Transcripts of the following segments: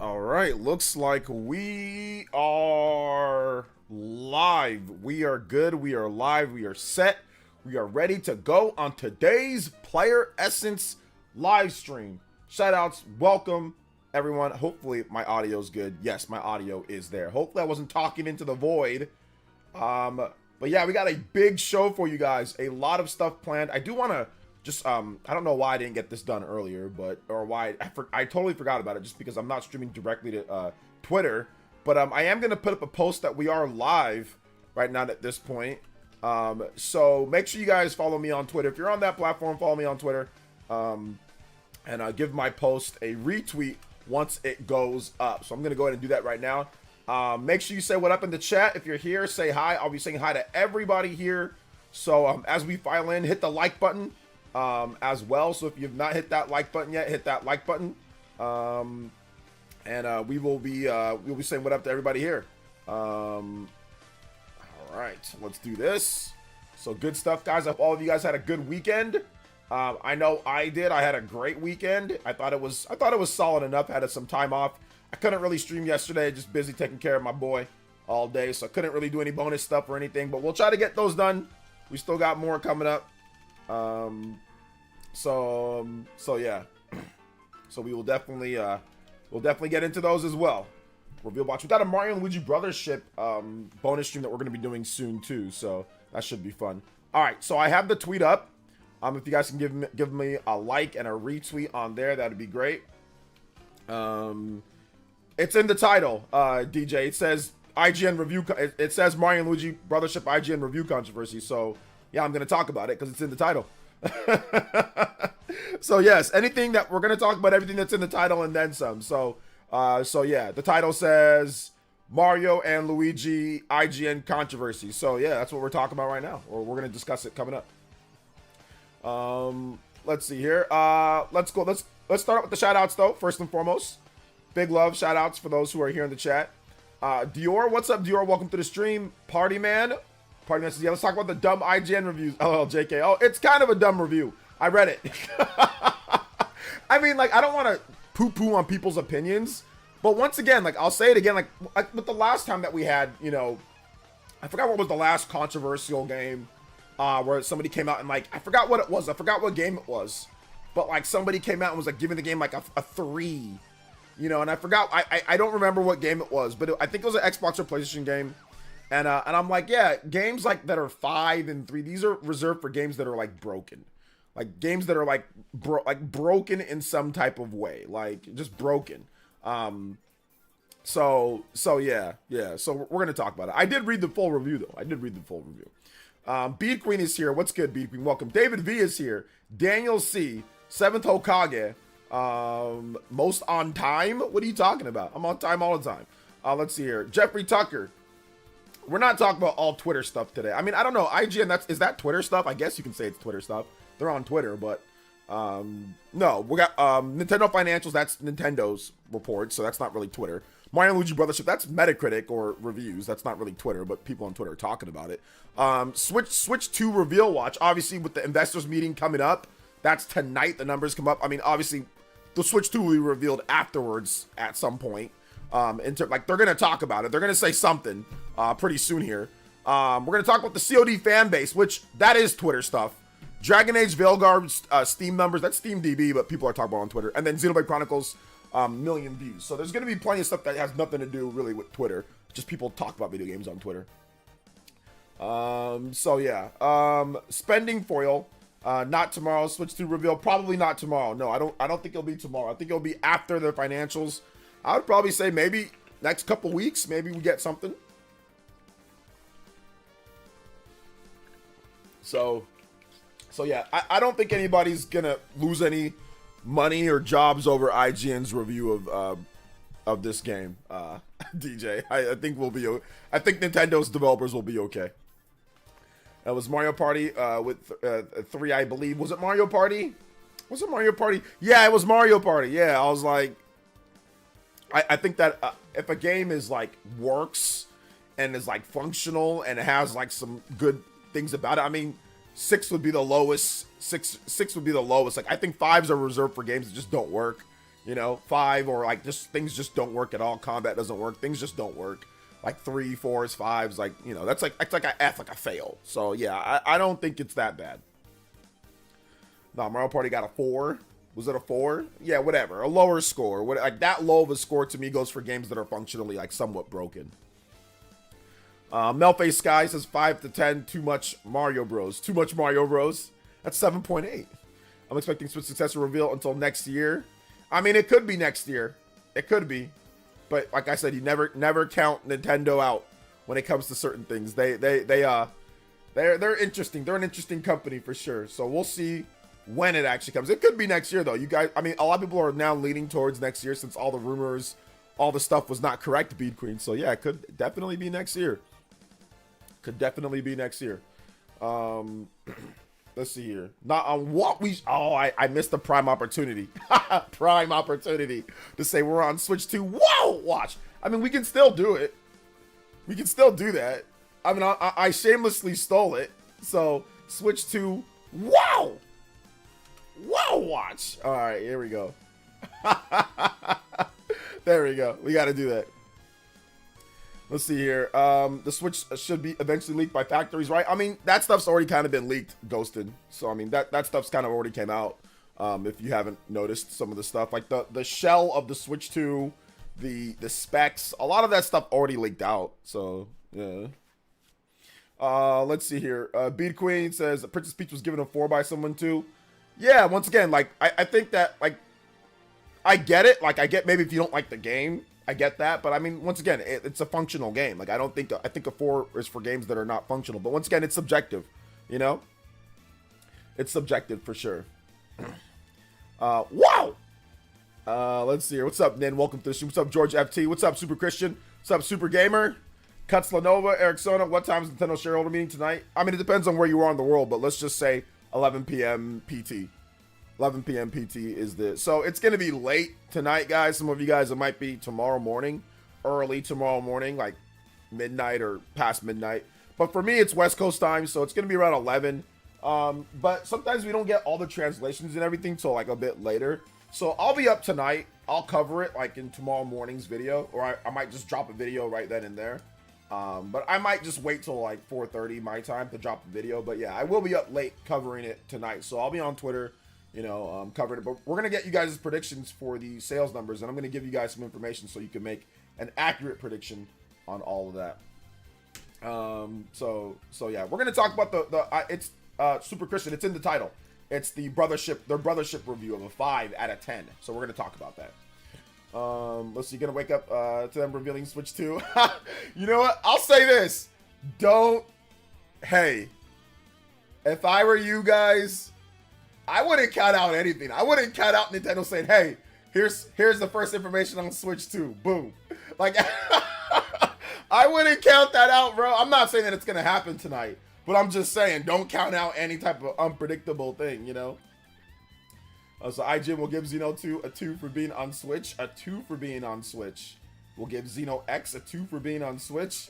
All right. Looks like we are live. We are good. We are live. We are set. We are ready to go on today's Player Essence live stream. Shout outs. Welcome, everyone. Hopefully, my audio is good. Yes, my audio is there. Hopefully, I wasn't talking into the void. But yeah, we got a big show for you guys. A lot of stuff planned. I do want to just, I don't know why I didn't get this done earlier, or why, I totally forgot about it just because I'm not streaming directly to Twitter. But I am going to put up a post that we are live right now at this point. So make sure you guys follow me on Twitter. If you're on that platform, follow me on Twitter. And give my post a retweet once it goes up. So I'm going to go ahead and do that right now. Make sure you say what up in the chat. If you're here, say hi. I'll be saying hi to everybody here. So as we file in, hit the like button as well. So if you've not hit that like button yet, hit that like button. And we'll be saying what up to everybody here. All right, let's do this. So good stuff, guys. I hope all of you guys had a good weekend. I know I did. I had a great weekend. I thought it was solid enough. Had some time off. I couldn't really stream yesterday, just busy taking care of my boy all day, so I couldn't really do any bonus stuff or anything, but we'll try to get those done. We still got more coming up. So yeah. So we will definitely get into those as well. Reveal box. We got a Mario and Luigi Brothership bonus stream that we're going to be doing soon too, so that should be fun. All right, so I have the tweet up. If you guys can give me a like and a retweet on there, that'd be great. It's in the title, DJ. It says IGN review. It says Mario and Luigi Brothership IGN review controversy. So yeah, I'm gonna talk about it because it's in the title. So yes, anything that we're gonna talk about, everything that's in the title and then some. So yeah, the title says Mario and Luigi IGN controversy. So yeah, that's what we're talking about right now, or we're gonna discuss it coming up. Let's see here. Let's start out with the shout outs though, first and foremost. Big love, shout outs for those who are here in the chat. Dior, what's up, Dior? Welcome to the stream. Party Man says, yeah, let's talk about the dumb IGN reviews. Oh, JK. Oh, it's kind of a dumb review. I read it. I mean, like, I don't want to poo-poo on people's opinions, but once again, like, I'll say it again, like with the last time that we had, you know, I forgot what was the last controversial game where somebody came out and, like, I forgot what it was. I forgot what game it was, but, like, somebody came out and was, like, giving the game, like, a 3. You know, and I forgot, I don't remember what game it was, but I think it was an Xbox or PlayStation game. And I'm like, yeah, games like that are 5 and 3, these are reserved for games that are like broken. Like games that are like broken in some type of way, like just broken. So yeah. So we're gonna talk about it. I did read the full review though. Bead Queen is here. What's good, Bead Queen? Welcome. David V is here. Daniel C, 7th Hokage. Most on time? What are you talking about? I'm on time all the time. Let's see here. Jeffrey Tucker. We're not talking about all Twitter stuff today. I mean, I don't know. IGN, is that Twitter stuff? I guess you can say it's Twitter stuff. They're on Twitter, but no. We got Nintendo Financials. That's Nintendo's report, so that's not really Twitter. Mario and Luigi Brothership. That's Metacritic or reviews. That's not really Twitter, but people on Twitter are talking about it. Switch 2 reveal watch. Obviously, with the investors meeting coming up, that's tonight. The numbers come up. I mean, obviously, the Switch 2 will be revealed afterwards at some point. Like, they're going to talk about it. They're going to say something pretty soon here. We're going to talk about the COD fan base, which that is Twitter stuff. Dragon Age Veilguard Steam numbers. That's Steam DB, but people are talking about it on Twitter. And then Xenoblade Chronicles, million views. So there's going to be plenty of stuff that has nothing to do really with Twitter. Just people talk about video games on Twitter. So yeah. Spending foil. Not tomorrow. Switch to reveal. Probably not tomorrow. No, I don't think it'll be tomorrow. I think it'll be after the financials. I would probably say maybe next couple weeks. Maybe we get something. So yeah. I don't think anybody's gonna lose any money or jobs over IGN's review of this game. DJ. I think we'll be. I think Nintendo's developers will be okay. That was Mario Party with 3, I believe. Was it Mario Party? Was it Mario Party? Yeah, it was Mario Party. Yeah, I was like, I think that if a game is like works and is like functional and it has like some good things about it, I mean, 6 would be the lowest. Six would be the lowest. Like, I think 5s are reserved for games that just don't work. You know, 5 or like just things just don't work at all. Combat doesn't work. Things just don't work. Like 3, 4s, 5s, like, you know, that's like a F, like a fail. So yeah, I don't think it's that bad. No, Mario Party got a 4. Was it a 4? Yeah, whatever. A lower score. What, like that low of a score to me goes for games that are functionally like somewhat broken. Melface Sky says 5 to 10. Too much Mario Bros. Too much Mario Bros. That's 7.8. I'm expecting Switch successor reveal until next year. I mean, it could be next year. It could be. But like I said, you never count Nintendo out when it comes to certain things. They're interesting. They're an interesting company for sure. So we'll see when it actually comes. It could be next year though. You guys, I mean, a lot of people are now leaning towards next year since all the rumors, all the stuff was not correct, Bead Queen. So yeah, it could definitely be next year. Could definitely be next year. Let's see here. Not on what we... Oh, I missed the prime opportunity. Prime opportunity to say we're on Switch 2. Whoa! Watch. I mean, we can still do it. We can still do that. I mean, I shamelessly stole it. So, Switch 2. Wow! Wow, watch. All right, here we go. There we go. We got to do that. Let's see here. The Switch should be eventually leaked by factories, right? I mean, that stuff's already kind of been leaked, Ghosted. So, I mean, that stuff's kind of already came out. If you haven't noticed some of the stuff. Like the shell of the Switch 2, the specs, a lot of that stuff already leaked out. So, yeah. Let's see here. Bead Queen says, Princess Peach was given a 4 by someone too. Yeah, once again, like, I think that, like, I get it. Like, I get maybe if you don't like the game, I get that, but I mean, once again, it's a functional game. Like, I think a 4 is for games that are not functional. But once again, it's subjective, you know? It's subjective for sure. Wow! Let's see here. What's up, Nin? Welcome to the show. What's up, George FT? What's up, Super Christian? What's up, Super Gamer? Cuts Lanova, Eric Sona. What time is Nintendo shareholder meeting tonight? I mean, it depends on where you are in the world, but let's just say 11 p.m. PT. 11 p.m. PT is the... So it's going to be late tonight, guys. Some of you guys, it might be tomorrow morning. Early tomorrow morning, like midnight or past midnight. But for me, it's West Coast time, so it's going to be around 11. But sometimes we don't get all the translations and everything till like a bit later. So I'll be up tonight. I'll cover it like in tomorrow morning's video. Or I might just drop a video right then and there. But I might just wait till like 4:30 my time to drop the video. But yeah, I will be up late covering it tonight. So I'll be on Twitter, you know, covering it. But we're going to get you guys' predictions for the sales numbers. And I'm going to give you guys some information so you can make an accurate prediction on all of that. So yeah, we're going to talk about it's Super Christian. It's in the title. It's the their Brothership review of a 5 out of 10. So we're going to talk about that. Let's see, gonna wake up to them revealing Switch 2. You know what? I'll say this. Hey, if I were you guys, I wouldn't count out anything. I wouldn't count out Nintendo saying, hey, here's the first information on Switch 2. Boom. Like, I wouldn't count that out, bro. I'm not saying that it's gonna happen tonight, but I'm just saying, don't count out any type of unpredictable thing, you know? So IGN will give Xeno 2 a 2 for being on Switch. A 2 for being on Switch. We'll give Xeno X a 2 for being on Switch.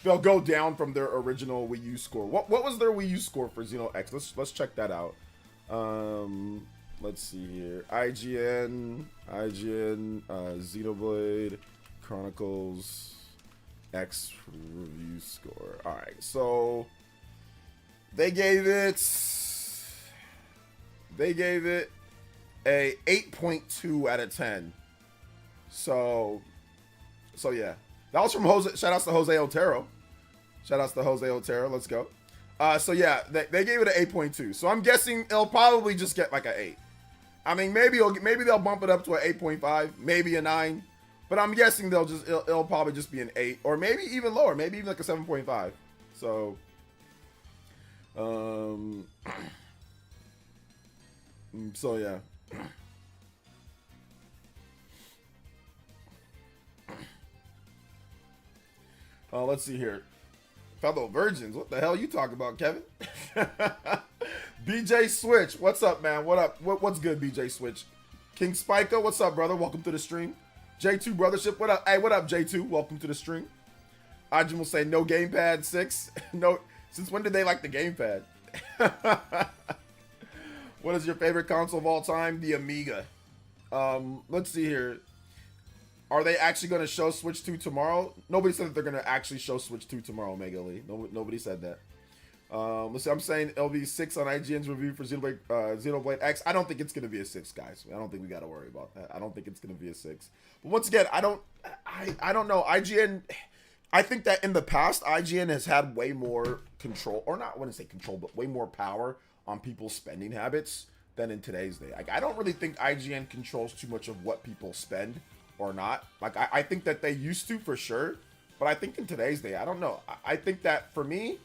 They'll go down from their original Wii U score. What was their Wii U score for Xeno X? Let's check that out. Let's see here. IGN, Xenoblade Chronicles X review score. All right, so they gave it a 8.2 out of 10. So yeah. That was from Jose. Shout outs to Jose Otero. Let's go. So yeah, they gave it an 8.2. So I'm guessing it'll probably just get like an 8. I mean, maybe they'll bump it up to an 8.5, maybe a 9. But I'm guessing it'll probably just be an 8, or maybe even lower, maybe even like a 7.5. So so yeah. Let's see here. Fellow virgins, what the hell you talking about, Kevin? BJ Switch, what's up, man? What up? What's good, BJ Switch? King Spiker, what's up, brother? Welcome to the stream. J2 Brothership, what up? Hey, what up, J2? Welcome to the stream. Ajin will say no gamepad 6. No, since when did they like the gamepad? What is your favorite console of all time? The Amiga. Let's see here. Are they actually going to show Switch 2 tomorrow? Nobody said that they're going to actually show Switch 2 tomorrow, Mega Lee. Nobody said that. Let's see, I'm saying it'll be 6 on IGN's review for Xenoblade X. I don't think it's going to be a 6, guys. I don't think we got to worry about that. I don't think it's going to be a 6. But once again, I don't know. IGN, I think that in the past, IGN has had way more control, or not, I wouldn't say control, but way more power on people's spending habits than in today's day. Like, I don't really think IGN controls too much of what people spend or not. Like, I think that they used to for sure, but I think in today's day, I don't know. I think that for me,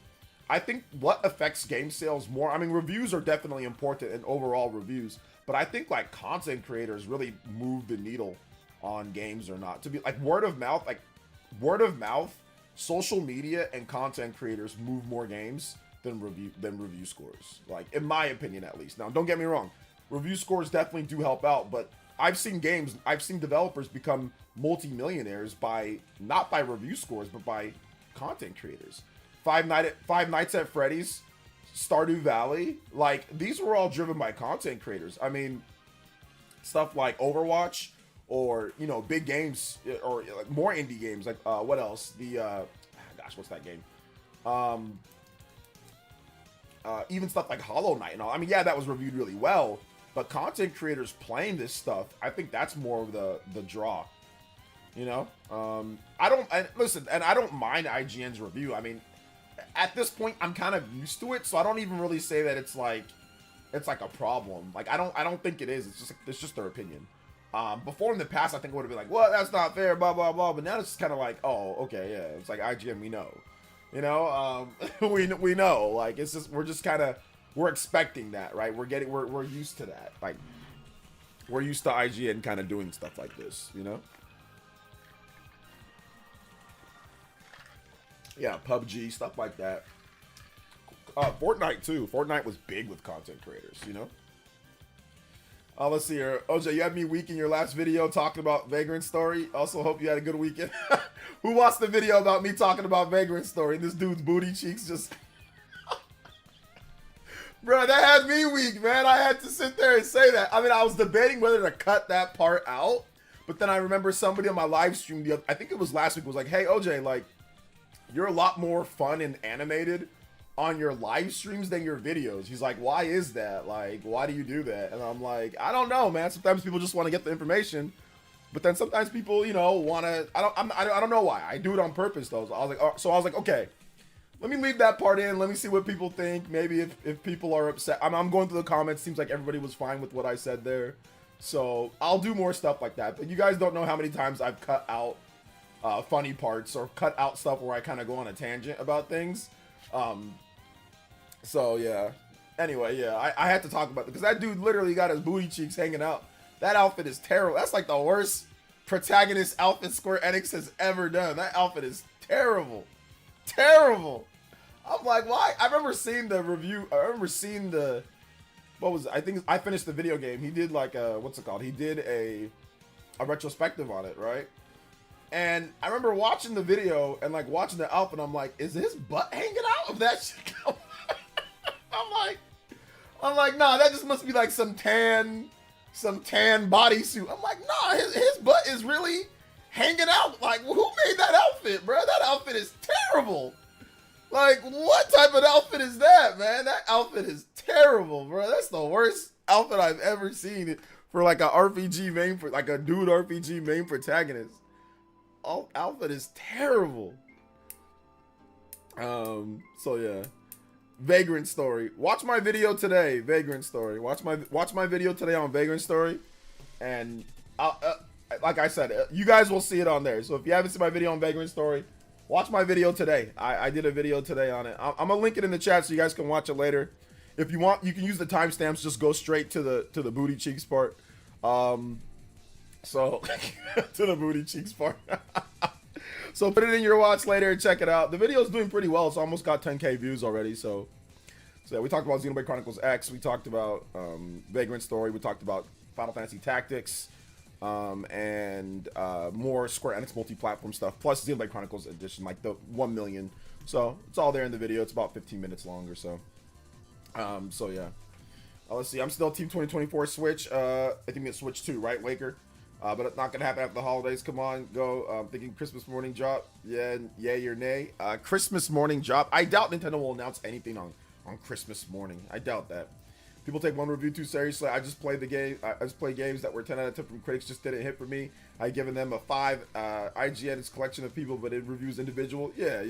I think what affects game sales more, I mean, reviews are definitely important in overall reviews, but I think like content creators really move the needle on games or not. To be like word of mouth, social media and content creators move more games than review scores. Like, in my opinion, at least. Now, don't get me wrong, review scores definitely do help out, but I've seen developers become multi-millionaires not by review scores, but by content creators. Five Nights at Freddy's, Stardew Valley, like, these were all driven by content creators. I mean, stuff like Overwatch, or, you know, big games, or like more indie games, like, what else? What's that game? Even stuff like Hollow Knight and all. I mean, yeah, that was reviewed really well, but content creators playing this stuff, I think that's more of the draw. You know, I don't mind IGN's review. I mean, at this point, I'm kind of used to it, so I don't even really say that it's like a problem. Like, I don't think it is. It's just their opinion. Before in the past, I think it would have been like, well, that's not fair, blah blah blah. But now it's kind of like, oh, okay, yeah, it's like IGN, we know, you know, we know. Like, it's just we're expecting that, right? We're used to that. Like, we're used to IGN kind of doing stuff like this, you know. Yeah, PUBG, stuff like that. Fortnite too. Fortnite was big with content creators, you know. Let's see here. OJ, you had me weak in your last video talking about Vagrant Story. Also, hope you had a good weekend. Who watched the video about me talking about Vagrant Story? This dude's booty cheeks just... Bro, that had me weak, man. I had to sit there and say that. I mean, I was debating whether to cut that part out, but then I remember somebody on my live stream, I think it was last week, was like, hey, OJ, like, you're a lot more fun and animated on your live streams than your videos. He's like, why is that? Like, why do you do that? And I'm like, I don't know, man. Sometimes people just want to get the information, but then sometimes people, you know, want to. I don't know why. I do it on purpose though. So I was like, okay, let me leave that part in. Let me see what people think. Maybe if people are upset. I'm going through the comments. Seems like everybody was fine with what I said there. So I'll do more stuff like that. But you guys don't know how many times I've cut out funny parts or cut out stuff where I kind of go on a tangent about things. So yeah. Anyway, yeah, I had to talk about it because that dude literally got his booty cheeks hanging out. That outfit is terrible. That's like the worst protagonist outfit Square Enix has ever done. That outfit is terrible. Terrible. I'm like, why? I remember seeing the review. I remember seeing the, what was it? I think I finished the video game. He did like a, what's it called? He did a retrospective on it, right? And I remember watching the video and like watching the outfit. I'm like, is his butt hanging out of that shit? I'm like, nah, that just must be like some tan bodysuit. I'm like, nah, his butt is really hanging out. Like, who made that outfit, bro? That outfit is terrible. Like, what type of outfit is that, man? That outfit is terrible, bro. That's the worst outfit I've ever seen for like a RPG main, for like a dude RPG main protagonist. All outfit is terrible. So yeah. Vagrant Story. Watch my video today. Vagrant Story. Watch my video today on Vagrant Story, and like I said, you guys will see it on there. So if you haven't seen my video on Vagrant Story, watch my video today. I did a video today on it. I'm gonna link it in the chat so you guys can watch it later. If you want, you can use the timestamps. Just go straight to the booty cheeks part. So to the booty cheeks part. So put it in your watch later and check it out. The video is doing pretty well. It's almost got 10K views already. So yeah, we talked about Xenoblade Chronicles X. We talked about Vagrant Story. We talked about Final Fantasy Tactics, and more Square Enix multi-platform stuff, plus Xenoblade Chronicles Edition, like the 1 million. So it's all there in the video. It's about 15 minutes long or so. So yeah. Let's see. I'm still Team 2024 Switch. I think it's Switch 2, right, Waker? But it's not gonna happen after the holidays. Come on, go. Thinking Christmas morning drop. Yeah, yay or nay. Christmas morning drop. I doubt Nintendo will announce anything on Christmas morning. I doubt that. People take one review too seriously. I just played the game. I just play games that were 10 out of 10 from critics. Just didn't hit for me. I given them a 5. IGN is collection of people, but it reviews individual. Yeah.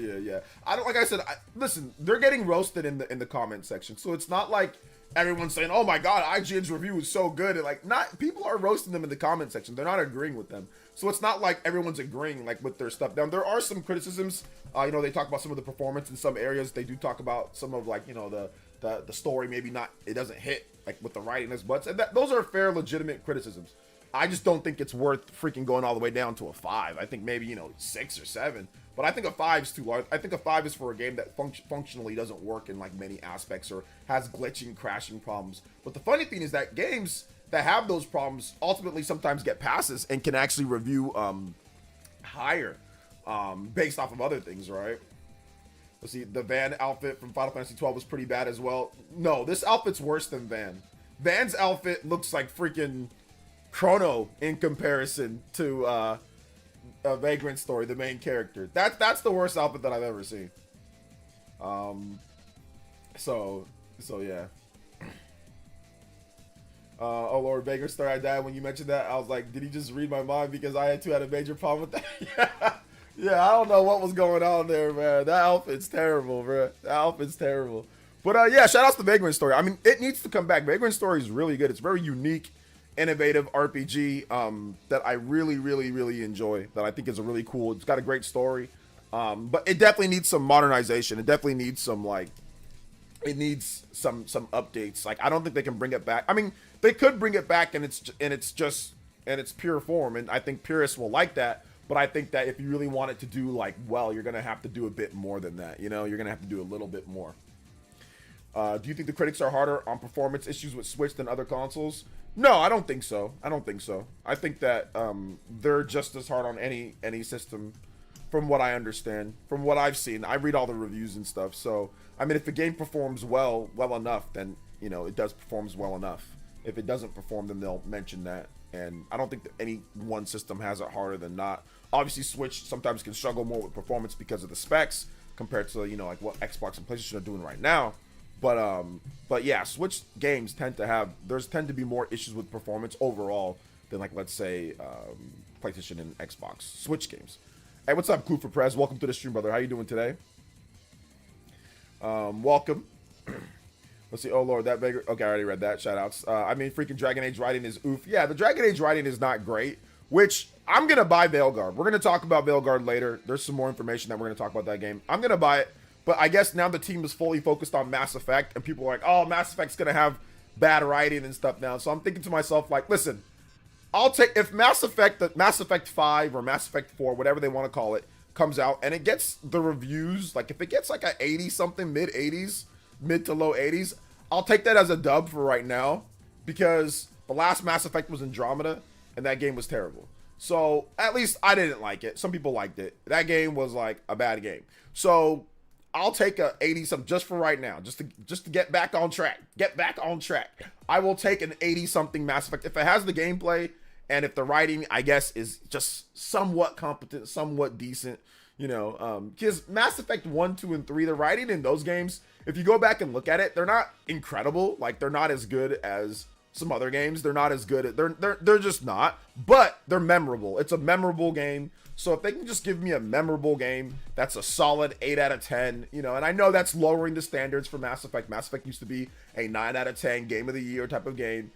I don't like I said. Listen, they're getting roasted in the comment section, so it's not like everyone's saying, "Oh my God, IGN's review is so good." And like, not people are roasting them in the comment section. They're not agreeing with them, so it's not like everyone's agreeing like with their stuff. Now there are some criticisms. They talk about some of the performance in some areas. They do talk about some of like the story maybe not, it doesn't hit like with the writing as much, and those are fair, legitimate criticisms. I just don't think it's worth freaking going all the way down to a 5. I think maybe 6 or 7, but I think a 5 is too large. I think a 5 is for a game that functionally doesn't work in like many aspects or has glitching, crashing problems. But the funny thing is that games that have those problems ultimately sometimes get passes and can actually review higher based off of other things, right? Let's see, the Van outfit from Final Fantasy 12 was pretty bad as well. No, this outfit's worse than Van. Van's outfit looks like freaking Chrono in comparison to a Vagrant Story, the main character. That's the worst outfit that I've ever seen. So yeah. Oh Lord, Vagrant Story, I died when you mentioned that. I was like, did he just read my mind because I had a major problem with that? Yeah, I don't know what was going on there, man. That outfit's terrible, bro. That outfit's terrible. But yeah, shout outs to Vagrant Story. I mean, it needs to come back. Vagrant Story is really good. It's very unique, innovative RPG that I really, really, really enjoy. That I think is a really cool. It's got a great story, but it definitely needs some modernization. It definitely needs some some updates. Like I don't think they can bring it back. I mean, they could bring it back, and it's just in its pure form, and I think purists will like that. But I think that if you really want it to do well, you're gonna have to do a bit more than that. You're gonna have to do a little bit more. Do you think the critics are harder on performance issues with Switch than other consoles? No, I don't think so. I think that they're just as hard on any system, from what I understand, from what I've seen. I read all the reviews and stuff. So I mean, if the game performs well enough, then it does performs well enough. If it doesn't perform, then they'll mention that. And I don't think that any one system has it harder than not. Obviously, Switch sometimes can struggle more with performance because of the specs compared to like what Xbox and PlayStation are doing right now. But yeah, Switch games tend to be more issues with performance overall than like let's say PlayStation and Xbox Switch games. Hey, what's up, Clue for Prez? Welcome to the stream, brother. How you doing today? Welcome. Let's see. Oh Lord, that beggar. Okay, I already read that. Shout outs. I mean, freaking Dragon Age writing is oof. Yeah, the Dragon Age writing is not great. Which I'm gonna buy Veilguard. We're gonna talk about Veilguard later. There's some more information that we're gonna talk about that game. I'm gonna buy it, but I guess now the team is fully focused on Mass Effect, and people are like, "Oh, Mass Effect's gonna have bad writing and stuff now." So I'm thinking to myself, like, listen, I'll take if Mass Effect 5 or Mass Effect 4, whatever they want to call it, comes out and it gets the reviews, like if it gets like a 80 something, mid 80s, mid to low 80s. I'll take that as a dub for right now, because the last Mass Effect was Andromeda, and that game was terrible. So at least I didn't like it. Some people liked it. That game was like a bad game. So I'll take a 80 something just for right now, just to get back on track. I will take an 80 something Mass Effect if it has the gameplay and if the writing, I guess, is just somewhat competent, somewhat decent. Because Mass Effect 1, 2, and 3, the writing in those games, if you go back and look at it, they're not incredible. Like, they're not as good as some other games. They're not as good at, they're just not, but they're memorable. It's a memorable game. So if they can just give me a memorable game, that's a solid 8 out of 10, and I know that's lowering the standards for Mass Effect. Mass Effect used to be a 9 out of 10 game of the year type of game.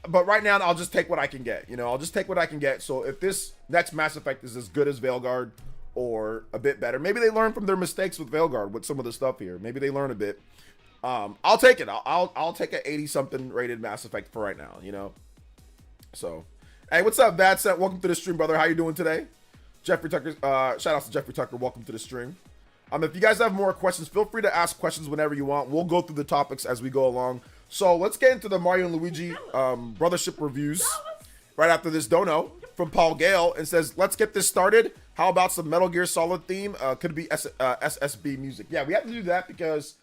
But right now, I'll just take what I can get. I'll just take what I can get. So if this next Mass Effect is as good as Veilguard, or a bit better, maybe they learn from their mistakes with Veilguard with some of the stuff here. Maybe they learn a bit. I'll take it. I'll take an 80 something rated Mass Effect for right now. So, hey, what's up, Bad Set? Welcome to the stream, brother. How you doing today? Jeffrey Tucker. Shout out to Jeffrey Tucker. Welcome to the stream. If you guys have more questions, feel free to ask questions whenever you want. We'll go through the topics as we go along. So let's get into the Mario and Luigi Brothership reviews right after this dono from Paul Gale, and says, let's get this started. How about some Metal Gear Solid theme? Could it be SSB music? Yeah, we have to do that because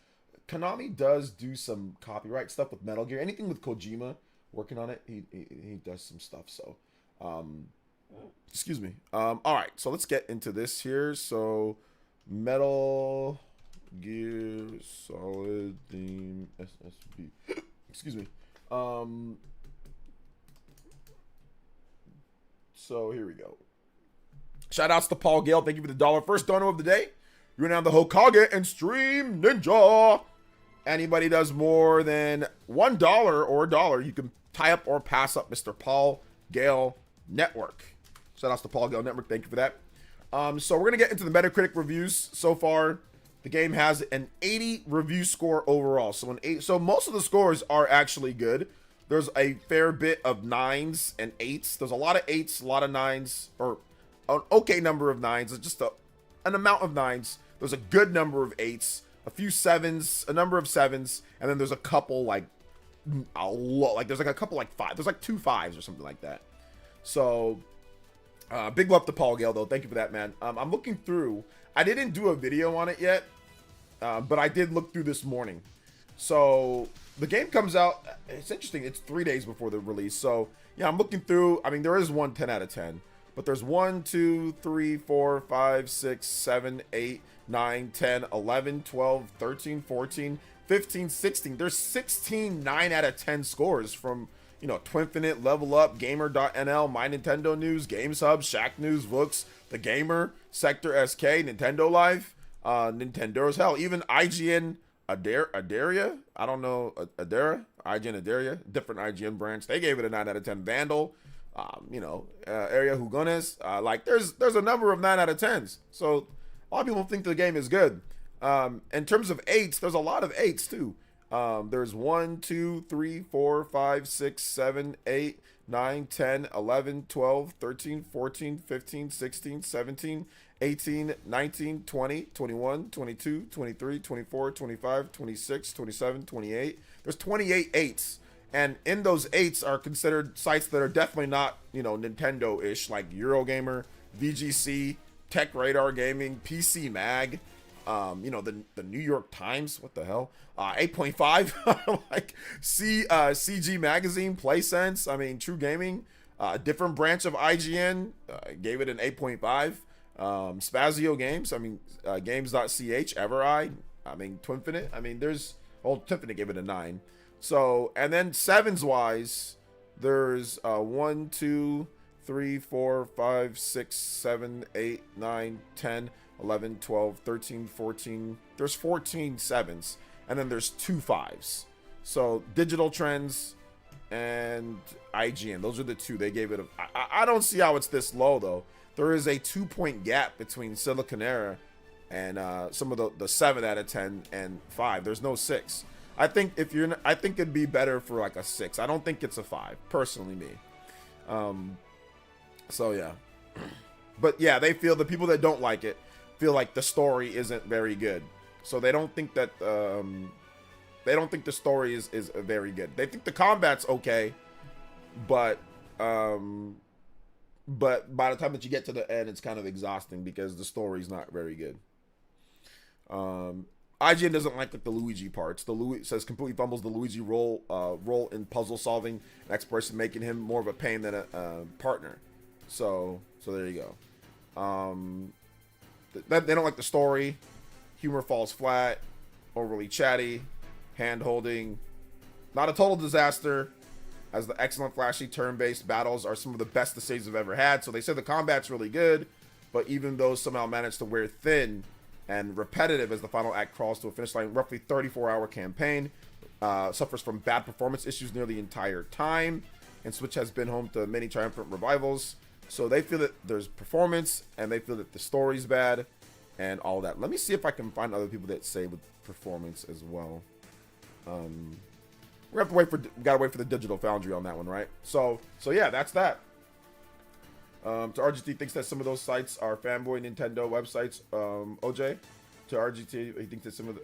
Konami does do some copyright stuff with Metal Gear. Anything with Kojima working on it, he does some stuff. So, excuse me. All right, so let's get into this here. So, Metal Gear Solid Theme SSB. Excuse me. So here we go. Shout outs to Paul Gale. Thank you for the $1 first dono of the day. You're now the Hokage and Stream Ninja. Anybody does more than $1 or $1, you can tie up or pass up Mr. Paul Gale Network. Shout outs to Paul Gale Network. Thank you for that. So we're going to get into the Metacritic reviews. So far, the game has an 80 review score overall. So most of the scores are actually good. There's a fair bit of 9s and 8s. There's a lot of 8s, a lot of 9s, or an okay number of 9s. It's just an amount of 9s. There's a good number of 8s, a few 7s, a number of 7s, and then there's a couple like there's like a couple like 5. There's like 2 5s or something like that. So big love to Paul Gale though. Thank you for that, man. I'm looking through. I didn't do a video on it yet, but I did look through this morning. So the game comes out. It's interesting. It's 3 days before the release. So yeah, I'm looking through. I mean, there is one 10 out of 10, but there's 1, 2, 3, 4, 5, 6, 7, 8, 9, 10, 11, 12, 13, 14, 15, 16. There's 16 9 out of 10 scores from, you know, Twinfinite, Level Up, Gamer.nl, My Nintendo News, Games Hub, Shack News, Vooks, The Gamer, Sector SK, Nintendo Life, Nintendo's, hell, even IGN Adaria, I don't know, Adara, IGN Adaria, different IGN branch. They gave it a 9 out of 10. Vandal, Area Hugones, like there's a number of 9 out of 10s. So a lot of people think the game is good. In terms of 8s, there's a lot of 8s too. There's 1, 2, 3, 4, 5, 6, 7, 8, 9, 10, 11, 12, 13, 14, 15, 16, 17, 18, 19, 20, 21, 22, 23, 24, 25, 26, 27, 28. There's 28 8s. And in those 8s are considered sites that are definitely not, you know, Nintendo-ish, like Eurogamer, VGC, Tech Radar Gaming, PC Mag, the New York Times, what the hell? 8.5, like CG Magazine, PlaySense, I mean, True Gaming, different branch of IGN, gave it an 8.5. Spazio Games, I mean, games.ch, Evereye, I mean, Twinfinite, I mean, Twinfinite gave it a 9. So, and then 7s wise, there's 1, 2, 3, 4, 5, 6, 7, 8, 9, 10, 11, 12, 13, 14. There's 14 7s, and then there's 2 5s. So, Digital Trends and IGN, those are the 2. They gave it I don't see how it's this low, though. There is a 2-point gap between Siliconera and some of the 7 out of 10 and 5. There's no 6. I think it'd be better for like a 6. I don't think it's a 5, personally, me. So yeah, but yeah, the people that don't like it feel like the story isn't very good. So they don't think that the story is very good. They think the combat's okay, but by the time that you get to the end, it's kind of exhausting because the story's not very good. IGN doesn't like the Luigi parts. Says completely fumbles the Luigi role in puzzle solving and exploration, making him more of a pain than a partner. So there you go. They don't like the story. Humor falls flat. Overly chatty. Hand holding. Not a total disaster, as the excellent flashy turn-based battles are some of the best the stage have ever had. So they said the combat's really good, but even those somehow managed to wear thin and repetitive as the final act crawls to a finish line. Roughly 34-hour campaign, suffers from bad performance issues near the entire time, and Switch has been home to many triumphant revivals. So they feel that there's performance, and they feel that the story's bad, and all that. Let me see if I can find other people that say with performance as well. We gotta wait for the Digital Foundry on that one, right? So yeah, that's that. To RGT thinks that some of those sites are fanboy Nintendo websites. OJ, to RGT, he thinks that some of the...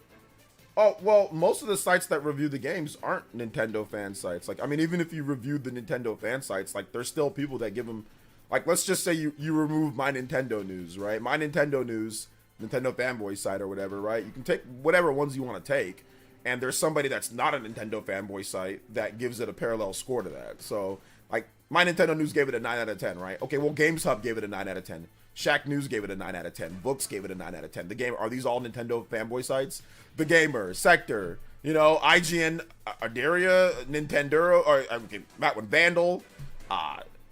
Oh, well, most of the sites that review the games aren't Nintendo fan sites. Like, I mean, even if you reviewed the Nintendo fan sites, like, there's still people that give them... Like, let's just say you remove My Nintendo News, right? My Nintendo News, Nintendo fanboy site or whatever, right? You can take whatever ones you want to take. and there's somebody that's not a Nintendo fanboy site that gives it a parallel score to that. So, like, My Nintendo News gave it a 9 out of 10, right? Okay, well, Games Hub gave it a 9 out of 10. Shaq News gave it a 9 out of 10. Books gave it a 9 out of 10. The game, are these all Nintendo fanboy sites? The Gamer, Sector, you know, IGN, Adaria, Nintendo, or that one, Vandal,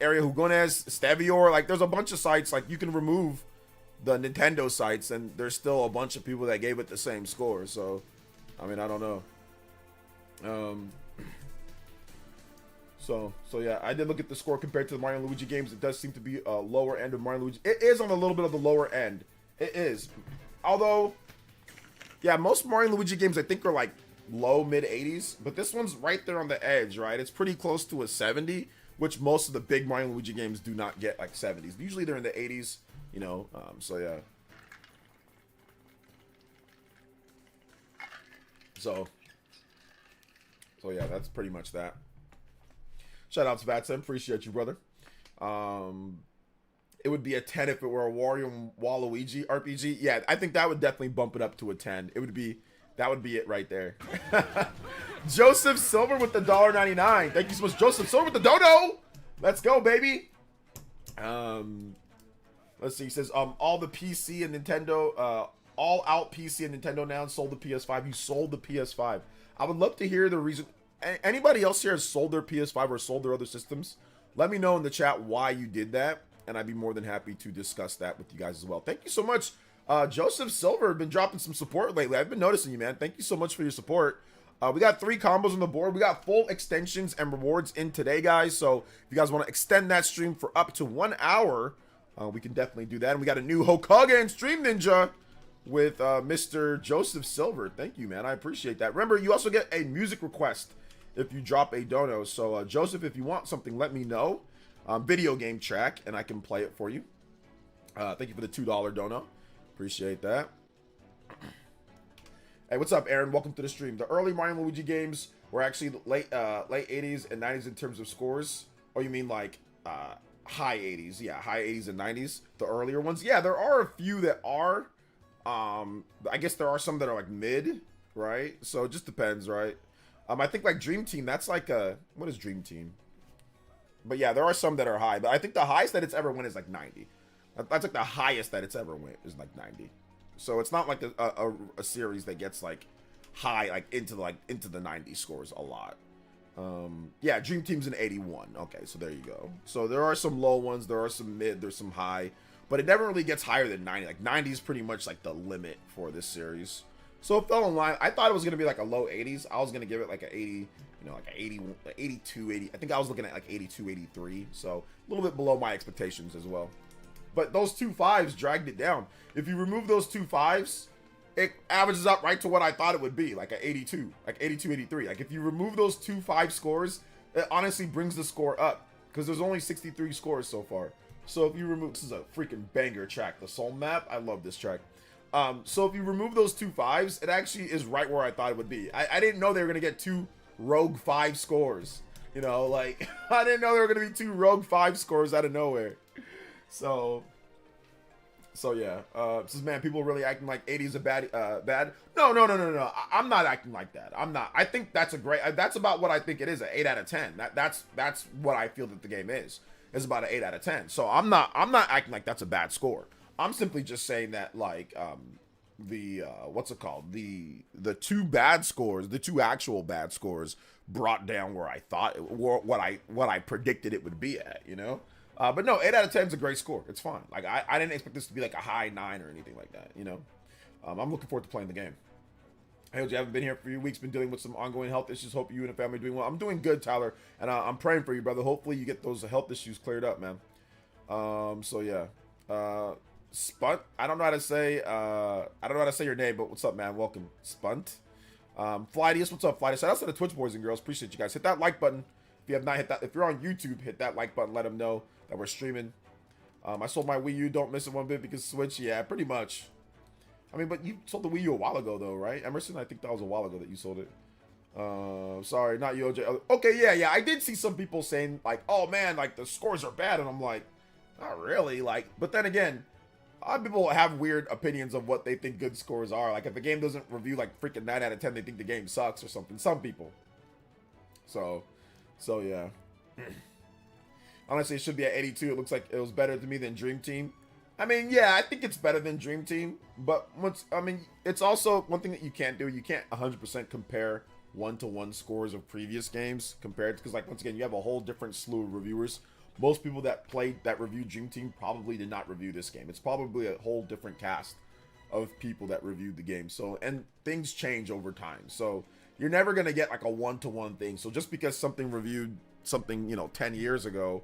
Area Hugones, Stevior. Like, there's a bunch of sites. Like, you can remove the Nintendo sites, and there's still a bunch of people that gave it the same score. So, I mean, I don't know. So yeah, I did look at the score compared to the Mario and Luigi games. It does seem to be a lower end of Mario and Luigi. It is on a little bit of the lower end. It is. Although, yeah, most Mario and Luigi games I think are like low, mid 80s. But this one's right there on the edge, right? It's pretty close to a 70, which most of the big Mario and Luigi games do not get like 70s. Usually they're in the 80s, you know. So yeah. So yeah, that's pretty much that. Shout out to Vatsim, appreciate you, brother. It would be a 10 if it were a Wario and Waluigi RPG. Yeah, I think that would definitely bump it up to a 10. That would be it right there. Joseph Silver with the $1.99. Thank you so much, Joseph Silver with the dodo. Let's go, baby. Let's see. He says, all the PC and Nintendo, all out PC and Nintendo now sold the PS5. You sold the PS5. I would love to hear the reason. Anybody else here has sold their PS5 or sold their other systems? Let me know in the chat why you did that, and I'd be more than happy to discuss that with you guys as well. Thank you so much. Joseph Silver, been dropping some support lately. I've been noticing you, man. Thank you so much for your support. We got 3 combos on the board. We got full extensions and rewards in today, guys. So if you guys want to extend that stream for up to 1 hour, we can definitely do that. And we got a new Hokage and Stream Ninja with Mr. Joseph Silver. Thank you, man. I appreciate that. Remember, you also get a music request if you drop a dono. So Joseph, if you want something, let me know. Video game track, and I can play it for you. Thank you for the $2 dono. Appreciate that. Hey, what's up, Aaron? Welcome to the stream. The early Mario and Luigi games were actually late 80s and 90s in terms of scores. Or you mean like high 80s? Yeah, high 80s and 90s. The earlier ones. Yeah, there are a few that are. I guess there are some that are like mid, right? So it just depends, right? I think like Dream Team, that's like what is Dream Team? But yeah, there are some that are high. But I think the highest that it's ever went is like 90. That's like the highest that it's ever went is like 90. So it's not like a series that gets like high, like into the 90 scores a lot. Yeah, Dream Team's an 81. Okay, so there you go. So there are some low ones, there are some mid, there's some high, but it never really gets higher than 90. Like 90 is pretty much like the limit for this series. So it fell in line. I thought it was gonna be like a low 80s. I was gonna give it like a 80, you know, like a 80, 82, 80. I think I was looking at like 82, 83. So a little bit below my expectations as well. But those 2 5s dragged it down. If you remove those 2 5s, it averages up right to what I thought it would be, like a 82, like 82, 83. Like if you remove those 2 5 scores, it honestly brings the score up because there's only 63 scores so far. So if you remove, this is a freaking banger track, the Soul Map. I love this track. So if you remove those 2 5s, it actually is right where I thought it would be. I didn't know they were gonna get 2 rogue 5 scores. You know, like I didn't know there were gonna be 2 rogue 5 scores out of nowhere. So yeah, says, man, people really acting like 80s are bad. No. I'm not acting like that. I'm not. I think that's a great. That's about what I think it is. An 8 out of 10. That's what I feel that the game is. It's about an 8 out of 10. So I'm not acting like that's a bad score. I'm simply just saying that like what's it called? The 2 bad scores, the 2 actual bad scores brought down where I thought what I predicted it would be at. You know. But no, 8 out of 10 is a great score. It's fun. Like I didn't expect this to be like a high 9 or anything like that. You know, I'm looking forward to playing the game. I heard you haven't been here for a few weeks, been dealing with some ongoing health issues. Hope you and the family are doing well. I'm doing good, Tyler, and I'm praying for you, brother. Hopefully you get those health issues cleared up, man. So yeah, Spunt. I don't know how to say your name, but what's up, man? Welcome, Spunt. Flydius, what's up, Flydius? Shout out to the Twitch boys and girls. Appreciate you guys. Hit that like button. If you have not hit that, if you're on YouTube, hit that like button. Let them know that we're streaming. I sold my Wii U. Don't miss it one bit because Switch. Yeah, pretty much. I mean, but you sold the Wii U a while ago, though, right? Emerson, I think that was a while ago that you sold it. Sorry, not you, OJ. Okay, yeah. I did see some people saying, like, oh, man, like, the scores are bad. And I'm like, not really. Like, but then again, a lot of people have weird opinions of what they think good scores are. Like if a game doesn't review like freaking 9 out of 10, they think the game sucks or something. Some people. So yeah. Honestly, it should be at 82. It looks like it was better to me than Dream Team. I mean, yeah, I think it's better than Dream Team, but it's also one thing that you can't do. You can't 100% compare one-to-one scores of previous games compared, because like once again, you have a whole different slew of reviewers. Most people that reviewed Dream Team probably did not review this game. It's probably a whole different cast of people that reviewed the game. So, and things change over time. So you're never gonna get like a one-to-one thing. So just because something reviewed something 10 years ago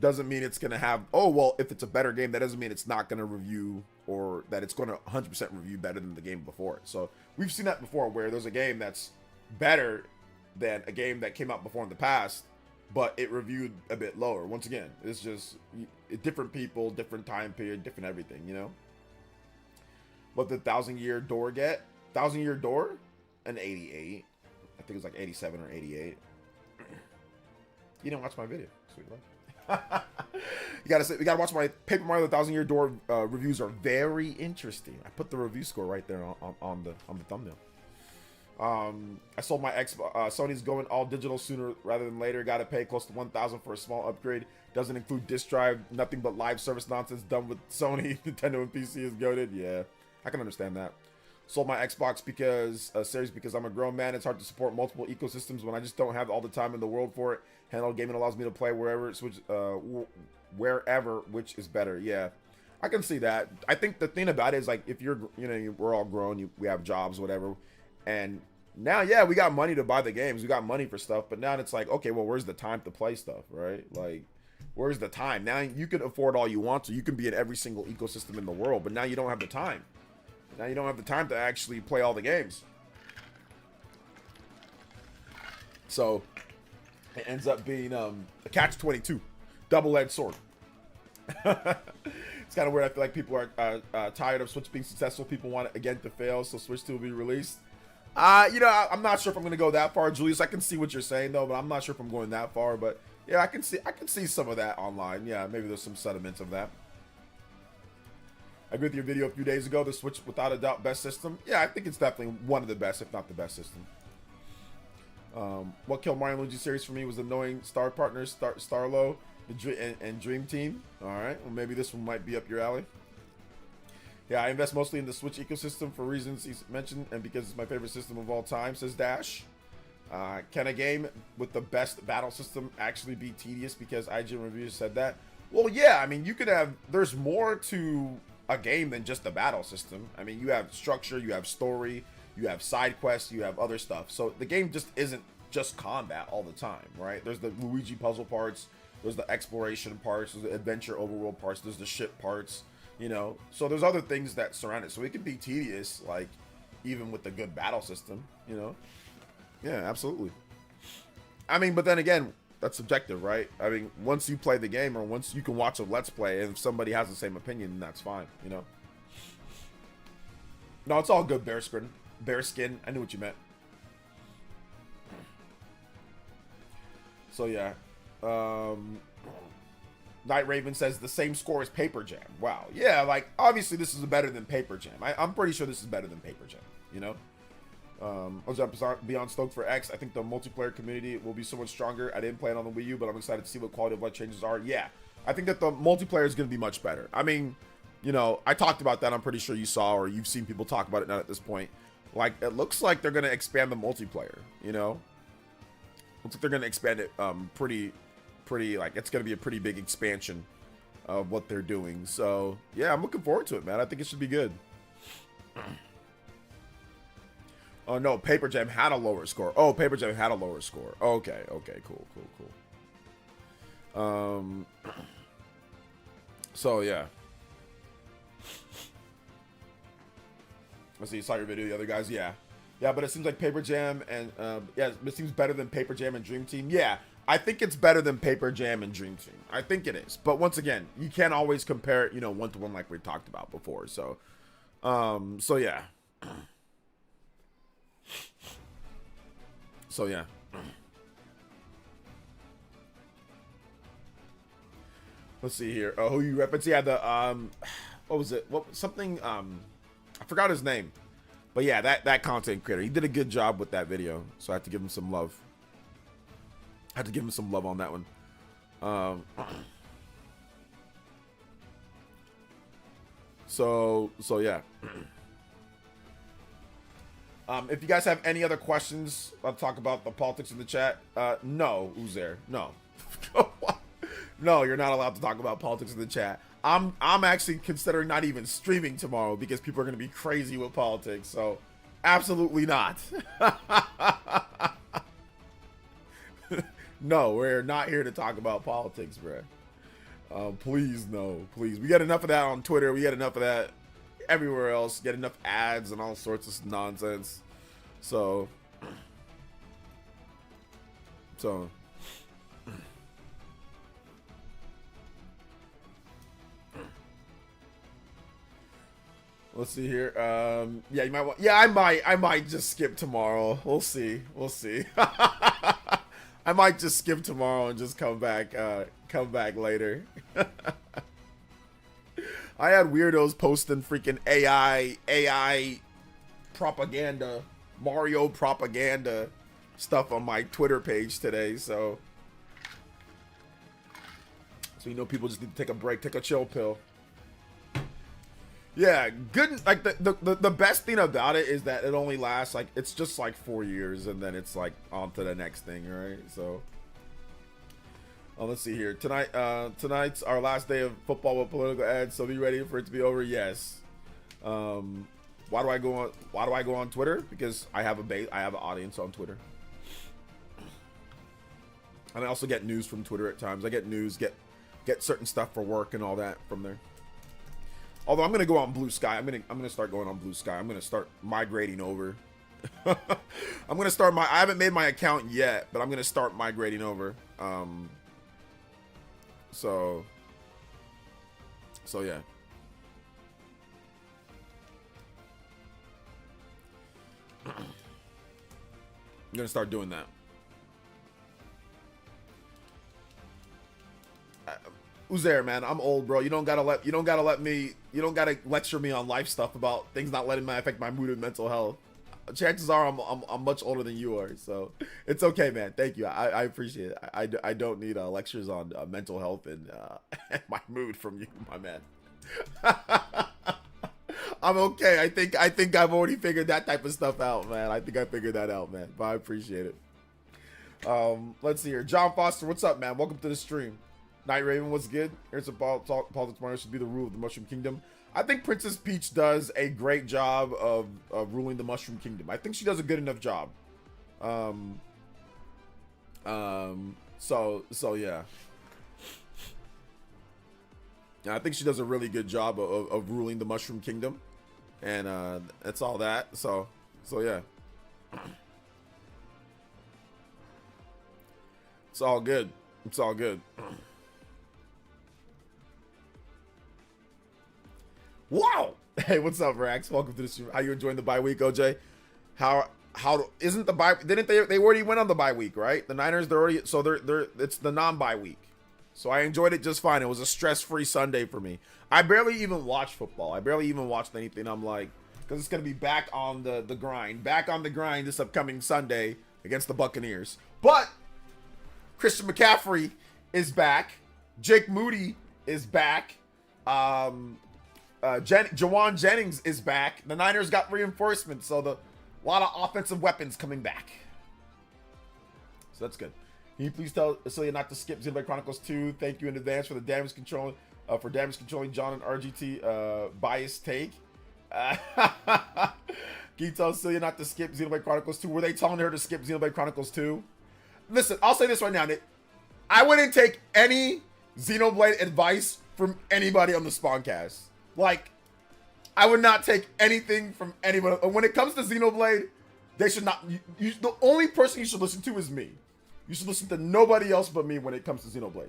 doesn't mean it's going to have, oh, well, if it's a better game, that doesn't mean it's not going to review, or that it's going to 100% review better than the game before it. So we've seen that before, where there's a game that's better than a game that came out before in the past, but it reviewed a bit lower. Once again, it's just different people, different time period, different everything, What the 1,000-year door get? 1,000-year door? An 88. I think it was like 87 or 88. You didn't watch my video. Sweet love. We gotta watch my Paper Mario the 1,000-Year Door reviews are very interesting. I put the review score right there on the thumbnail. I sold my Xbox. Sony's going all digital sooner rather than later. Got to pay close to $1,000 for a small upgrade. Doesn't include disk drive. Nothing but live service nonsense done with Sony. Nintendo and PC is goated. Yeah, I can understand that. Sold my Xbox series because I'm a grown man. It's hard to support multiple ecosystems when I just don't have all the time in the world for it. Handheld gaming allows me to play wherever, which is better. Yeah, I can see that. I think the thing about it is like if we're all grown, we have jobs, whatever, and now we got money to buy the games, we got money for stuff, but now it's like, okay, well, where's the time to play stuff, right? Like, where's the time? Now you can afford all you want to, you can be in every single ecosystem in the world, but now you don't have the time. Now you don't have the time to actually play all the games. So it ends up being a catch-22, double-edged sword. It's kind of weird. I feel like people are tired of Switch being successful. People want it again to fail, so Switch 2 will be released. I'm not sure if I'm going to go that far, Julius. I can see what you're saying though, but I'm not sure if I'm going that far. But yeah, I can see some of that online. Yeah, maybe there's some sentiments of that. I agree with your video a few days ago. The Switch, without a doubt, best system. Yeah, I think it's definitely one of the best, if not the best system. What killed Mario and Luigi series for me was annoying star partners, Starlo, and Dream Team. All right, well maybe this one might be up your alley. Yeah, I invest mostly in the Switch ecosystem for reasons he's mentioned, and because it's my favorite system of all time, says Dash. Can a game with the best battle system actually be tedious because IGN reviewers said that? Well, yeah, I mean, you could have, there's more to a game than just the battle system. I mean, you have structure, you have story, you have side quests, you have other stuff. So the game just isn't just combat all the time, right? There's the Luigi puzzle parts, there's the exploration parts, there's the adventure overworld parts, there's the ship parts, So there's other things that surround it. So it can be tedious, like, even with the good battle system, Yeah, absolutely. I mean, but then again, that's subjective, right? I mean, once you play the game, or once you can watch a Let's Play, and if somebody has the same opinion, then that's fine, No, it's all good, Bearskin. Bearskin, I knew what you meant. So, yeah. Night Raven says the same score as Paper Jam. Wow. Yeah, like, obviously this is better than Paper Jam. I'm pretty sure this is better than Paper Jam, I was beyond stoked for X. I think the multiplayer community will be so much stronger. I didn't play it on the Wii U, but I'm excited to see what quality of life changes are. Yeah, I think that the multiplayer is going to be much better. I mean, I talked about that. I'm pretty sure you saw, or you've seen people talk about it now at this point. Like, it looks like they're going to expand the multiplayer, Looks like they're going to expand it pretty, like, it's going to be a pretty big expansion of what they're doing. So, yeah, I'm looking forward to it, man. I think it should be good. Oh, no, Paper Jam had a lower score. Oh, Paper Jam had a lower score. Okay, cool. So, yeah. Let's see, you saw your video, the other guys, yeah. Yeah, but it seems like Paper Jam and, yeah, it seems better than Paper Jam and Dream Team. Yeah, I think it's better than Paper Jam and Dream Team. I think it is. But once again, you can't always compare it, one-to-one like we talked about before. So, yeah. So, yeah. Let's see here. Oh, who you reference? Yeah, what was it? What something? I forgot his name, but yeah, that content creator. He did a good job with that video, so I had to give him some love. I had to give him some love on that one. So yeah. If you guys have any other questions, I'll talk about the politics in the chat. No, Uzair, no. No, you're not allowed to talk about politics in the chat. I'm actually considering not even streaming tomorrow because people are going to be crazy with politics. So, absolutely not. No, we're not here to talk about politics, bro. Please, no, please. We get enough of that on Twitter. We get enough of that everywhere else. Get enough ads and all sorts of nonsense. So. Let's see here. Yeah, you might want. Yeah, I might just skip tomorrow. We'll see. I might just skip tomorrow and just come back later. I had weirdos posting freaking AI propaganda, Mario propaganda stuff on my Twitter page today. So you know, people just need to take a break, take a chill pill. Yeah, good. Like the best thing about it is that it only lasts like it's just like 4 years, and then it's like on to the next thing, right? So, let's see here. Tonight's our last day of football with political ads. So be ready for it to be over. Yes. Why do I go on Twitter? Because I have an audience on Twitter, and I also get news from Twitter at times. I get news, get certain stuff for work and all that from there. Although I'm gonna go on Blue Sky. I'm gonna start going on Blue Sky. I'm gonna start migrating over. I haven't made my account yet, but I'm gonna start migrating over. So yeah. I'm gonna start doing that. Uzair, man, I'm old, bro. You don't gotta lecture me on life stuff about things not letting me affect my mood and mental health. Chances are I'm much older than you are, so it's okay, man. Thank you. I appreciate it. I don't need lectures on mental health and my mood from you, my man. I'm okay. I think I've already figured that type of stuff out, man. I think I figured that out, man. But I appreciate it. Let's see here. John Foster, what's up, man? Welcome to the stream. Night Raven, what's good? Here's a politics tomorrow should be the rule of the Mushroom Kingdom. I think Princess Peach does a great job of ruling the Mushroom Kingdom. I think she does a good enough job. So yeah. Yeah, I think she does a really good job of ruling the Mushroom Kingdom, and that's all that. So yeah. It's all good. It's all good. Wow! Hey, what's up, Rax? Welcome to the stream. How you enjoying the bye week, OJ? How isn't the bye? Didn't they already went on the bye week, right? The Niners, they're it's the non-bye week. So I enjoyed it just fine. It was a stress-free Sunday for me. I barely even watched football. I barely even watched anything. I'm like, because it's gonna be back on the grind, this upcoming Sunday against the Buccaneers. But Christian McCaffrey is back. Jake Moody is back. Jawan Jennings is back. The Niners got reinforcements, so a lot of offensive weapons coming back. So that's good. Can you please tell Celia not to skip Xenoblade Chronicles 2? Thank you in advance for the damage controlling John and RGT biased take. Can you tell Celia not to skip Xenoblade Chronicles 2? Were they telling her to skip Xenoblade Chronicles 2? Listen, I'll say this right now, Nick. I wouldn't take any Xenoblade advice from anybody on the Spawncast. Like, I would not take anything from anybody. When it comes to Xenoblade, they should not. The only person you should listen to is me. You should listen to nobody else but me when it comes to Xenoblade.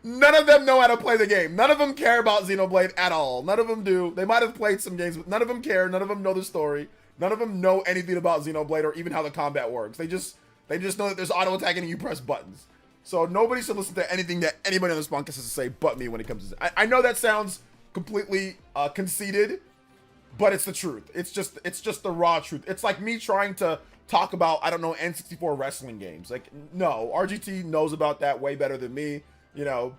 None of them know how to play the game. None of them care about Xenoblade at all. None of them do. They might have played some games, but none of them care. None of them know the story. None of them know anything about Xenoblade or even how the combat works. They just know that there's auto attacking and you press buttons. So nobody should listen to anything that anybody on this podcast has to say but me when it comes to. I know that sounds completely conceited, but it's the truth. It's just the raw truth. It's like me trying to talk about, I don't know, N64 wrestling games. Like, no, RGT knows about that way better than me, you know.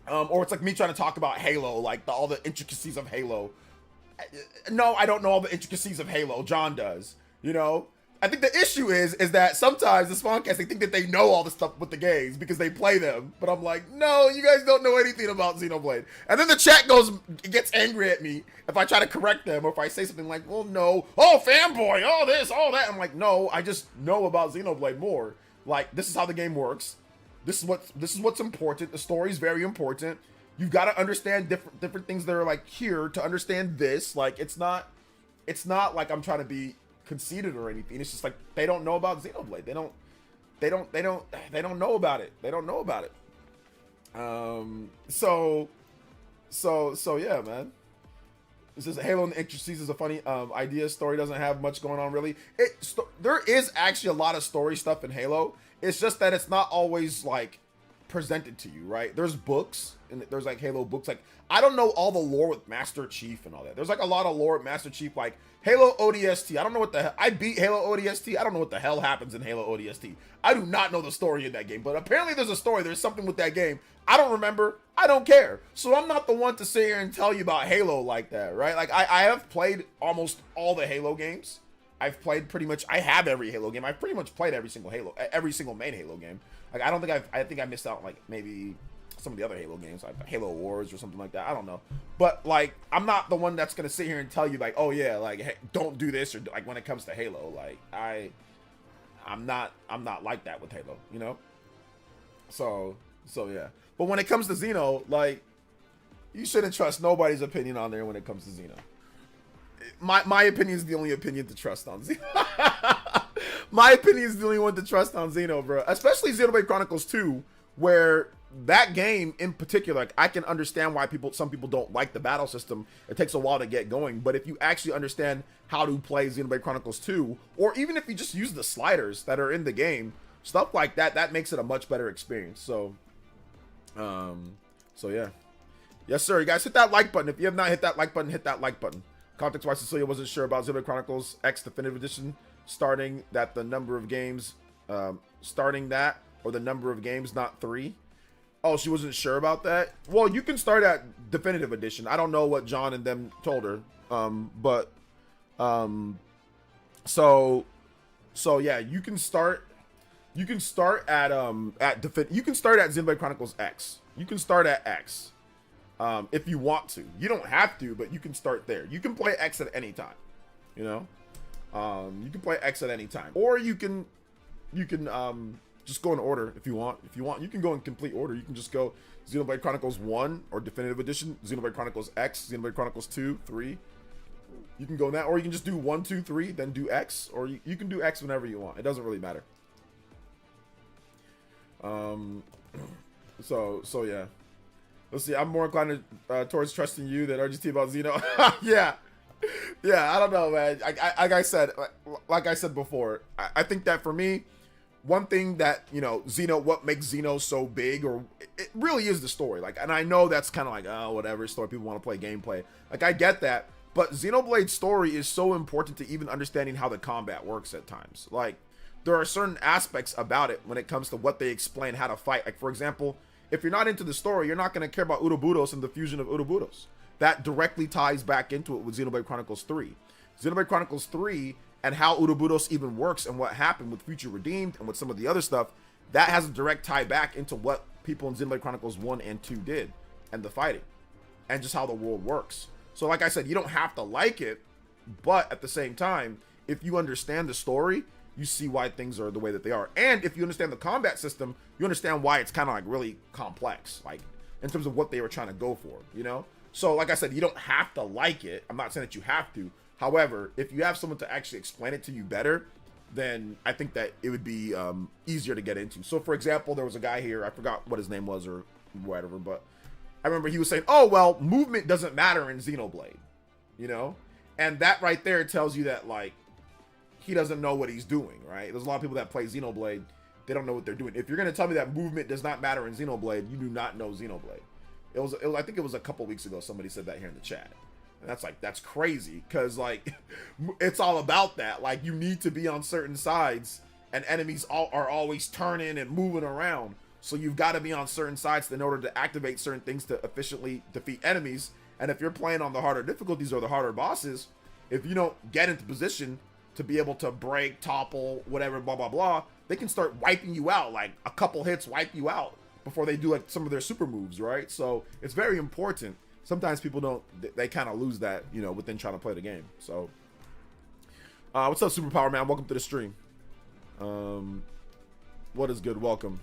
Or it's like me trying to talk about Halo, like all the intricacies of Halo. No, I don't know all the intricacies of Halo. John does, you know. I think the issue is that sometimes the Spawncast, they think that they know all the stuff with the games because they play them. But I'm like, no, you guys don't know anything about Xenoblade. And then the chat gets angry at me if I try to correct them or if I say something like, well, no, oh, fanboy, all this, all that. I'm like, no, I just know about Xenoblade more. Like, this is how the game works. This is what's important. The story is very important. You've got to understand different things that are like here to understand this. Like, it's not like I'm trying to be conceited or anything. It's just like they don't know about Xenoblade. They don't know about it. They don't know about it. So yeah, man. This is Halo and the Intricacies is a funny idea. Story doesn't have much going on really. There is actually a lot of story stuff in Halo. It's just that it's not always like presented to you, right? There's books and there's like Halo books. Like, I don't know all the lore with Master Chief and all that. There's like a lot of lore with Master Chief, like Halo ODST. I don't know what the hell. I beat Halo ODST. I don't know what the hell happens in Halo ODST. I do not know the story in that game, but apparently there's a story. There's something with that game. I don't remember. I don't care. So I'm not the one to sit here and tell you about Halo like that, right? Like, I have played almost all the Halo games. I've played pretty much, I have every Halo game. I've pretty much played every single main Halo game. Like, I think I missed out on like maybe some of the other Halo games, like Halo Wars or something like that. I don't know. But like, I'm not the one that's going to sit here and tell you like, oh yeah, like, hey, don't do this, or like when it comes to Halo, like I'm not like that with Halo, you know? So yeah. But when it comes to Xeno, like, you shouldn't trust nobody's opinion on there when it comes to Xeno. My opinion is the only opinion to trust on Xeno. My opinion is the only one to trust on Xeno, bro. Especially Xenoblade Chronicles 2, where that game in particular, like, I can understand why some people don't like the battle system. It takes a while to get going, but if you actually understand how to play Xenoblade Chronicles 2, or even if you just use the sliders that are in the game, stuff like that, that makes it a much better experience. So yeah. Yes, sir. You guys hit that like button. If you have not hit that like button, hit that like button. Context-wise, Cecilia wasn't sure about Xenoblade Chronicles X Definitive Edition, starting the number of games, or the number of games, not 3. Oh, she wasn't sure about that? Well, you can start at Definitive Edition. I don't know what John and them told her. So yeah, you can start at Xenoblade Chronicles X. You can start at X. If you want to. You don't have to, but you can start there. You can play X at any time, you know? You can play X at any time. Or you can just go in order if you want. If you want, you can go in complete order. You can just go Xenoblade Chronicles 1 or Definitive Edition, Xenoblade Chronicles X, Xenoblade Chronicles 2, 3. You can go in that, or you can just do 1, 2, 3, then do X, or you can do X whenever you want. It doesn't really matter. So yeah. Let's see. I'm more inclined towards trusting you than RGT about Xeno. Yeah. I don't know, man. Like I said before, I think that for me, one thing that, you know, what makes Xeno so big, or it really is the story. Like, and I know that's kind of like, oh, whatever, story, people want to play gameplay. Like, I get that, but Xenoblade's story is so important to even understanding how the combat works at times. Like, there are certain aspects about it when it comes to what they explain how to fight. Like, for example, if you're not into the story, you're not going to care about Uroburos and the fusion of Uroburos. That directly ties back into it with Xenoblade Chronicles 3. Xenoblade Chronicles 3 and how Uroburos even works and what happened with Future Redeemed and with some of the other stuff, that has a direct tie back into what people in Xenoblade Chronicles 1 and 2 did, and the fighting, and just how the world works. So like I said, you don't have to like it, but at the same time, if you understand the story, you see why things are the way that they are. And if you understand the combat system, you understand why it's kind of like really complex, like in terms of what they were trying to go for, you know? So like I said, you don't have to like it. I'm not saying that you have to. However, if you have someone to actually explain it to you better, then I think that it would be easier to get into. So for example, there was a guy here, I forgot what his name was or whatever, but I remember he was saying, oh, well, movement doesn't matter in Xenoblade, you know? And that right there tells you that, like, he doesn't know what he's doing, right? There's a lot of people that play Xenoblade they don't know what they're doing. If you're gonna tell me that movement does not matter in Xenoblade, you do not know Xenoblade. I think it was a couple weeks ago somebody said that here in the chat. And that's crazy, because like it's all about that. Like, you need to be on certain sides, and enemies are always turning and moving around. So you've got to be on certain sides in order to activate certain things to efficiently defeat enemies. And if you're playing on the harder difficulties or the harder bosses, if you don't get into position to be able to break, topple, whatever, blah, blah, blah, they can start wiping you out. Like, a couple hits wipe you out before they do like some of their super moves, right? So it's very important. Sometimes people don't, they kind of lose that, you know, within trying to play the game. So, what's up, Superpower Man? Welcome to the stream. What is good? Welcome.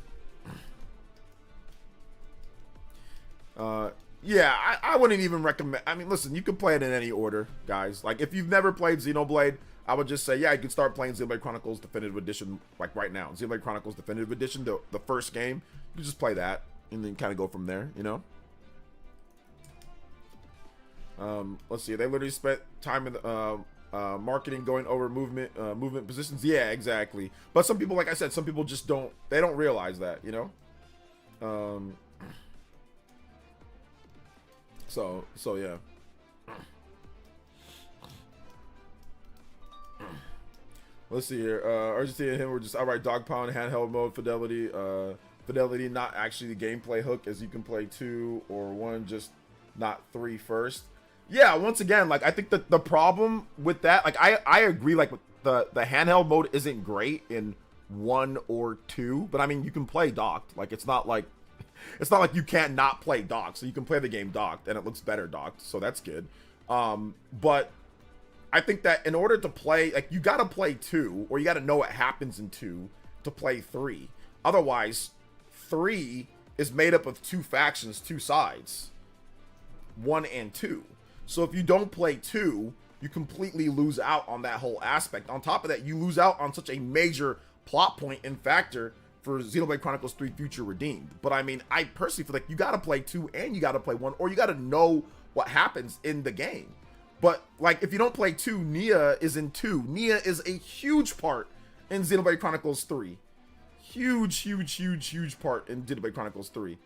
Yeah, I wouldn't even recommend. I mean, listen, you can play it in any order, guys. Like, if you've never played Xenoblade, I would just say, yeah, you can start playing Xenoblade Chronicles Definitive Edition, like right now. Xenoblade Chronicles Definitive Edition, the first game. You just play that and then kind of go from there, you know? Let's see. They literally spent time in the marketing going over movement positions. Yeah, exactly. But some people, like I said, some people just don't realize that, you know? So yeah. Let's see here. Argentina and him were just outright dog pound, handheld mode, fidelity. Fidelity, not actually the gameplay hook, as you can play 2 or 1, just not 3 first. Yeah, once again, like, I think that the problem with that, like, I agree, like, the handheld mode isn't great in 1 or 2, but I mean, you can play docked. Like, it's not like you can't not play docked, so you can play the game docked, and it looks better docked, so that's good. But I think that in order to play, like, you gotta play 2, or you gotta know what happens in 2 to play 3. Otherwise, 3 is made up of 2 factions, 2 sides, 1 and 2. So if you don't play 2, you completely lose out on that whole aspect. On top of that, you lose out on such a major plot point and factor for Xenoblade Chronicles 3 Future Redeemed. But I mean, I personally feel like you gotta play 2 and you gotta play 1, or you gotta know what happens in the game. But like, if you don't play 2, Nia is in 2. Nia is a huge part in Xenoblade Chronicles 3. Huge part in Xenoblade Chronicles 3.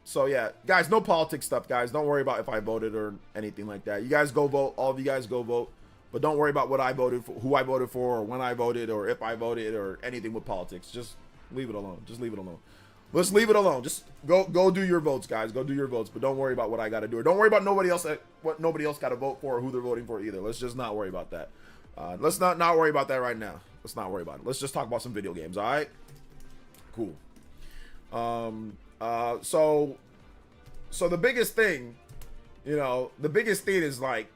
So yeah, guys, no politics stuff, guys. Don't worry about if I voted or anything like that. You guys go vote. All of you guys go vote. But don't worry about what I voted for, who I voted for, or when I voted, or if I voted, or anything with politics. Just leave it alone. Just leave it alone. Let's leave it alone. Just go do your votes, guys. Go do your votes. But don't worry about what I got to do. Or don't worry about what nobody else got to vote for, or who they're voting for either. Let's just not worry about that. Let's not worry about that right now. Let's not worry about it. Let's just talk about some video games. All right. Cool. So the biggest thing, you know, is like,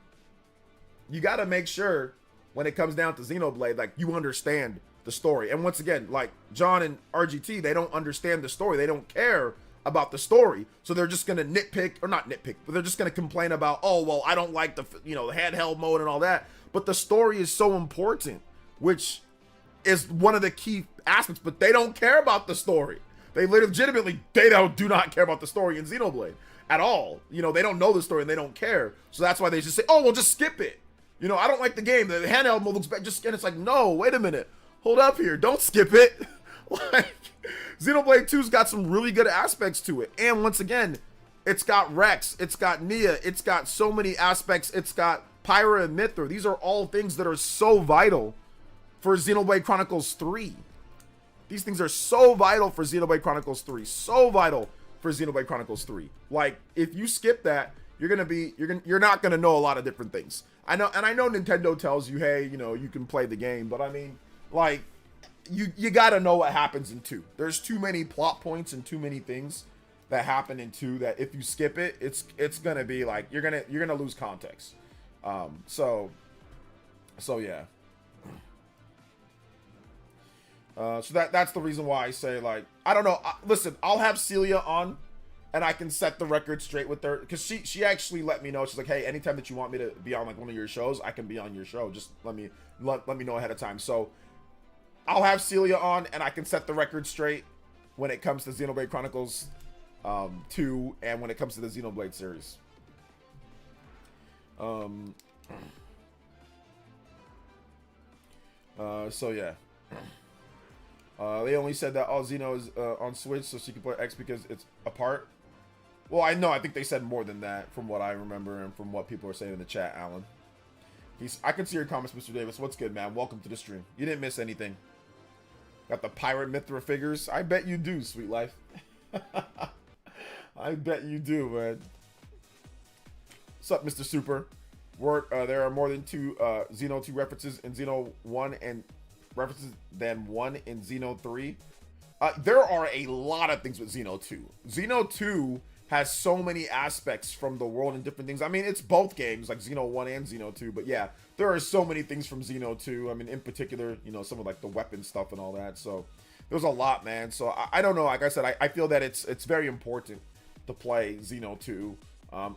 you got to make sure when it comes down to Xenoblade, like, you understand the story. And once again, like John and RGT, they don't understand the story. They don't care about the story. So they're just going to nitpick, or not nitpick, but they're just going to complain about, oh, well, I don't like the, you know, the handheld mode and all that. But the story is so important, which is one of the key aspects, but they don't care about the story. They legitimately, do not care about the story in Xenoblade at all. You know, they don't know the story and they don't care. So that's why they just say, oh, well, just skip it. You know, I don't like the game. The handheld mode looks bad. Just, and it's like, no, wait a minute. Hold up here. Don't skip it. Like, Xenoblade 2's got some really good aspects to it. And once again, it's got Rex. It's got Nia. It's got so many aspects. It's got Pyra and Mithra. These are all things that are so vital for Xenoblade Chronicles 3. These things are so vital for Xenoblade Chronicles 3. So vital for Xenoblade Chronicles 3. Like, if you skip that, you're not gonna know a lot of different things. I know Nintendo tells you, hey, you know, you can play the game, but I mean, like, you gotta know what happens in 2. There's too many plot points and too many things that happen in 2 that if you skip it, it's gonna be like, you're gonna lose context. So yeah. So that's the reason why I say, like, I don't know. Listen, I'll have Celia on, and I can set the record straight with her, because she actually let me know. She's like, hey, anytime that you want me to be on like one of your shows, I can be on your show. Just let me know ahead of time. So I'll have Celia on, and I can set the record straight when it comes to Xenoblade Chronicles 2, and when it comes to the Xenoblade series. So yeah. They only said that all Xeno is on Switch, so she can play X because it's apart. Well, I know. I think they said more than that, from what I remember and from what people are saying in the chat. Alan, I can see your comments, Mr. Davis. What's good, man? Welcome to the stream. You didn't miss anything. Got the Pirate Mithra figures. I bet you do, Sweet Life. I bet you do, man. What's up, Mr. Super? There are more than two Xeno 2 references in Xeno 1 and references than one in Xeno 3. There are a lot of things with Xeno 2. Xeno 2 has so many aspects from the world and different things. I mean, it's both games, like Xeno 1 and Xeno 2, but yeah, there are so many things from Xeno 2. I mean, in particular, you know, some of like the weapon stuff and all that. So there's a lot, man. So I don't know. Like I said, I feel that it's very important to play Xeno 2.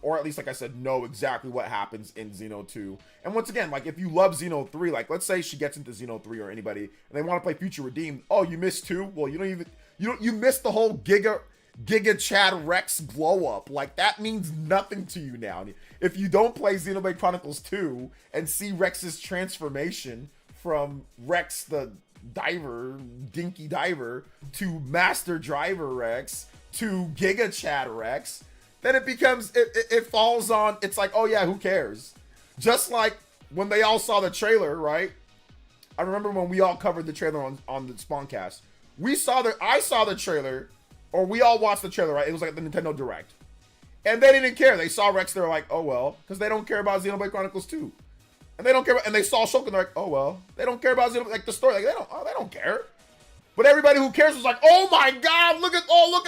Or at least, like I said, know exactly what happens in Xeno 2. And once again, like if you love Xeno 3, like let's say she gets into Xeno 3 or anybody, and they want to play Future Redeemed. Oh, you missed 2? Well, you missed the whole Giga Chad Rex glow up. Like that means nothing to you now. If you don't play Xenoblade Chronicles 2 and see Rex's transformation from Rex the diver, dinky diver, to Master Driver Rex, to Giga Chad Rex, then it becomes, it falls on, it's like, oh yeah, who cares? Just like when they all saw the trailer, right? I remember when we all covered the trailer on the Spawncast. I saw the trailer, or we all watched the trailer, right? It was like the Nintendo Direct. And they didn't care. They saw Rex, they were like, oh well, because they don't care about Xenoblade Chronicles 2. And they don't care about, and they saw Shulk and they're like, oh well, they don't care about Xenoblade, like the story, like they don't care. But everybody who cares was like, oh my god, look at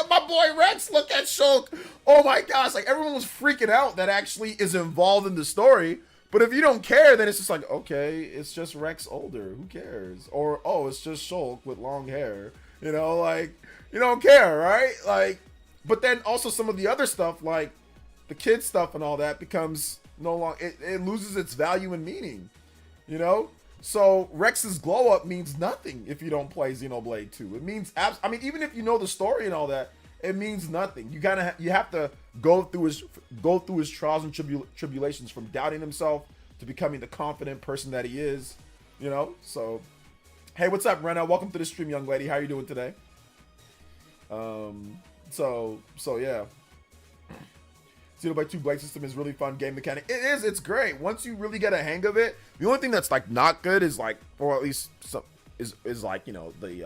my boy Rex, look at Shulk. Oh my gosh, like everyone was freaking out that actually is involved in the story. But if you don't care, then it's just like, okay, it's just Rex older, who cares? Or, oh, it's just Shulk with long hair. You know, like, you don't care, right? Like, but then also some of the other stuff, like the kids stuff and all that becomes no longer, it loses its value and meaning, you know? So Rex's glow up means nothing if you don't play Xenoblade 2. It means I mean, even if you know the story and all that, it means nothing. You have to go through his trials and tribulations, from doubting himself to becoming the confident person that he is. You know. So, hey, what's up, Rena? Welcome to the stream, young lady. How are you doing today? So yeah. Xenoblade 2 Blade System is really fun game mechanic. It is, it's great. Once you really get a hang of it, the only thing that's like not good is like, or at least is like, you know, the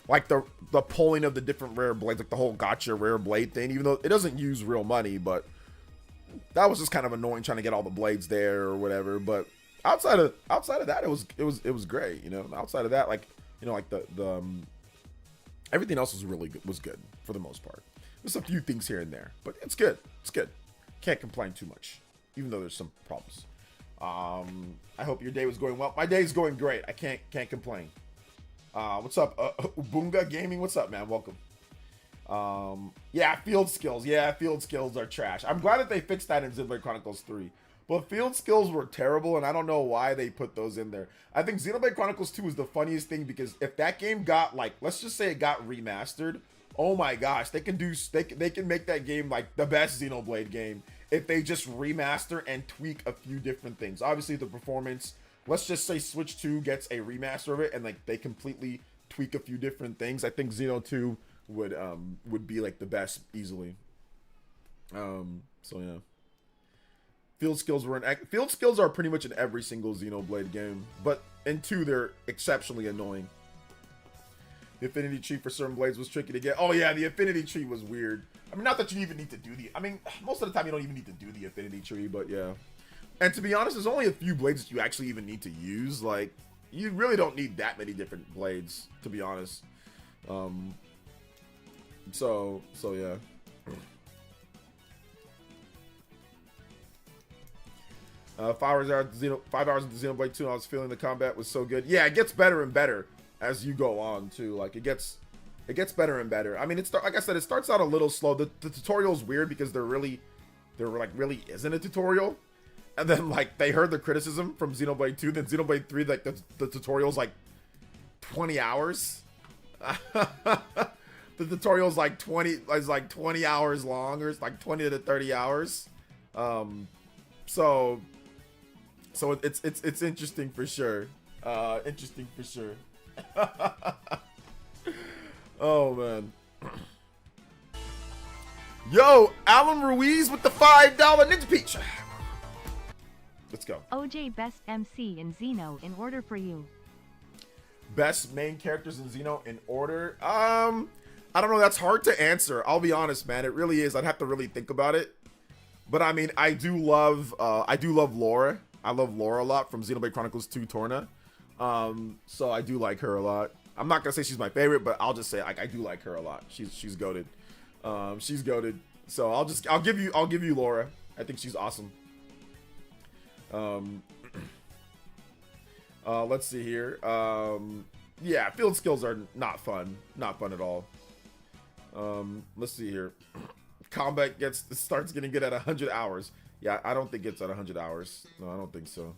like the pulling of the different rare blades, like the whole gotcha rare blade thing, even though it doesn't use real money, but that was just kind of annoying trying to get all the blades there or whatever. But outside of that, it was great, you know. Outside of that, like, you know, like the everything else was really good, was good for the most part. There's a few things here and there, but it's good. It's good. Can't complain too much, even though there's some problems. I hope your day was going well. My day is going great. I can't complain. What's up, Ubunga Gaming? What's up, man? Welcome. Yeah, field skills. Yeah, field skills are trash. I'm glad that they fixed that in Xenoblade Chronicles 3. But field skills were terrible, and I don't know why they put those in there. I think Xenoblade Chronicles 2 is the funniest thing, because if that game got, like, let's just say it got remastered, oh my gosh, they can make that game like the best Xenoblade game if they just remaster and tweak a few different things. Obviously the performance, let's just say Switch 2 gets a remaster of it and like they completely tweak a few different things. I think Xeno 2 would be like the best easily. So yeah. Field skills are pretty much in every single Xenoblade game, but in 2 they're exceptionally annoying. The affinity tree for certain blades was tricky to get. Oh yeah, the affinity tree was weird. I mean, not that you even need to do most of the time you don't even need to do the affinity tree, but yeah. And to be honest, there's only a few blades that you actually even need to use. Like, you really don't need that many different blades, to be honest. So yeah. 5 hours into Xenoblade 2, I was feeling the combat was so good. Yeah, it gets better and better as you go on too. Like it gets better and better. I mean, like I said, it starts out a little slow. The tutorial's weird because there really isn't a tutorial. And then like they heard the criticism from Xenoblade 2, then Xenoblade 3, like the tutorial's like 20 hours. The tutorial's like 20 hours long, or it's like 20 to 30 hours. So it's interesting for sure. Interesting for sure. Oh, man. Yo, Alan Ruiz with the $5 Ninja Peach. Let's go. OJ best MC in Xeno in order for you. Best main characters in Xeno in order? I don't know. That's hard to answer. I'll be honest, man. It really is. I'd have to really think about it. But I mean, I do love Laura. I love Laura a lot from Xenoblade Chronicles 2 Torna. So I do like her a lot. I'm not gonna say she's my favorite, but I'll just say I do like her a lot. She's goated. She's goated. So I'll give you Laura. I think she's awesome. Let's see here. Yeah, field skills are not fun. Not fun at all. Let's see here. Combat starts getting good at 100 hours. Yeah, I don't think it's at 100 hours. No, I don't think so.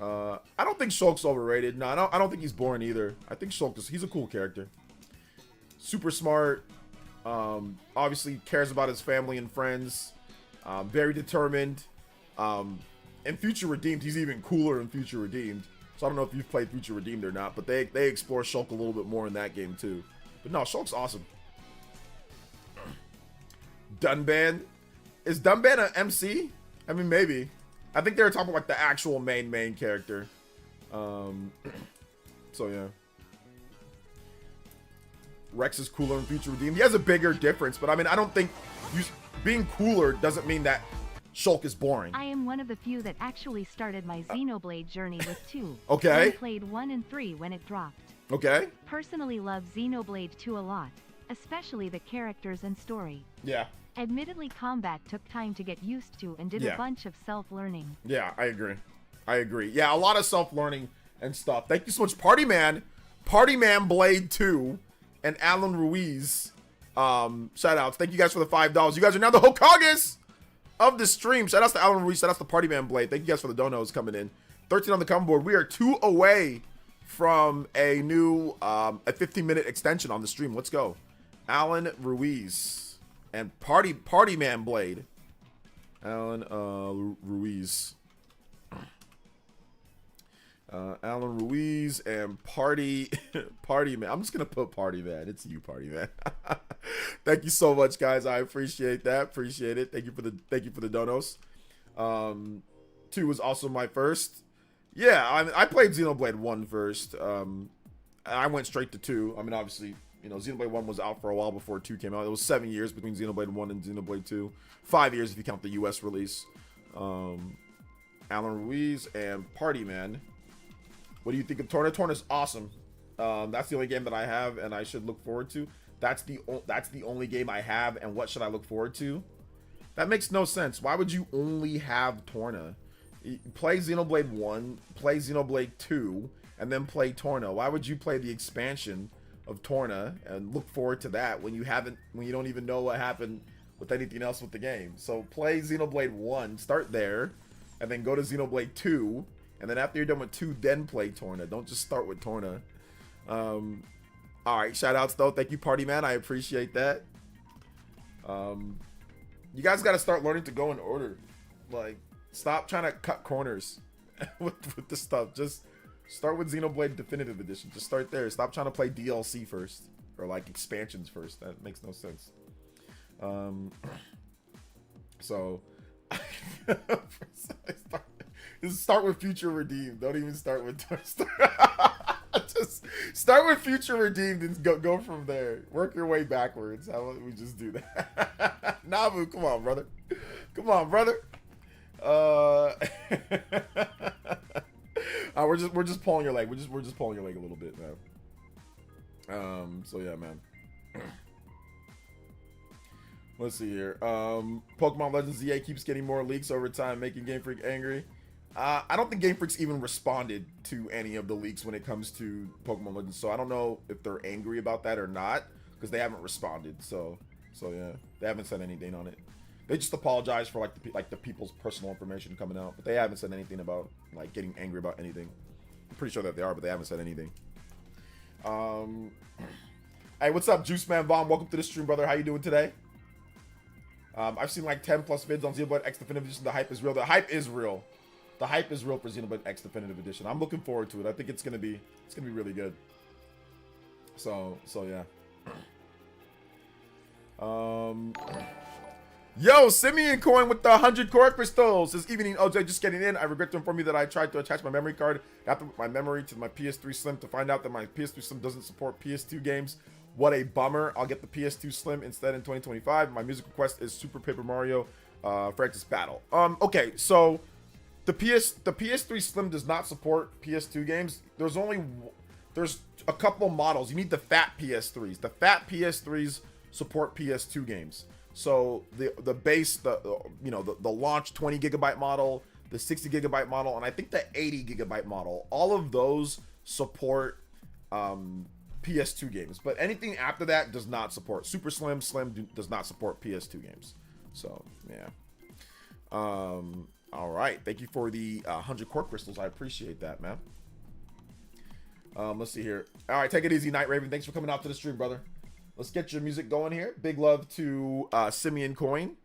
I don't think Shulk's overrated. No, I don't think he's boring either. I think he's a cool character. Super smart. Obviously cares about his family and friends. Very determined. In Future Redeemed, he's even cooler in Future Redeemed. So I don't know if you've played Future Redeemed or not, but they explore Shulk a little bit more in that game too. But no, Shulk's awesome. Dunban. Is Dunban an MC? I mean, maybe. I think they were talking about like the actual main character. So yeah. Rex is cooler in Future Redeemed. He has a bigger difference, but I mean, I don't think being cooler doesn't mean that Shulk is boring. I am one of the few that actually started my Xenoblade journey with 2. Okay. I played 1 and 3 when it dropped. Okay. Personally love Xenoblade 2 a lot, especially the characters and story. Yeah. Admittedly, combat took time to get used to and did a bunch of self-learning. Yeah, I agree. Yeah, a lot of self-learning and stuff. Thank you so much, Party Man Blade 2, and Alan Ruiz. Shout outs. Thank you guys for the $5. You guys are now the Hokages of the stream. Shout outs to Alan Ruiz. Shout outs to Party Man Blade. Thank you guys for the donos coming in. 13 on the comment board. We are 2 away from a new a 15-minute extension on the stream. Let's go. Alan Ruiz and Party Man Blade. Alan Ruiz. Alan Ruiz and Party Man. I'm just gonna put Party Man. It's you, Party Man. Thank you so much, guys. I appreciate that. Appreciate it. Thank you for the donos. 2 was also my first. Yeah, I played Xenoblade 1 first. I went straight to 2. I mean, obviously, you know, Xenoblade 1 was out for a while before 2 came out. It was 7 years between Xenoblade 1 and Xenoblade 2. 5 years if you count the US release. Alan Ruiz and Party Man. What do you think of Torna? Torna's awesome. That's the only game that I have and I should look forward to. That's the only game I have, and what should I look forward to? That makes no sense. Why would you only have Torna? Play Xenoblade 1, play Xenoblade 2, and then play Torna. Why would you play the expansion of Torna and look forward to that when you don't even know what happened with anything else with the game? So play Xenoblade 1, start there, and then go to Xenoblade 2, and then after you're done with 2, then play Torna. Don't just start with Torna. Alright, shout outs though. Thank you, Party Man. I appreciate that. You guys got to start learning to go in order. Like, stop trying to cut corners with the stuff. Just start with Xenoblade Definitive Edition. Just start there. Stop trying to play DLC first. Or like expansions first. That makes no sense. So just start with Future Redeemed. Don't even start with just start with Future Redeemed and go from there. Work your way backwards. How about we just do that? Nabu, come on, brother. Come on, brother. We're just pulling your leg. We're just pulling your leg a little bit, man. So yeah, man. Let's see here. Pokemon Legends ZA keeps getting more leaks over time, making Game Freak angry. I don't think Game Freak's even responded to any of the leaks when it comes to Pokemon Legends, so I don't know if they're angry about that or not, because they haven't responded. So yeah, they haven't said anything on it. They just apologize for like the people's personal information coming out, but they haven't said anything about like getting angry about anything. I'm pretty sure that they are, but they haven't said anything. Hey, what's up, Juice Man Vaughn? Welcome to the stream, brother. How you doing today? I've seen like 10 plus vids on Xenoblade X Definitive Edition. The hype is real. The hype is real. the hype is real for Xenoblade X Definitive Edition. I'm looking forward to it. I think it's gonna be really good. So yeah. Yo, Simeon Coin with the 100 core crystals. This evening, OJ just getting in. I regret to inform you that I tried to attach my memory card after my memory to my PS3 Slim to find out that my PS3 Slim doesn't support PS2 games. What a bummer. I'll get the PS2 Slim instead in 2025. My music request is Super Paper Mario Francis Battle. Okay, so the PS3 Slim does not support PS2 games. There's a couple models. You need the fat PS3s. The fat PS3s support PS2 games. So the base, the launch 20 gigabyte model, the 60 gigabyte model, and I think the 80 gigabyte model, all of those support PS2 games. But anything after that does not support. Super Slim does not support PS2 games. So yeah. All right. Thank you for the 100 core crystals. I appreciate that, man. Let's see here. All right, take it easy, Night Raven. Thanks for coming out to the stream, brother. Let's get your music going here. Big love to Simeon Coin.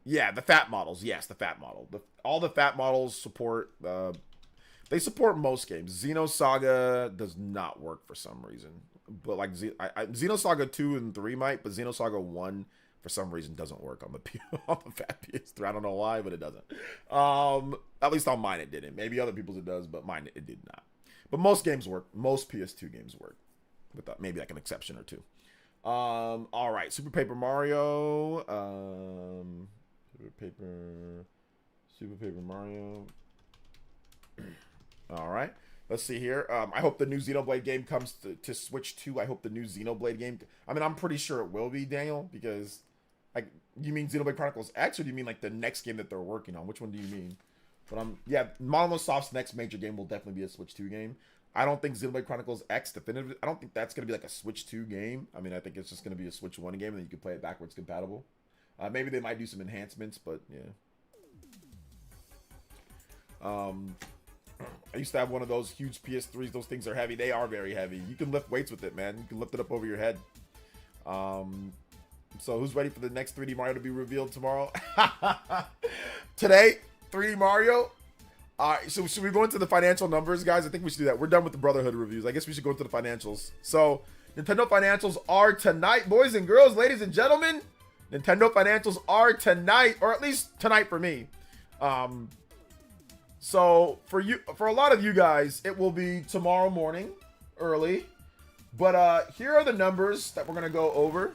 Yeah, the fat models. Yes, the fat model. All the fat models support. They support most games. Xenosaga does not work for some reason. But like Xenosaga 2 and 3 might, but Xenosaga 1 for some reason doesn't work on the fat PS3. I don't know why, but it doesn't. At least on mine it didn't. Maybe other people's it does, but mine it did not. But most games work. Most PS2 games work. With maybe like an exception or two. All right, Super Paper Mario. Super Paper Mario. All right, let's see here. I hope the new Xenoblade game comes to Switch 2. I hope the new Xenoblade game. I mean, I'm pretty sure it will be, Daniel, because like, you mean Xenoblade Chronicles X, or do you mean like the next game that they're working on? Which one do you mean? But yeah, Monolith Soft's next major game will definitely be a Switch 2 game. I don't think Xenoblade Chronicles X Definitive. I don't think that's going to be like a Switch 2 game. I mean, I think it's just going to be a Switch 1 game, and then you can play it backwards compatible. Maybe they might do some enhancements, but yeah. I used to have one of those huge PS3s. Those things are heavy. They are very heavy. You can lift weights with it, man. You can lift it up over your head. So who's ready for the next 3D Mario to be revealed tomorrow? Today, 3D Mario. All right, so should we go into the financial numbers, guys? I think we should do that. We're done with the Brotherhood reviews. I guess we should go into the financials. So, Nintendo financials are tonight, boys and girls, ladies and gentlemen. Nintendo financials are tonight, or at least tonight for me. So for a lot of you guys, it will be tomorrow morning, early. But here are the numbers that we're gonna go over.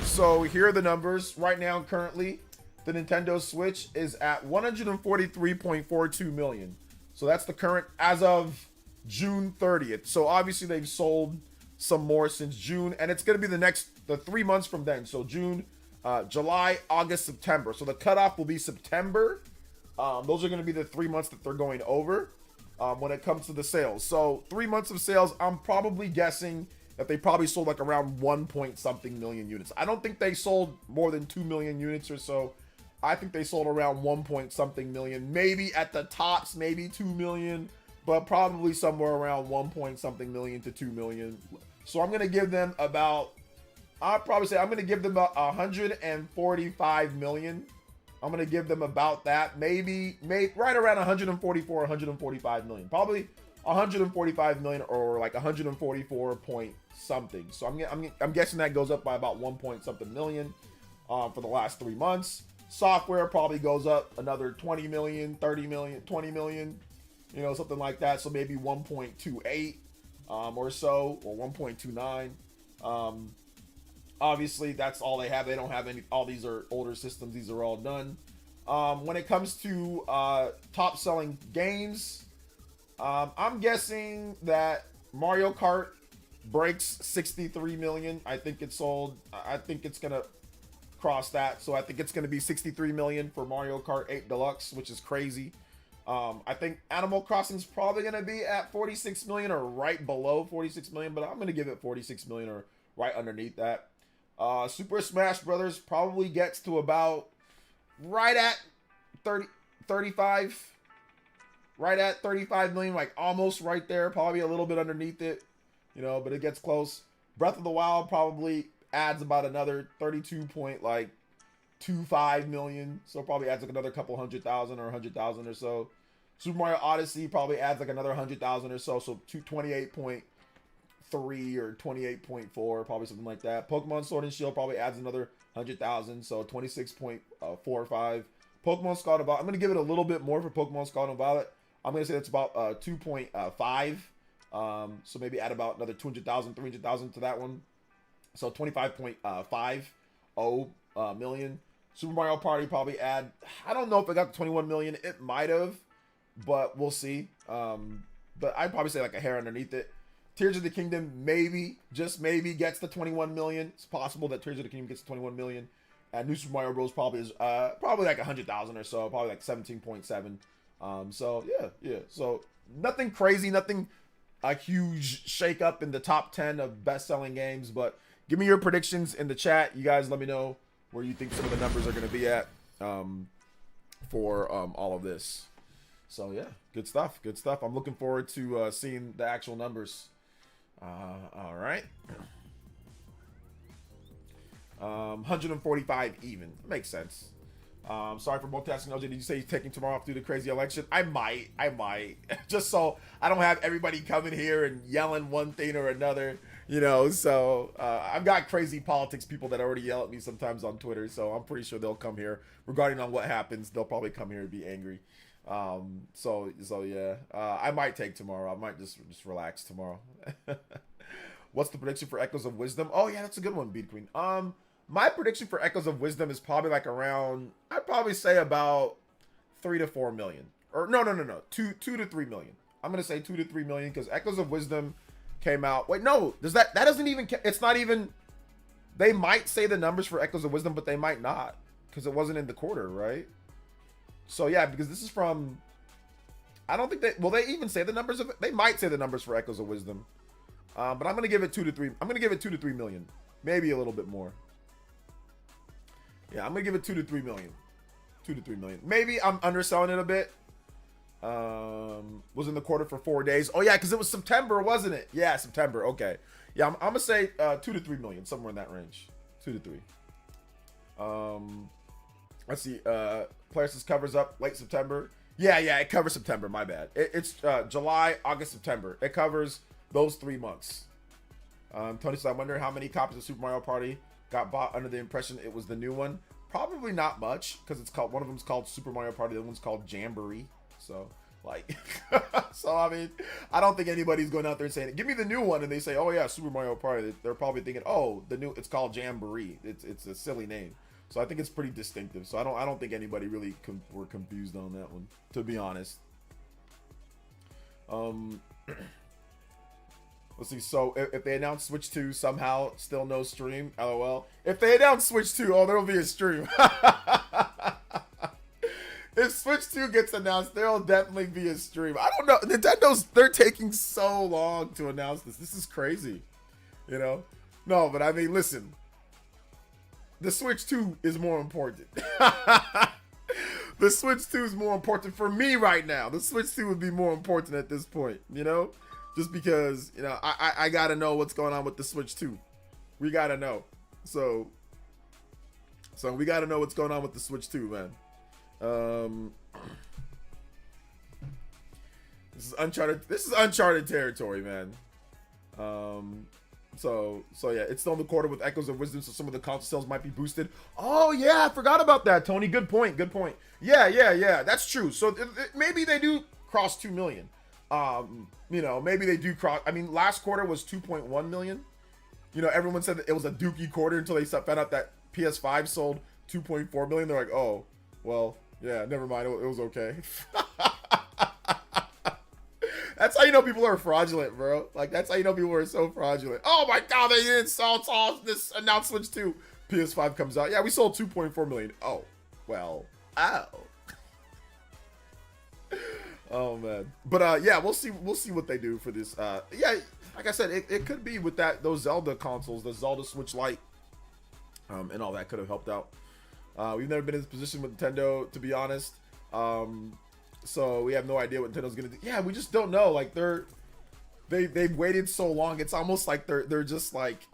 So here are the numbers right now. Currently, the Nintendo Switch is at 143.42 million. So that's the current as of June 30th. So obviously they've sold some more since June, and it's going to be the 3 months from then. So June, July, August, September. So the cutoff will be September. Those are going to be the 3 months that they're going over when it comes to the sales. So 3 months of sales, I'm probably guessing that they probably sold like around 1 point something million units. I don't think they sold more than 2 million units or so. I think they sold around 1 point something million, maybe at the tops, maybe 2 million, but probably somewhere around 1 point something million to 2 million. So I'm going to give them about, I'll probably say I'm going to give them about 145 million. I'm going to give them about that, maybe right around 144, 145 million, probably 145 million or like 144 point something. So I'm guessing that goes up by about 1 point something million for the last 3 months. Software probably goes up another 20 million, 30 million, 20 million, you know, something like that. So maybe 1.28 or so, or 1.29. Obviously, that's all they have. They don't have any, all these are older systems. These are all done. When it comes to top selling games, I'm guessing that Mario Kart breaks 63 million. I think it's sold. I think it's going to cross that. So I think it's going to be 63 million for Mario Kart 8 Deluxe, which is crazy. I think Animal Crossing is probably going to be at 46 million or right below 46 million, but I'm going to give it 46 million or right underneath that. Super Smash Brothers probably gets to about right at 35 million, like almost right there, probably a little bit underneath it, you know, but it gets close. Breath of the Wild probably adds about another 32 point, like 0.25 million, so probably adds like another couple 100,000 or 100,000 or so. Super Mario Odyssey probably adds like another 100,000 or so, so 28.3 or 28.4, probably something like that. Pokemon Sword and Shield probably adds another 100,000, so 26.45. Pokemon Scarlet and Violet, I'm gonna give it a little bit more for Pokemon Scarlet and Violet. I'm gonna say it's about 2.5. So maybe add about another 200,000, 300,000 to that one. So 25.50 million. Super Mario Party probably add, I don't know if it got to 21 million. It might have, but we'll see. But I'd probably say like a hair underneath it. Tears of the Kingdom maybe, just maybe, gets to 21 million. It's possible that Tears of the Kingdom gets to 21 million. And New Super Mario Bros. Probably is probably like 100,000 or so, probably like 17.7. So yeah. So nothing crazy, nothing a huge shake up in the top 10 of best-selling games, but give me your predictions in the chat. You guys let me know where you think some of the numbers are going to be at for all of this. So yeah, good stuff. I'm looking forward to seeing the actual numbers. All right. 145 even. Makes sense. Sorry for multitasking, OJ. Did you say you're taking tomorrow off due to crazy election? I might. Just so I don't have everybody coming here and yelling one thing or another, so I've got crazy politics people that already yell at me sometimes on Twitter, so I'm pretty sure they'll come here regarding on what happens. They'll probably come here and be angry. So yeah, I might take tomorrow. I might just relax tomorrow. What's the prediction for Echoes of Wisdom? Oh yeah, that's a good one, Beat Queen. My prediction for Echoes of Wisdom is probably like around, I'd probably say about 3 to 4 million. Or no, 2 to 3 million. I'm gonna say 2 to 3 million because Echoes of Wisdom came out. Wait, no, that doesn't even, it's not even, they might say the numbers for Echoes of Wisdom, but they might not because it wasn't in the quarter, right? So yeah, because this is from, I don't think will they even say the numbers of it? They might say the numbers for Echoes of Wisdom. But I'm gonna give it 2 to 3. I'm gonna give it 2 to 3 million, maybe a little bit more. Yeah, I'm gonna give it 2 to 3 million. 2 to 3 million. Maybe I'm underselling it a bit. Was in the quarter for 4 days. Oh yeah, because it was September, wasn't it? Yeah, September. Okay. Yeah, I'm gonna say 2 to 3 million, somewhere in that range. 2 to 3. Let's see. Player says covers up late September. Yeah, it covers September. My bad. It's July, August, September. It covers those 3 months. Tony says, I wonder how many copies of Super Mario Party got bought under the impression it was the new one. Probably not much, because it's called, one of them's called Super Mario Party, the other one's called Jamboree. So like, so I mean, I don't think anybody's going out there saying, give me the new one, and they say, oh yeah, Super Mario Party. They're probably thinking, oh, it's called Jamboree. It's a silly name. So I think it's pretty distinctive. So I don't think anybody really were confused on that one, to be honest. Let's see. So if they announce Switch 2 somehow, still no stream. LOL. If they announce Switch 2, oh, there'll be a stream. If Switch 2 gets announced, there'll definitely be a stream. I don't know. They're taking so long to announce this. This is crazy. No, but I mean, listen. The Switch 2 is more important. The Switch 2 is more important for me right now. The Switch 2 would be more important at this point, Just because, I gotta know what's going on with the Switch 2. We gotta know. So we gotta know what's going on with the Switch 2, man. This is uncharted territory, man. So yeah, it's still in the quarter with Echoes of Wisdom, so some of the console sales might be boosted. Oh yeah, I forgot about that, Tony. Good point. Yeah, that's true. So maybe they do cross 2 million. Maybe they do cross. I mean, last quarter was 2.1 million. Everyone said that it was a dookie quarter until they found out that PS5 sold 2.4 million. They're like, oh, well, yeah, never mind. It was okay. That's how you know people are fraudulent, bro. Like, that's how you know people are so fraudulent. Oh my God, they didn't sell this announced Switch 2. PS5 comes out. Yeah, we sold 2.4 million. Oh, well, ow. Oh man, but yeah, we'll see what they do for this. Yeah, like I said, it could be with those Zelda consoles, the Zelda Switch Lite, and all that could have helped out. We've never been in this position with Nintendo, to be honest. So we have no idea what Nintendo's gonna do. Yeah, we just don't know. Like they've waited so long. It's almost like they're just like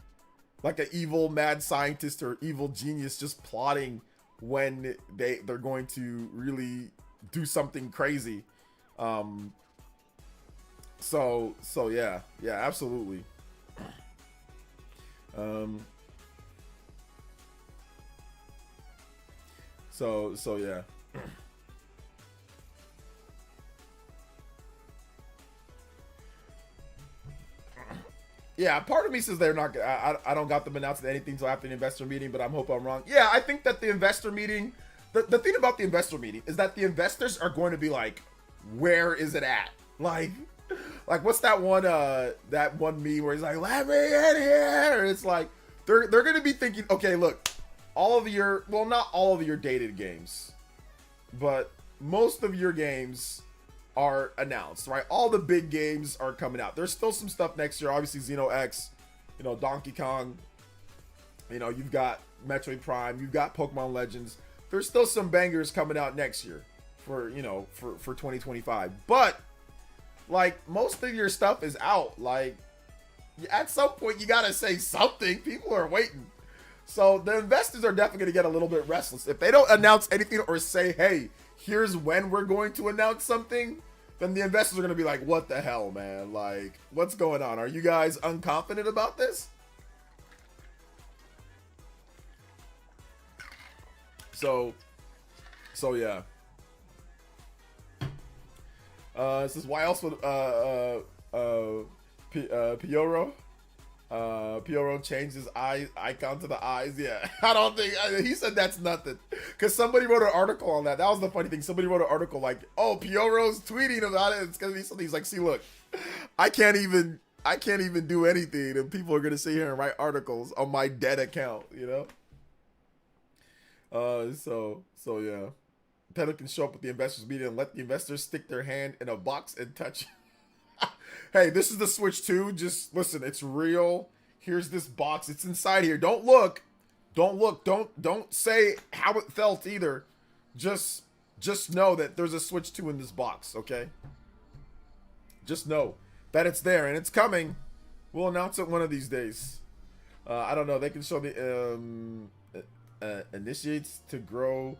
an evil mad scientist or evil genius just plotting when they're going to really do something crazy. So yeah, absolutely. So yeah. Yeah, part of me says they're not. I don't got them announcing anything until after the investor meeting, but I'm hoping I'm wrong. Yeah, I think that the investor meeting. The thing about the investor meeting is that the investors are going to be like, where is it at? Like what's that one meme where he's like, let me in here? It's like they're going to be thinking, okay, look, not all of your dated games, but most of your games are announced, right? All the big games are coming out. There's still some stuff next year. Obviously, Xeno X, Donkey Kong. You've got Metroid Prime. You've got Pokemon Legends. There's still some bangers coming out next year for 2025. But like most of your stuff is out. Like at some point you gotta say something. People are waiting. So the investors are definitely gonna get a little bit restless if they don't announce anything or say, hey, here's when we're going to announce something. Then the investors are going to be like, what the hell, man? Like, what's going on? Are you guys unconfident about this? So yeah. This is why else would Pioro changed his icon to the eyes. Yeah, I don't think he said that's nothing, because somebody wrote an article on that. That was the funny thing. Somebody wrote an article like, "Oh, Pioro's tweeting about it. It's gonna be something." He's like, "See, look, I can't even do anything, and people are gonna sit here and write articles on my dead account." So yeah, Nintendo can show up at the investors meeting and let the investors stick their hand in a box and touch. Hey, this is the Switch 2. Just listen, it's real. Here's this box. It's inside here. Don't look. Don't say how it felt either. Just know that there's a Switch 2 in this box, okay? Just know that it's there and it's coming. We'll announce it one of these days. I don't know. They can show the initiates to grow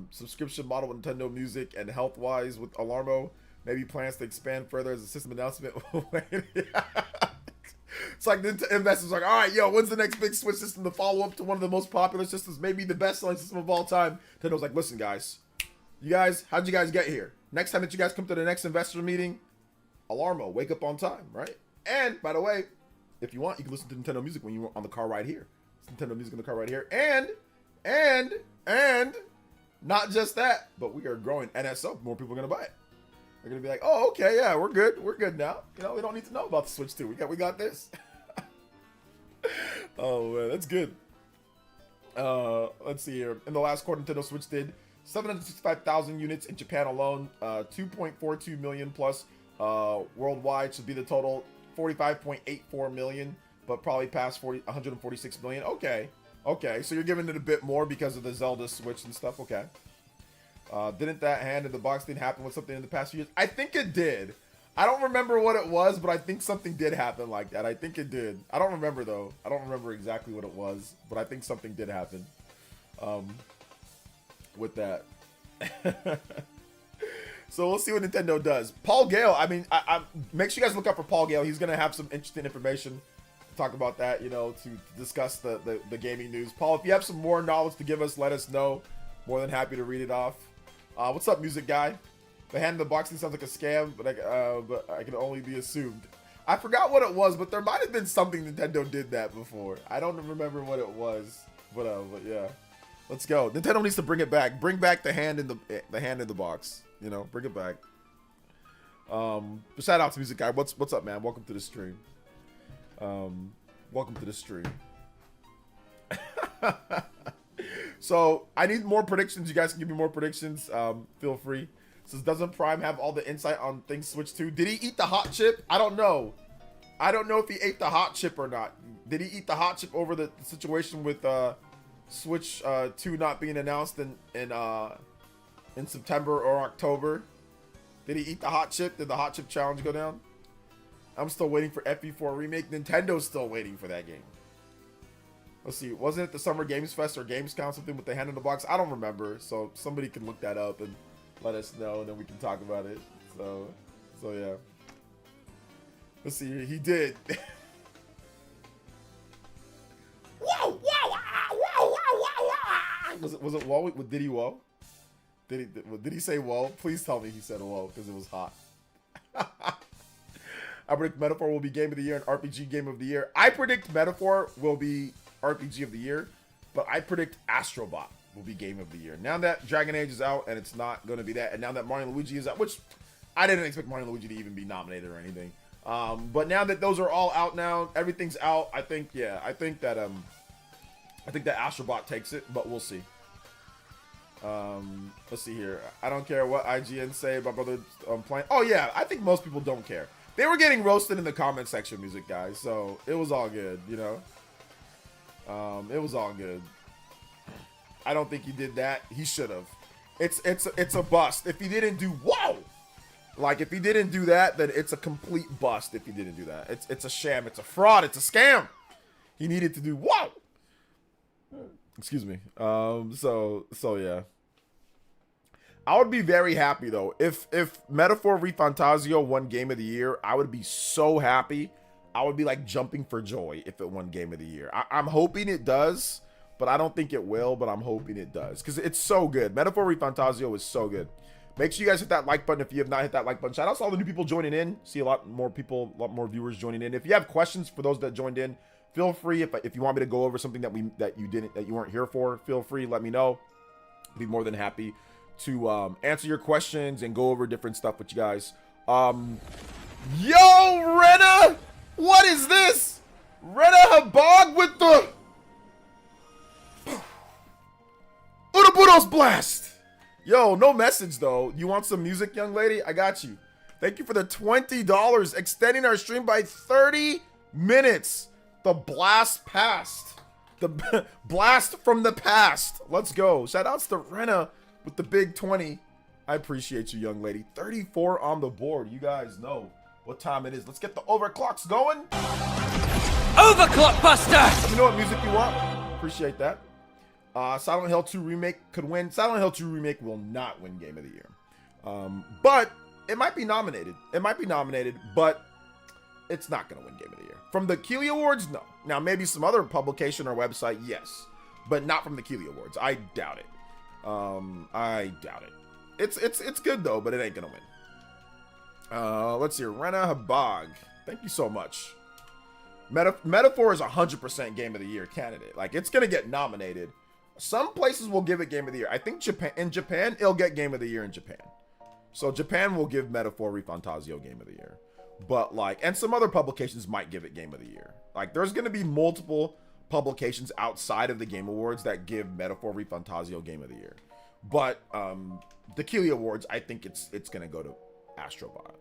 subscription model with Nintendo Music and health-wise with Alarmo. Maybe plans to expand further as a system announcement. It's like the investors are like, all right, yo, when's the next big Switch system to follow up to one of the most popular systems, maybe the best-selling system of all time? Nintendo's like, listen, guys, how'd you guys get here? Next time that you guys come to the next investor meeting, Alarmo, wake up on time, right? And by the way, if you want, you can listen to Nintendo Music when you're on the car ride here. It's Nintendo Music in the car right here, and not just that, but we are growing NSO. More people are gonna buy it. They're gonna be like, oh, okay, yeah, we're good now. We don't need to know about the Switch 2. We got this. Oh man, that's good. Let's see here. In the last quarter, Nintendo Switch did 765,000 units in Japan alone, 2.42 million plus worldwide should be the total, 45.84 million, but probably past 146 million. Okay, so you're giving it a bit more because of the Zelda Switch and stuff. Okay. Didn't that hand in the box thing happen with something in the past few years? I think it did. I don't remember what it was, but I think something did happen like that. I think it did. I don't remember, though. I don't remember exactly what it was, but I think something did happen with that. So we'll see what Nintendo does. Paul Gale, I mean, I make sure you guys look up for Paul Gale. He's going to have some interesting information to talk about that, to discuss the gaming news. Paul, if you have some more knowledge to give us, let us know. More than happy to read it off. What's up, music guy? The hand in the box thing sounds like a scam, but I can only be assumed. I forgot what it was, but there might have been something Nintendo did that before. I don't remember what it was, but yeah. Let's go. Nintendo needs to bring it back. Bring back the hand in the box. Bring it back. But shout out to music guy. What's up, man? Welcome to the stream. Welcome to the stream. So I need more predictions. You guys can give me more predictions. Feel free. Says, doesn't Prime have all the insight on things Switch 2? Did he eat the hot chip? I don't know. I don't know if he ate the hot chip or not. Did he eat the hot chip over the situation with Switch 2 not being announced in September or October? Did he eat the hot chip? Did the hot chip challenge go down? I'm still waiting for FE4 remake. Nintendo's still waiting for that game. Let's see. Wasn't it the Summer Games Fest or Gamescom, something with the hand in the box? I don't remember. So somebody can look that up and let us know, and then we can talk about it. So yeah. Let's see. He did. Whoa! Was it whoa? Did he whoa? Did he say whoa? Please tell me he said whoa because it was hot. I predict Metaphor will be Game of the Year and RPG Game of the Year. I predict Metaphor will be RPG of the Year, but I predict Astrobot will be Game of the Year. Now that Dragon Age is out and it's not going to be that, and now that Mario and Luigi is out, which I didn't expect Mario and Luigi to even be nominated or anything. But now that those are all out now, everything's out. I think that Astrobot takes it, but we'll see. Let's see here. I don't care what IGN say about Brother playing. Oh yeah, I think most people don't care. They were getting roasted in the comment section, music guys, so it was all good, you know. It was all good. I don't think he did that. He should have. It's a bust if he didn't do whoa. Like if he didn't do that, then it's a complete bust. If he didn't do that, it's a sham. It's a fraud. It's a scam. He needed to do whoa. Excuse me. So yeah. I would be very happy though if Metaphor ReFantazio won Game of the Year. I would be so happy. I would be like jumping for joy if it won Game of the Year. I'm hoping it does, but I don't think it will. But I'm hoping it does because it's so good. Metaphor ReFantazio is so good. Make sure you guys hit that like button if you have not hit that like button. Shout out to all the new people joining in. See a lot more people, a lot more viewers joining in. If you have questions for those that joined in, feel free. If you want me to go over something that you weren't here for, feel free. Let me know. I'd be more than happy to answer your questions and go over different stuff with you guys. Yo, Rena, what is this? Rena Habog with the Udabudos blast. Yo, no message though. You want some music, young lady? I got you. Thank you for the $20, extending our stream by 30 minutes. The blast passed. The blast from the past. Let's go. Shout outs to Rena with the big 20. I appreciate you, young lady. 34 on the board. You guys know what time it is. Let's get the overclocks going. Overclock Buster! Let me know what music you want. Appreciate that. Silent Hill 2 Remake could win. Silent Hill 2 Remake will not win Game of the Year. But it might be nominated. It might be nominated, but it's not going to win Game of the Year. From the Keeley Awards, no. Now, maybe some other publication or website, yes. But not from the Keeley Awards. I doubt it. I doubt it. It's good, though, but it ain't going to win. Let's see. Rena Habag. Thank you so much. Metaphor is 100% Game of the Year candidate. Like, it's going to get nominated. Some places will give it Game of the Year. I think in Japan, it'll get Game of the Year in Japan. So Japan will give Metaphor ReFantazio Game of the Year. But like, and some other publications might give it Game of the Year. Like, there's going to be multiple publications outside of the Game Awards that give Metaphor ReFantazio Game of the Year. But the Keeley Awards, I think it's going to go to Astrobot.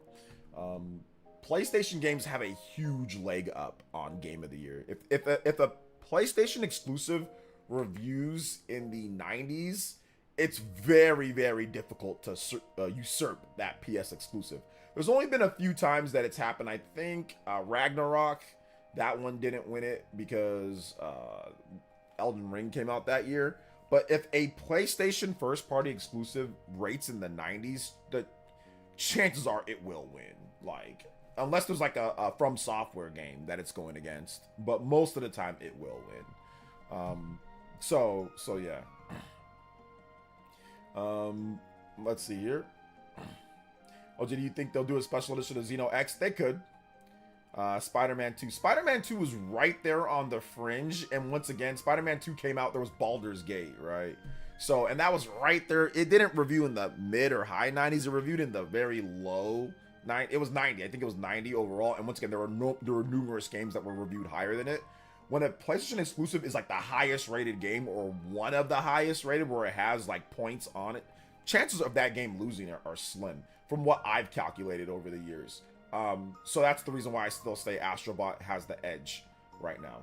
PlayStation games have a huge leg up on Game of the Year. If a PlayStation exclusive reviews in the 90s, it's very, very difficult to usurp that PS exclusive. There's only been a few times that it's happened. I think Ragnarok, that one didn't win it because Elden Ring came out that year. But if a PlayStation first-party exclusive rates in the 90s, the chances are it will win. Like, unless there's like a From Software game that it's going against. But most of the time, it will win. So yeah. Let's see here. Oh, do you think they'll do a special edition of Xeno X? They could. Spider-Man 2. Spider-Man 2 was right there on the fringe. And once again, Spider-Man 2 came out, there was Baldur's Gate, right? So, and that was right there. It didn't review in the mid or high 90s. It reviewed in the very low 90. It was 90. I think it was 90 overall. And once again, there were numerous games that were reviewed higher than it. When a PlayStation exclusive is like the highest rated game or one of the highest rated where it has like points on it, chances of that game losing are slim from what I've calculated over the years. So that's the reason why I still say Astrobot has the edge right now.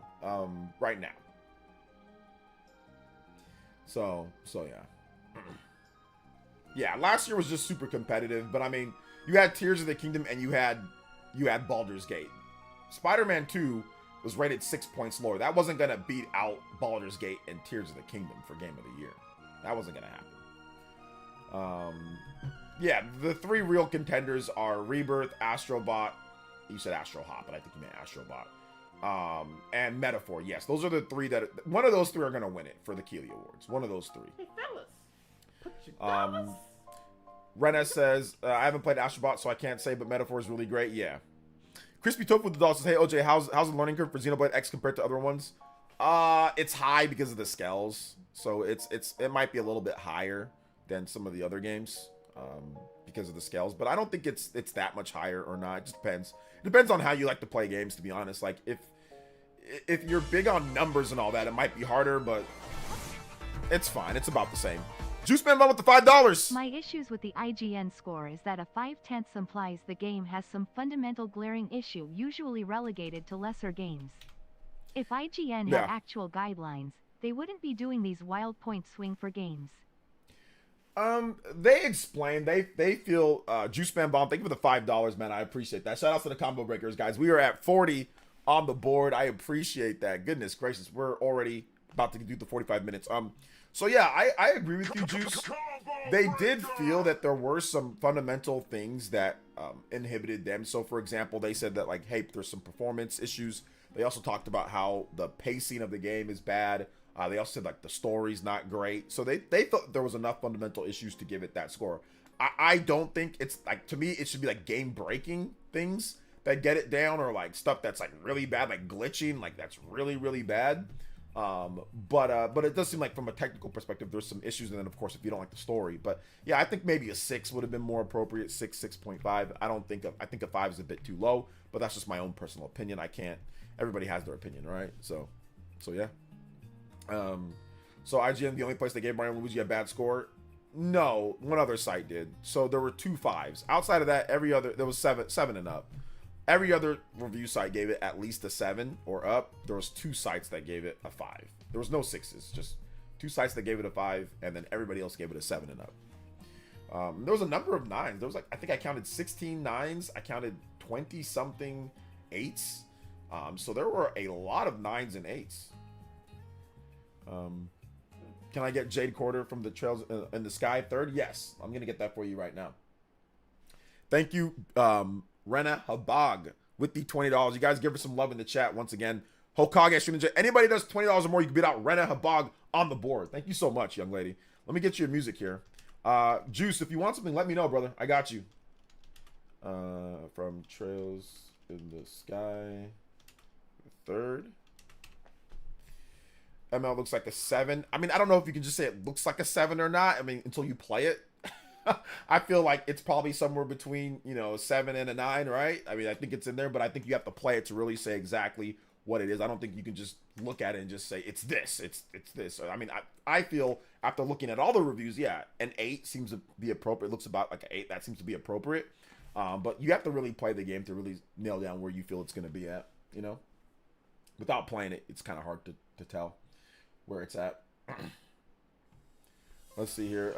So yeah. Yeah, last year was just super competitive, but I mean, you had Tears of the Kingdom and you had Baldur's Gate. Spider-Man 2 was rated 6 points lower. That wasn't gonna beat out Baldur's Gate and Tears of the Kingdom for Game of the Year. That wasn't gonna happen. Yeah, the 3 real contenders are Rebirth, Astrobot. You said Astro Hot, but I think you meant Astrobot. And Metaphor. Yes, those are the 3 that one of those 3 are gonna win it for the Keeley Awards. One of those 3. Hey, fellas. Put your dollars. Rena says, I haven't played Astrobot, so I can't say, but Metaphor is really great. Yeah. Crispy Tofu with the doll says, hey, OJ, how's the learning curve for Xenoblade X compared to other ones? It's high because of the scales. So it might be a little bit higher than some of the other games because of the scales. But I don't think it's that much higher or not. It just depends. It depends on how you like to play games, to be honest. Like, if you're big on numbers and all that, it might be harder, but it's fine. It's about the same. Juice Man Bum with the $5. My issues with the IGN score is that a 5/10 implies the game has some fundamental glaring issue usually relegated to lesser games. If IGN had actual guidelines, they wouldn't be doing these wild point swing for games. They explain, they feel, Juice Man Bomb, thank you for the $5, man. I appreciate that. Shout out to the combo breakers, guys. We are at 40 on the board. I appreciate that. Goodness gracious, we're already about to do the 45 minutes. So yeah, I agree with you, Juice. They did feel that there were some fundamental things that inhibited them. So for example, they said that, like, hey, there's some performance issues. They also talked about how the pacing of the game is bad. They also said, like, the story's not great. So they thought there was enough fundamental issues to give it that score. I don't think it's, like, to me, it should be, like, game-breaking things that get it down, or, like, stuff that's, like, really bad, like glitching, like, that's really, really bad. But it does seem like from a technical perspective, there's some issues. And then, of course, if you don't like the story, but yeah, I think maybe a 6 would have been more appropriate. 6.5. I think a 5 is a bit too low, but that's just my own personal opinion. Everybody has their opinion, right? So yeah. So IGN, the only place they gave Mario and Luigi a bad score? No, one other site did. So there were 2 5s. Outside of that, there was 7 and up. Every other review site gave it at least a 7 or up. There was 2 sites that gave it a 5. There was no 6s, just 2 sites that gave it a 5, and then everybody else gave it a 7 and up. There was a number of 9s. There was, like, I think I counted 16 9s. I counted 20 something 8s. So there were a lot of 9s and 8s. Can I get Jade Quarter from the Trails in the Sky 3rd? Yes, I'm gonna get that for you right now. Thank you, Rena Habag, with the $20. You guys give her some love in the chat once again. Hokage Stream Ninja. Anybody does $20 or more, you can beat out Rena Habag on the board. Thank you so much, young lady. Let me get you your music here. Juice, if you want something, let me know, brother. I got you. From Trails in the Sky 3rd. ML looks like a 7. I mean, I don't know if you can just say it looks like a 7 or not. I mean, until you play it. I feel like it's probably somewhere between, a 7 and a 9, right? I mean, I think it's in there, but I think you have to play it to really say exactly what it is. I don't think you can just look at it and just say, it's this, it's this. I mean, I feel after looking at all the reviews, yeah, an 8 seems to be appropriate. It looks about like an 8. That seems to be appropriate. But you have to really play the game to really nail down where you feel it's going to be at, Without playing it, it's kind of hard to tell where it's at. Let's see here.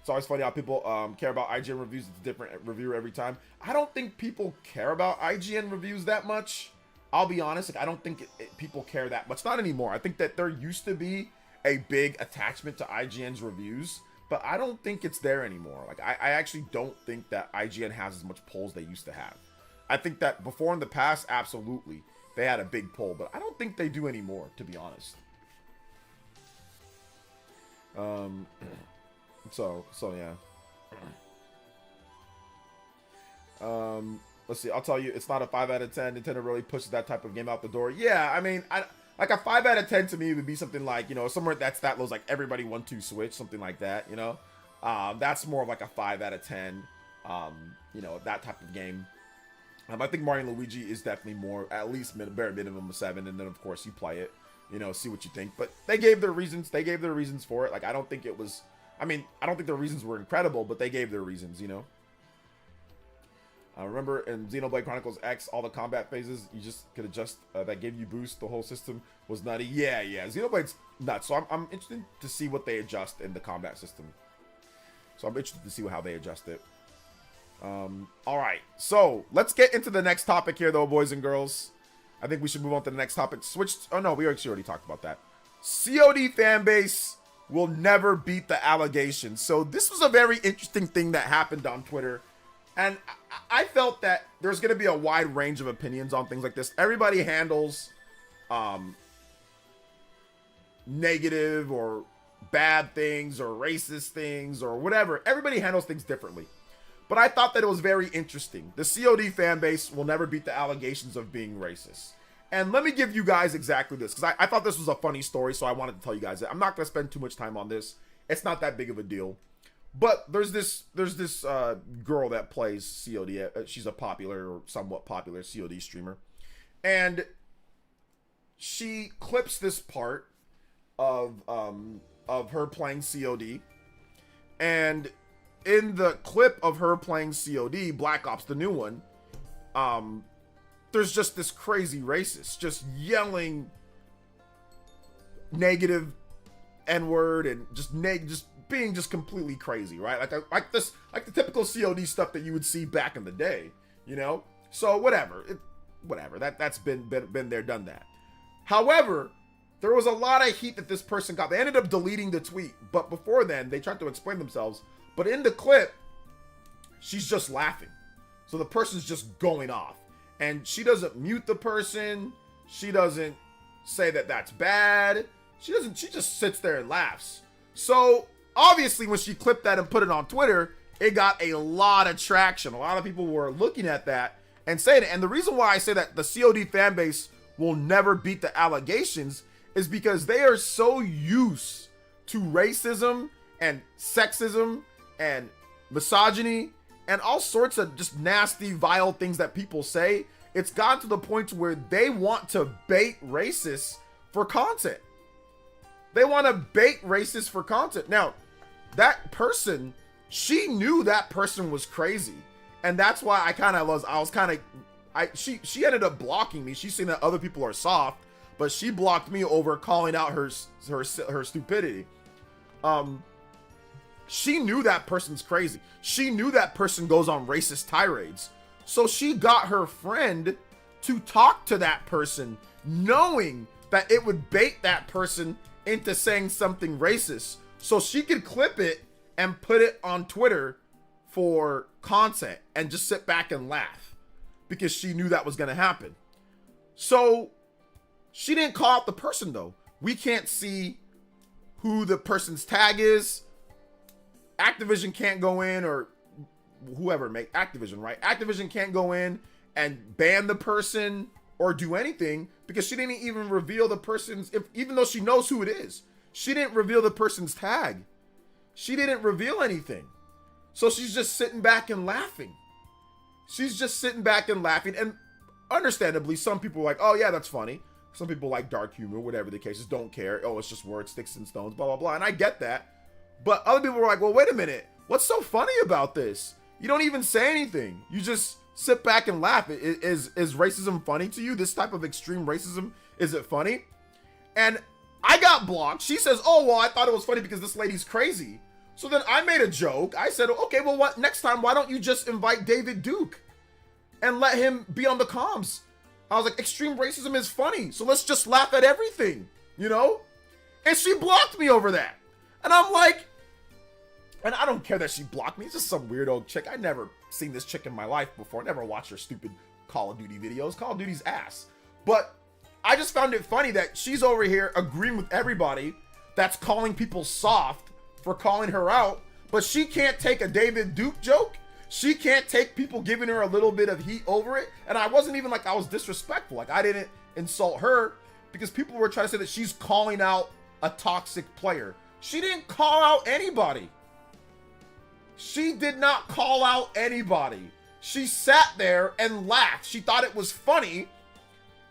It's always funny how people care about IGN reviews. It's a different reviewer every time. I don't think people care about IGN reviews that much. I'll be honest. Like, I don't think people care that much. Not anymore. I think that there used to be a big attachment to IGN's reviews, but I don't think it's there anymore. Like, I actually don't think that IGN has as much pull as they used to have. I think that before in the past, absolutely, they had a big pull, but I don't think they do anymore, to be honest. So yeah. Let's see. I'll tell you, it's not a 5 out of 10. Nintendo really pushes that type of game out the door. Yeah, I mean, like a 5 out of 10 to me would be something like, somewhere that's that low, like Everybody 1-2 Switch, something like that. That's more of like a 5 out of 10. That type of game. I think Mario and Luigi is definitely more, at least bare minimum of 7, and then of course you play it, see what you think. But they gave their reasons. They gave their reasons for it. Like, I don't think it was. I mean, I don't think their reasons were incredible, but they gave their reasons. I remember in Xenoblade Chronicles X, all the combat phases you just could adjust. That gave you boost. The whole system was nutty. Yeah. Xenoblade's nuts. So I'm interested to see what they adjust in the combat system. So I'm interested to see how they adjust it. All right, so let's get into the next topic here, though, boys and girls. I think we should move on to the next topic. Oh no, we actually already talked about that. COD fan base will never beat the allegations. So this was a very interesting thing that happened on Twitter. And I felt that there's going to be a wide range of opinions on things like this. Everybody handles negative or bad things or racist things or whatever. Everybody handles things differently. But I thought that it was very interesting. The COD fan base will never beat the allegations of being racist. And let me give you guys exactly this, because I thought this was a funny story, so I wanted to tell you guys that. I'm not going to spend too much time on this. It's not that big of a deal. But there's this girl that plays COD. She's a popular or somewhat popular COD streamer. And she clips this part of her playing COD. And in the clip of her playing COD, Black Ops, the new one, there's just this crazy racist just yelling negative N-word and just being just completely crazy, right? Like the typical COD stuff that you would see back in the day, you know? So whatever. That's been there, done that. However, there was a lot of heat that this person got. They ended up deleting the tweet, but before then, they tried to explain themselves. But in the clip, she's just laughing. So the person's just going off. And she doesn't mute the person. She doesn't say that that's bad. She just sits there and laughs. So obviously when she clipped that and put it on Twitter, it got a lot of traction. A lot of people were looking at that and saying it. And the reason why I say that the COD fan base will never beat the allegations is because they are so used to racism and sexism and misogyny and all sorts of just nasty, vile things that people say. It's gotten to the point where they want to bait racists for content. They want to bait racists for content. Now, that person, she knew that person was crazy. And that's why she ended up blocking me. She's saying that other people are soft, but she blocked me over calling out her stupidity. She knew that person's crazy. She knew that person goes on racist tirades. So she got her friend to talk to that person, knowing that it would bait that person into saying something racist. So she could clip it and put it on Twitter for content and just sit back and laugh because she knew that was going to happen. So she didn't call out the person though. We can't see who the person's tag is. Activision can't go in, or whoever make Activision, right? Activision can't go in and ban the person or do anything because she didn't even reveal the person's, even though she knows who it is, she didn't reveal the person's tag. She didn't reveal anything. So she's just sitting back and laughing. She's just sitting back and laughing. And understandably, some people are like, oh yeah, that's funny. Some people like dark humor, whatever the case is, don't care. Oh, it's just words, sticks and stones, blah, blah, blah. And I get that. But other people were like, well, wait a minute. What's so funny about this? You don't even say anything. You just sit back and laugh. Is racism funny to you? This type of extreme racism, is it funny? And I got blocked. She says, oh, well, I thought it was funny because this lady's crazy. So then I made a joke. I said, okay, well, what next time, why don't you just invite David Duke and let him be on the comms? I was like, extreme racism is funny, so let's just laugh at everything, you know? And she blocked me over that. And I'm like, and I don't care that she blocked me. It's just some weird old chick. I never seen this chick in my life before. I never watched her stupid Call of Duty videos. Call of Duty's ass. But I just found it funny that she's over here agreeing with everybody that's calling people soft for calling her out, but she can't take a David Duke joke. She can't take people giving her a little bit of heat over it. And I wasn't even like I was disrespectful. Like I didn't insult her because people were trying to say that she's calling out a toxic player. She didn't call out anybody. She did not call out anybody. She sat there and laughed. She thought it was funny,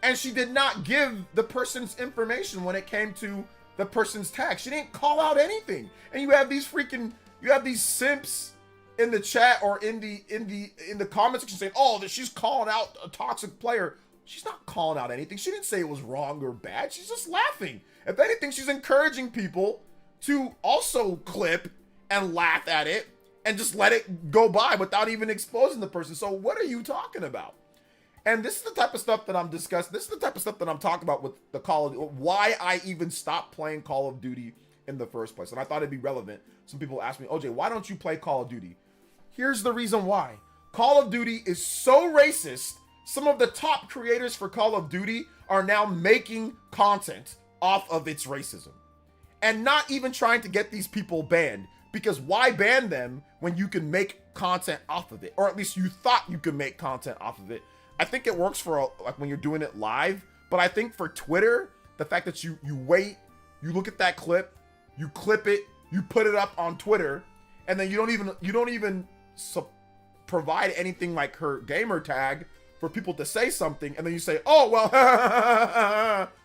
and she did not give the person's information when it came to the person's tag. She didn't call out anything. And you have these simps in the chat or in the comment section saying, oh, that she's calling out a toxic player. She's not calling out anything. She didn't say it was wrong or bad. She's just laughing. If anything, she's encouraging people to also clip and laugh at it and just let it go by without even exposing the person. So what are you talking about? And this is the type of stuff that I'm discussing. This is the type of stuff that I'm talking about with the Call of Duty, why I even stopped playing Call of Duty in the first place. And I thought it'd be relevant. Some people ask me, OJ, why don't you play Call of Duty? Here's the reason why. Call of Duty is so racist. Some of the top creators for Call of Duty are now making content off of its racism. And not even trying to get these people banned. Because why ban them when you can make content off of it? Or at least you thought you could make content off of it. I think it works for like when you're doing it live. But I think for Twitter, the fact that you wait, you look at that clip, you clip it, you put it up on Twitter, and then you don't even provide anything like her gamer tag for people to say something, and then you say, oh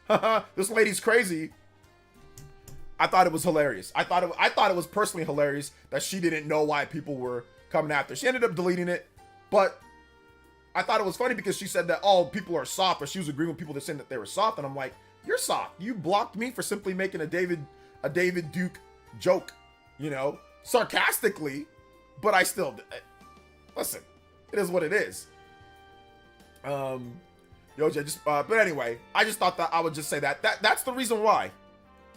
well, this lady's crazy. I thought it was hilarious. I thought it was personally hilarious that she didn't know why people were coming after. She ended up deleting it, but I thought it was funny because she said that, oh, people are soft, but she was agreeing with people that saying that they were soft, and I'm like, you're soft. You blocked me for simply making a David Duke joke, you know, sarcastically, but I still listen. It is what it is. But anyway, I just thought that I would just say that's the reason why.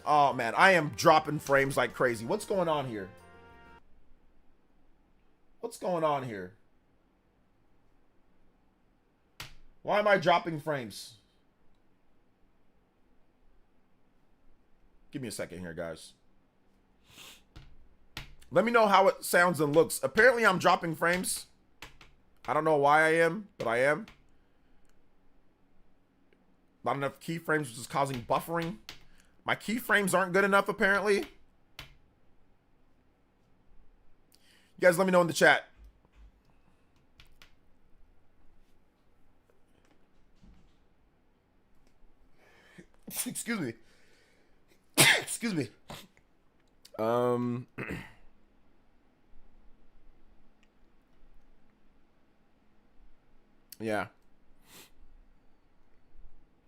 Oh man, I am dropping frames like crazy. What's going on here? What's going on here? Why am I dropping frames? Give me a second here, guys. Let me know how it sounds and looks. Apparently, I'm dropping frames. I don't know why I am, but I am. Not enough keyframes, which is causing buffering. My keyframes aren't good enough, apparently. You guys let me know in the chat. Excuse me. Excuse me. Yeah.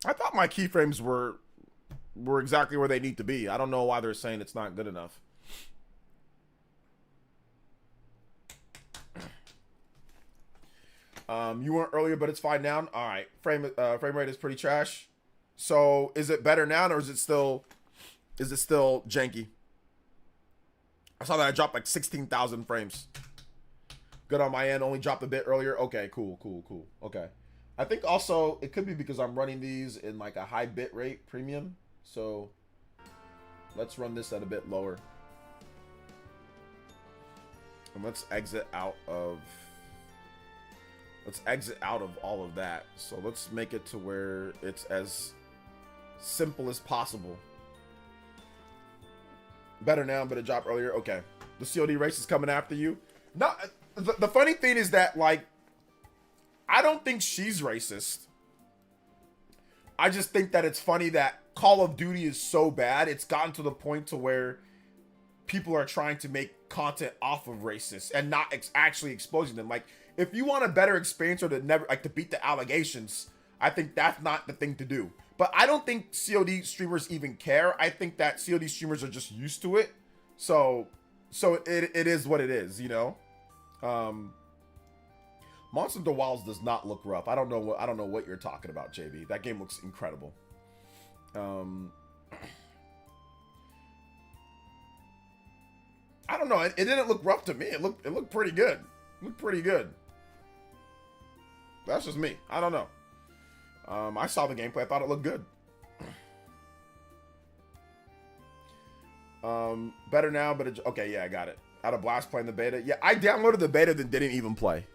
I thought my keyframes were exactly where they need to be. I don't know why they're saying it's not good enough. You weren't earlier, but it's fine now. All right. Frame rate is pretty trash. So is it better now, or is it still janky? I saw that I dropped like 16,000 frames. Good on my end. Only dropped a bit earlier. Okay, cool. Okay. I think also it could be because I'm running these in like a high bit rate premium. So let's run this at a bit lower. And let's exit out of all of that. So let's make it to where it's as simple as possible. Better now, but it dropped earlier. Okay. The COD race is coming after you. No, the funny thing is that, like, I don't think she's racist. I just think that it's funny that Call of Duty is so bad, it's gotten to the point to where people are trying to make content off of racists and not actually exposing them. Like, if you want a better experience or to beat the allegations, I think that's not the thing to do. But I don't think COD streamers even care. I think that COD streamers are just used to it. So it is what it is, you know? Monster of the Wilds does not look rough. I don't know what you're talking about, JB. That game looks incredible. I don't know. It didn't look rough to me. It looked pretty good. It looked pretty good. That's just me. I don't know. I saw the gameplay. I thought it looked good. Better now, but okay, yeah, I got it. I had a blast playing the beta. Yeah, I downloaded the beta then didn't even play.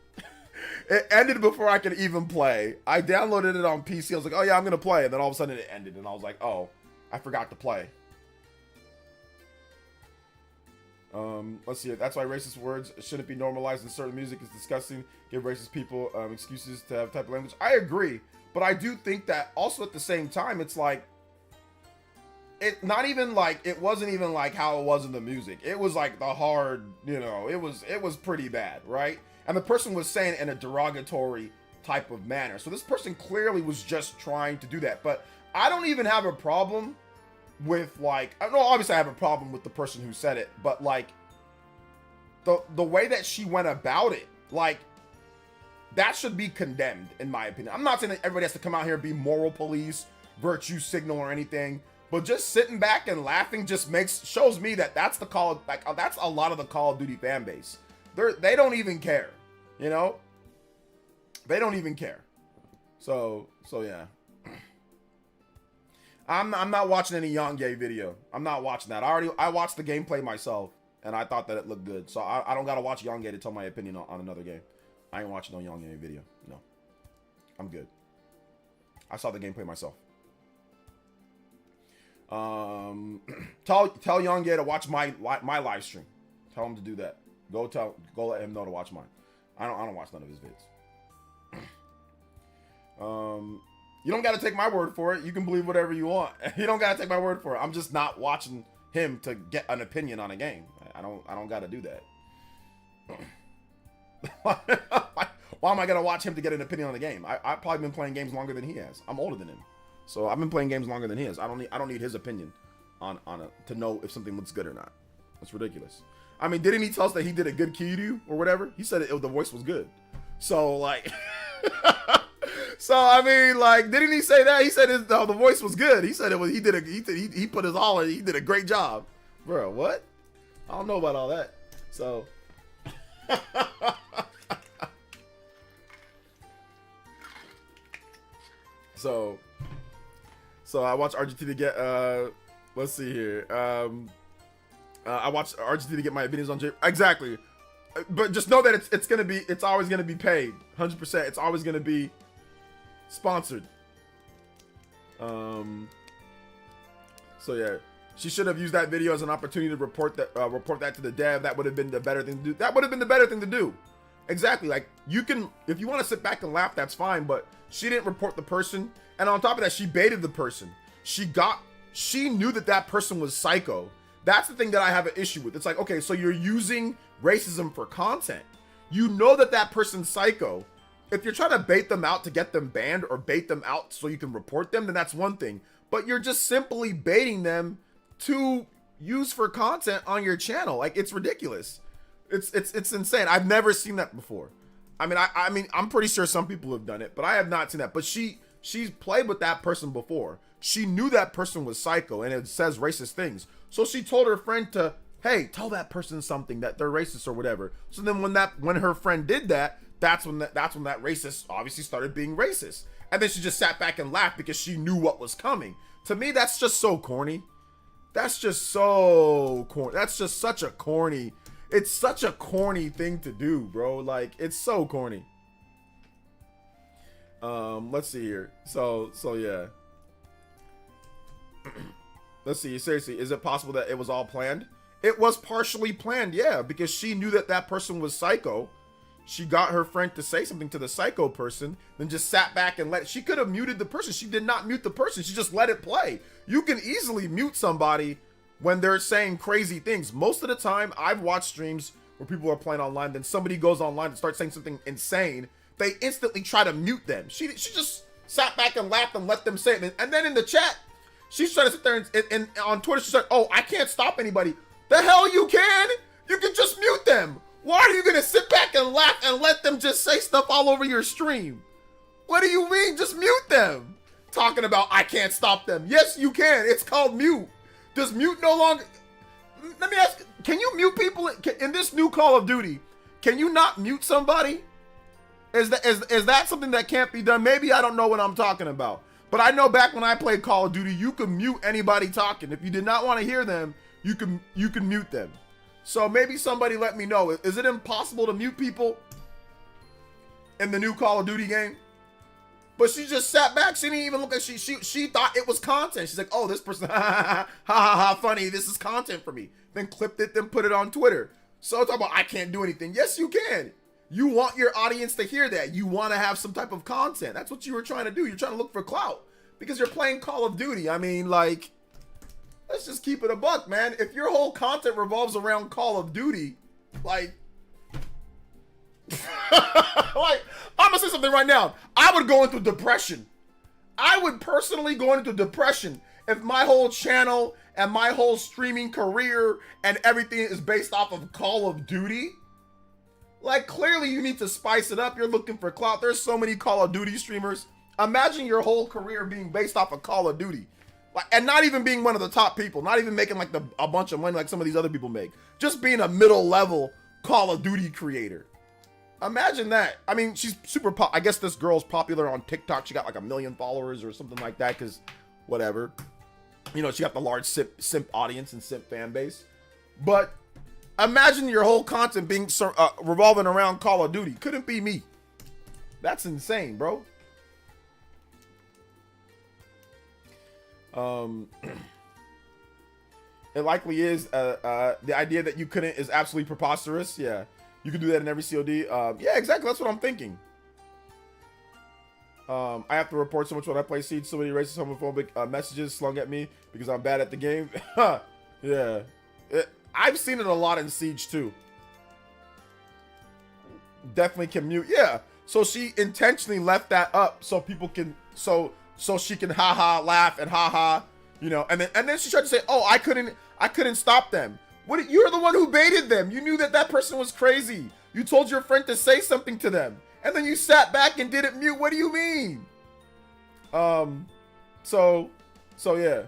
It ended before I could even play. I downloaded it on PC. I was like, oh yeah, I'm gonna play. And then all of a sudden it ended, and I was like, oh, I forgot to play. Let's see. That's why racist words shouldn't be normalized in certain music. Is disgusting. Give racist people excuses to have type of language. I agree, but I do think that also at the same time, it's like it wasn't even like how it was in the music. It was like the hard, you know, it was pretty bad, right? And the person was saying it in a derogatory type of manner. So this person clearly was just trying to do that. But I don't even have a problem with, like, no, obviously I have a problem with the person who said it, but like the way that she went about it, like that should be condemned, in my opinion. I'm not saying that everybody has to come out here and be moral police, virtue signal, or anything, but just sitting back and laughing just shows me that that's that's a lot of the Call of Duty fan base. They don't even care, you know? They don't even care. So yeah. I'm not watching any Yongay video. I'm not watching that. I watched the gameplay myself, and I thought that it looked good. So I don't gotta watch Yongay to tell my opinion on another game. I ain't watching no Yongay video. No, I'm good. I saw the gameplay myself. Tell Yongay to watch my live stream. Tell him to do that. Go let him know to watch mine. I don't watch none of his vids. You don't got to take my word for it. You can believe whatever you want. You don't got to take my word for it. I'm just not watching him to get an opinion on a game. I don't got to do that. Why am I gonna watch him to get an opinion on the game? I've probably been playing games longer than he has. I'm older than him, so I've been playing games longer than he has. I don't need his opinion to know if something looks good or not. That's ridiculous. I mean, didn't he tell us that he did a good Kiryu or whatever? He said the voice was good. So like, so I mean, like, didn't he say that? He said the voice was good. He said it was. He put his all in. He did a great job, bro. What? I don't know about all that. So. So I watched Argentina get let's see here. I watched Argentina get my opinions on J. Exactly. But just know that it's always gonna be paid. 100%. It's always gonna be sponsored. So yeah. She should have used that video as an opportunity to report that to the dev. That would have been the better thing to do. That would have been the better thing to do. Exactly. Like, you can, if you want to sit back and laugh, that's fine, but she didn't report the person. And on top of that, she baited the person. She knew that person was psycho. That's the thing that I have an issue with. It's like, okay, so you're using racism for content. You know that person's psycho. If you're trying to bait them out to get them banned or bait them out so you can report them, then that's one thing. But you're just simply baiting them to use for content on your channel. Like, it's ridiculous. It's insane. I've never seen that before. I mean, I'm pretty sure some people have done it, but I have not seen that. But she's played with that person before. She knew that person was psycho and it says racist things. So she told her friend to, hey, tell that person something, that they're racist or whatever. So then when her friend did that, that's when that racist obviously started being racist. And then she just sat back and laughed because she knew what was coming. To me, that's just so corny. That's just so corny. That's just such a corny. It's such a corny thing to do, bro. Like, it's so corny. Let's see here. So yeah. Let's see. Seriously, is it possible that it was all planned? It was partially planned, yeah, because she knew that person was psycho. She got her friend to say something to the psycho person, then just sat back and she could have muted the person. She did not mute the person. She just let it play. You can easily mute somebody when they're saying crazy things. Most of the time, I've watched streams where people are playing online, then somebody goes online and starts saying something insane. They instantly try to mute them. She just sat back and laughed and let them say it. And then in the chat, she's trying to sit there and on Twitter, she said, oh, I can't stop anybody. The hell you can? You can just mute them. Why are you gonna sit back and laugh and let them just say stuff all over your stream? What do you mean? Just mute them. Talking about I can't stop them. Yes, you can. It's called mute. Does mute no longer... Let me ask, can you mute people in this new Call of Duty? Can you not mute somebody? Is that something that can't be done? Maybe I don't know what I'm talking about. But I know back when I played Call of Duty, you could mute anybody talking. If you did not want to hear them, you can mute them. So maybe somebody let me know. Is it impossible to mute people in the new Call of Duty game? But she just sat back. She didn't even look at. She thought it was content. She's like, oh, this person, ha ha, funny. This is content for me. Then clipped it, then put it on Twitter. So talk about I can't do anything. Yes, you can. You want your audience to hear that. You want to have some type of content. That's what you were trying to do. You're trying to look for clout because you're playing Call of Duty. I mean, like, let's just keep it a buck, man. If your whole content revolves around Call of Duty, like, like, I'm gonna say something right now. I would go into depression. I would personally go into depression if my whole channel and my whole streaming career and everything is based off of Call of Duty. Like, clearly you need to spice it up. You're looking for clout. There's so many Call of Duty streamers. Imagine your whole career being based off of Call of Duty. Like, and not even being one of the top people. Not even making like a bunch of money like some of these other people make. Just being a middle level Call of Duty creator. Imagine that. I mean, she's super I guess this girl's popular on TikTok. She got like 1 million followers or something like that because whatever. You know, she got the large simp audience and simp fan base. But imagine your whole content being revolving around Call of Duty. Couldn't be me. That's insane, bro. It likely is. The idea that you couldn't is absolutely preposterous. Yeah, you can do that in every COD. Yeah, exactly. That's what I'm thinking. I have to report so much when I play Siege. So many racist, homophobic messages slung at me because I'm bad at the game. Yeah, I've seen it a lot in Siege too. Definitely can mute. Yeah. So she intentionally left that up so people can so she can haha laugh and haha, you know, and then she tried to say, oh, I couldn't stop them. What? You're the one who baited them. You knew that person was crazy. You told your friend to say something to them, and then you sat back and didn't mute. What do you mean? So yeah.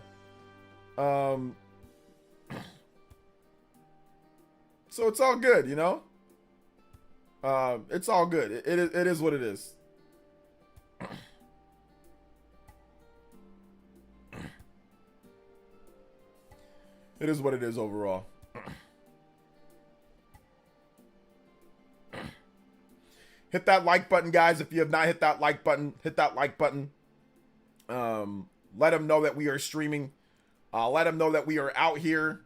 So it's all good, you know. It's all good. It is what it is. It is what it is overall. Hit that like button, guys. If you have not hit that like button, hit that like button. Let them know that we are streaming. Let them know that we are out here.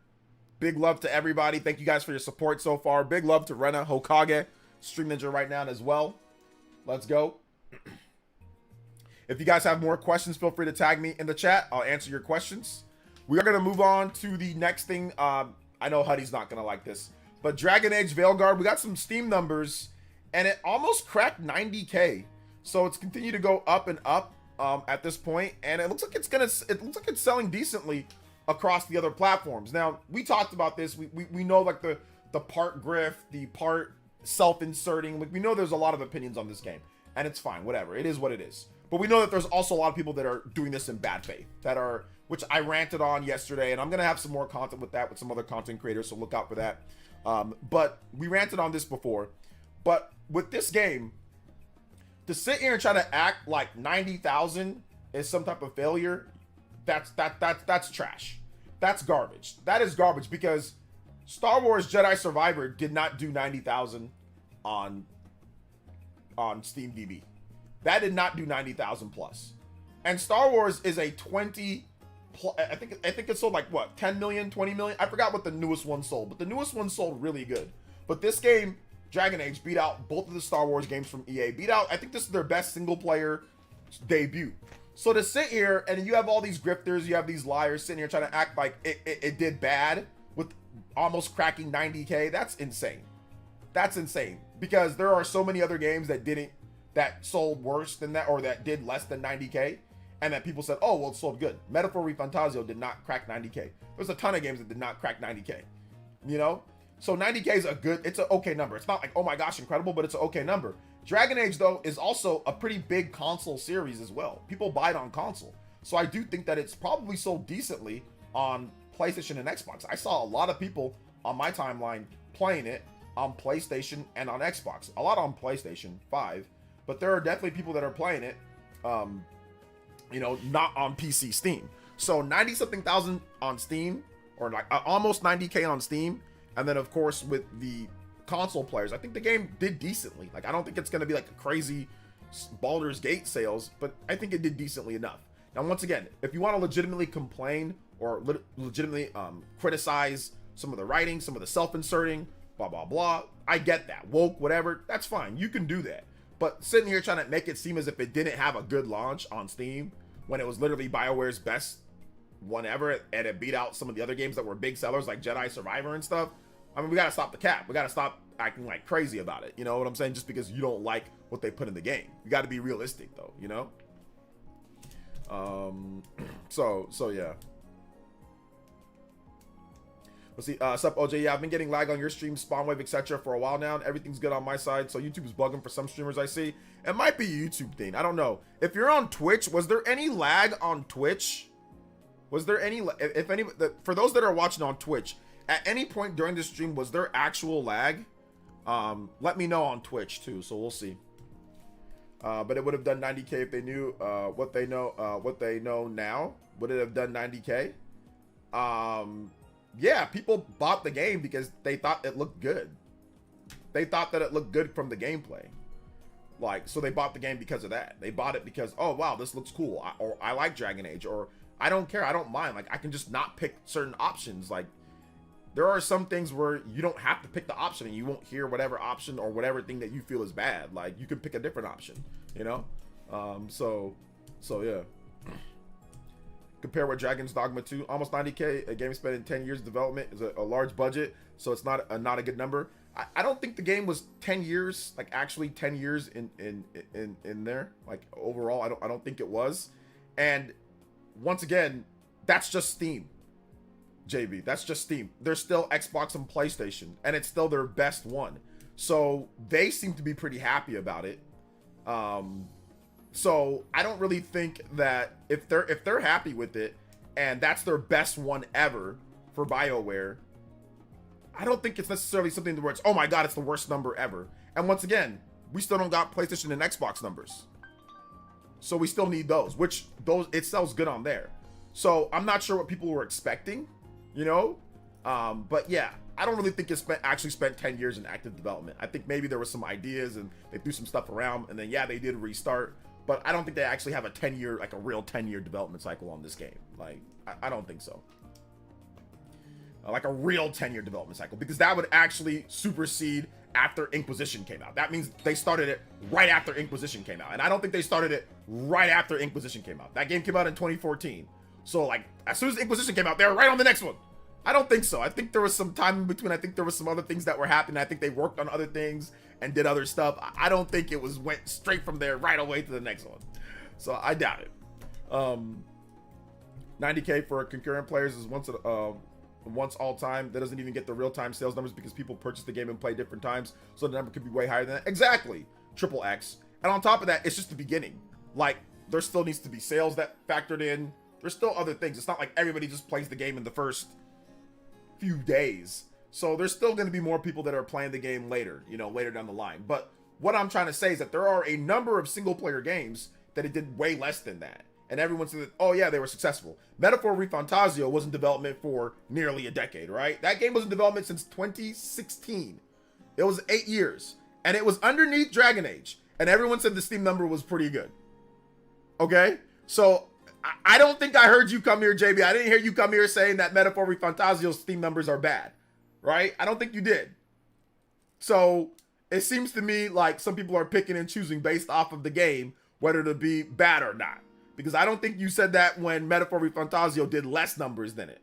Big love to everybody. Thank you guys for your support so far. Big love to Rena, Hokage, Stream Ninja right now as well. Let's go. If you guys have more questions, feel free to tag me in the chat. I'll answer your questions. We are going to move on to the next thing. I know Huddy's not going to like this, but Dragon Age Veilguard, we got some Steam numbers, and it almost cracked 90K. So it's continued to go up and up at this point, and it looks like it's selling decently across the other platforms. Now, we talked about this. We know like the part grift, the part self-inserting. Like, we know there's a lot of opinions on this game, and it's fine, whatever. It is what it is. But we know that there's also a lot of people that are doing this in bad faith, which I ranted on yesterday, and I'm gonna have some more content with that with some other content creators, so look out for that. But we ranted on this before. But with this game, to sit here and try to act like 90,000 is some type of failure, that's trash. That's garbage. That is garbage, because Star Wars Jedi Survivor did not do 90,000 on SteamDB. That did not do 90,000 plus. And Star Wars is a 20 I think it sold like what, 10 million, 20 million? I forgot what the newest one sold, but the newest one sold really good. But this game, Dragon Age, beat out both of the Star Wars games from EA. I think this is their best single player debut. So to sit here and you have all these grifters, you have these liars sitting here trying to act like it did bad with almost cracking 90K, that's insane. That's insane, because there are so many other games that sold worse than that, or that did less than 90K, and that people said, oh, well, it sold good. Metaphor Refantasio did not crack 90K. There's a ton of games that did not crack 90K, you know? So 90K is it's an okay number. It's not like, oh my gosh, incredible, but it's an okay number. Dragon Age, though, is also a pretty big console series as well. People buy it on console. So I do think that it's probably sold decently on PlayStation and Xbox. I saw a lot of people on my timeline playing it on PlayStation and on Xbox. A lot on PlayStation 5, but there are definitely people that are playing it, you know, not on PC Steam. So 90-something thousand on Steam, or like almost 90K on Steam. And then, of course, with the console players, I think the game did decently. Like, I don't think it's going to be like a crazy Baldur's Gate sales, but I think it did decently enough. Now, once again, if you want to legitimately complain or legitimately criticize some of the writing, some of the self-inserting, blah, blah, blah, I get that. Woke, whatever, that's fine. You can do that. But sitting here trying to make it seem as if it didn't have a good launch on Steam when it was literally BioWare's best one ever, and it beat out some of the other games that were big sellers like Jedi Survivor and stuff, I mean, we got to stop the cap. We got to stop acting like crazy about it. You know what I'm saying? Just because you don't like what they put in the game. You got to be realistic, though, you know? So yeah. Let's see. Sup, OJ? Yeah, I've been getting lag on your stream, spawn wave, etc. for a while now. And everything's good on my side. So YouTube's bugging for some streamers I see. It might be a YouTube thing. I don't know. If you're on Twitch, was there any lag on Twitch? Was there any, if any, for those that are watching on Twitch, at any point during the stream, was there actual lag? Let me know on Twitch too. So we'll see. But it would have done 90K if they knew what they know now. Would it have done 90K? Yeah, people bought the game because they thought it looked good. They thought that it looked good from the gameplay. Like, so they bought the game because of that. They bought it because, oh wow, this looks cool. Or I like Dragon Age. Or I don't care. I don't mind. Like, I can just not pick certain options. Like, there are some things where you don't have to pick the option and you won't hear whatever option or whatever thing that you feel is bad. Like, you can pick a different option, you know? So yeah. Compare with Dragon's Dogma 2, almost 90K. A game spent in 10 years development is a large budget, so it's not a good number. I don't think the game was 10 years, like actually 10 years in there, like overall. I don't think it was. And once again, that's just Steam. JB, that's just Steam. There's still Xbox and PlayStation, and it's still their best one. So they seem to be pretty happy about it. So I don't really think that if they're happy with it and that's their best one ever for BioWare, I don't think it's necessarily something where it's, oh my god, it's the worst number ever. And once again, we still don't got PlayStation and Xbox numbers. So we still need those, which those it sells good on there. So I'm not sure what people were expecting, you know? But yeah, I don't really think it actually spent 10 years in active development. I think maybe there were some ideas and they threw some stuff around, and then yeah, they did restart. But I don't think they actually have a 10-year, like a real 10-year development cycle on this game. Like, I don't think so. Like a real 10-year development cycle, because that would actually supersede after Inquisition came out. That means they started it right after Inquisition came out. And I don't think they started it right after Inquisition came out. That game came out in 2014. So like, as soon as Inquisition came out, they were right on the next one. I don't think so. I think there was some time in between. I think there was some other things that were happening. I think they worked on other things and did other stuff. I don't think it went straight from there right away to the next one. So I doubt it. 90K for concurrent players is once all time. That doesn't even get the real time sales numbers because people purchase the game and play different times. So the number could be way higher than that. Exactly. Triple X. And on top of that, it's just the beginning. Like, there still needs to be sales that factored in. There's still other things. It's not like everybody just plays the game in the first few days. So there's still going to be more people that are playing the game later, you know, later down the line. But what I'm trying to say is that there are a number of single player games that it did way less than that. And everyone said, oh yeah, they were successful. Metaphor ReFantazio was in development for nearly a decade, right? That game was in development since 2016. It was 8 years. And it was underneath Dragon Age. And everyone said the Steam number was pretty good. Okay? So I don't think I heard you come here, JB. I didn't hear you come here saying that Metaphor ReFantazio's Steam numbers are bad. Right? I don't think you did. So it seems to me like some people are picking and choosing based off of the game whether to be bad or not. Because I don't think you said that when Metaphor ReFantazio did less numbers than it.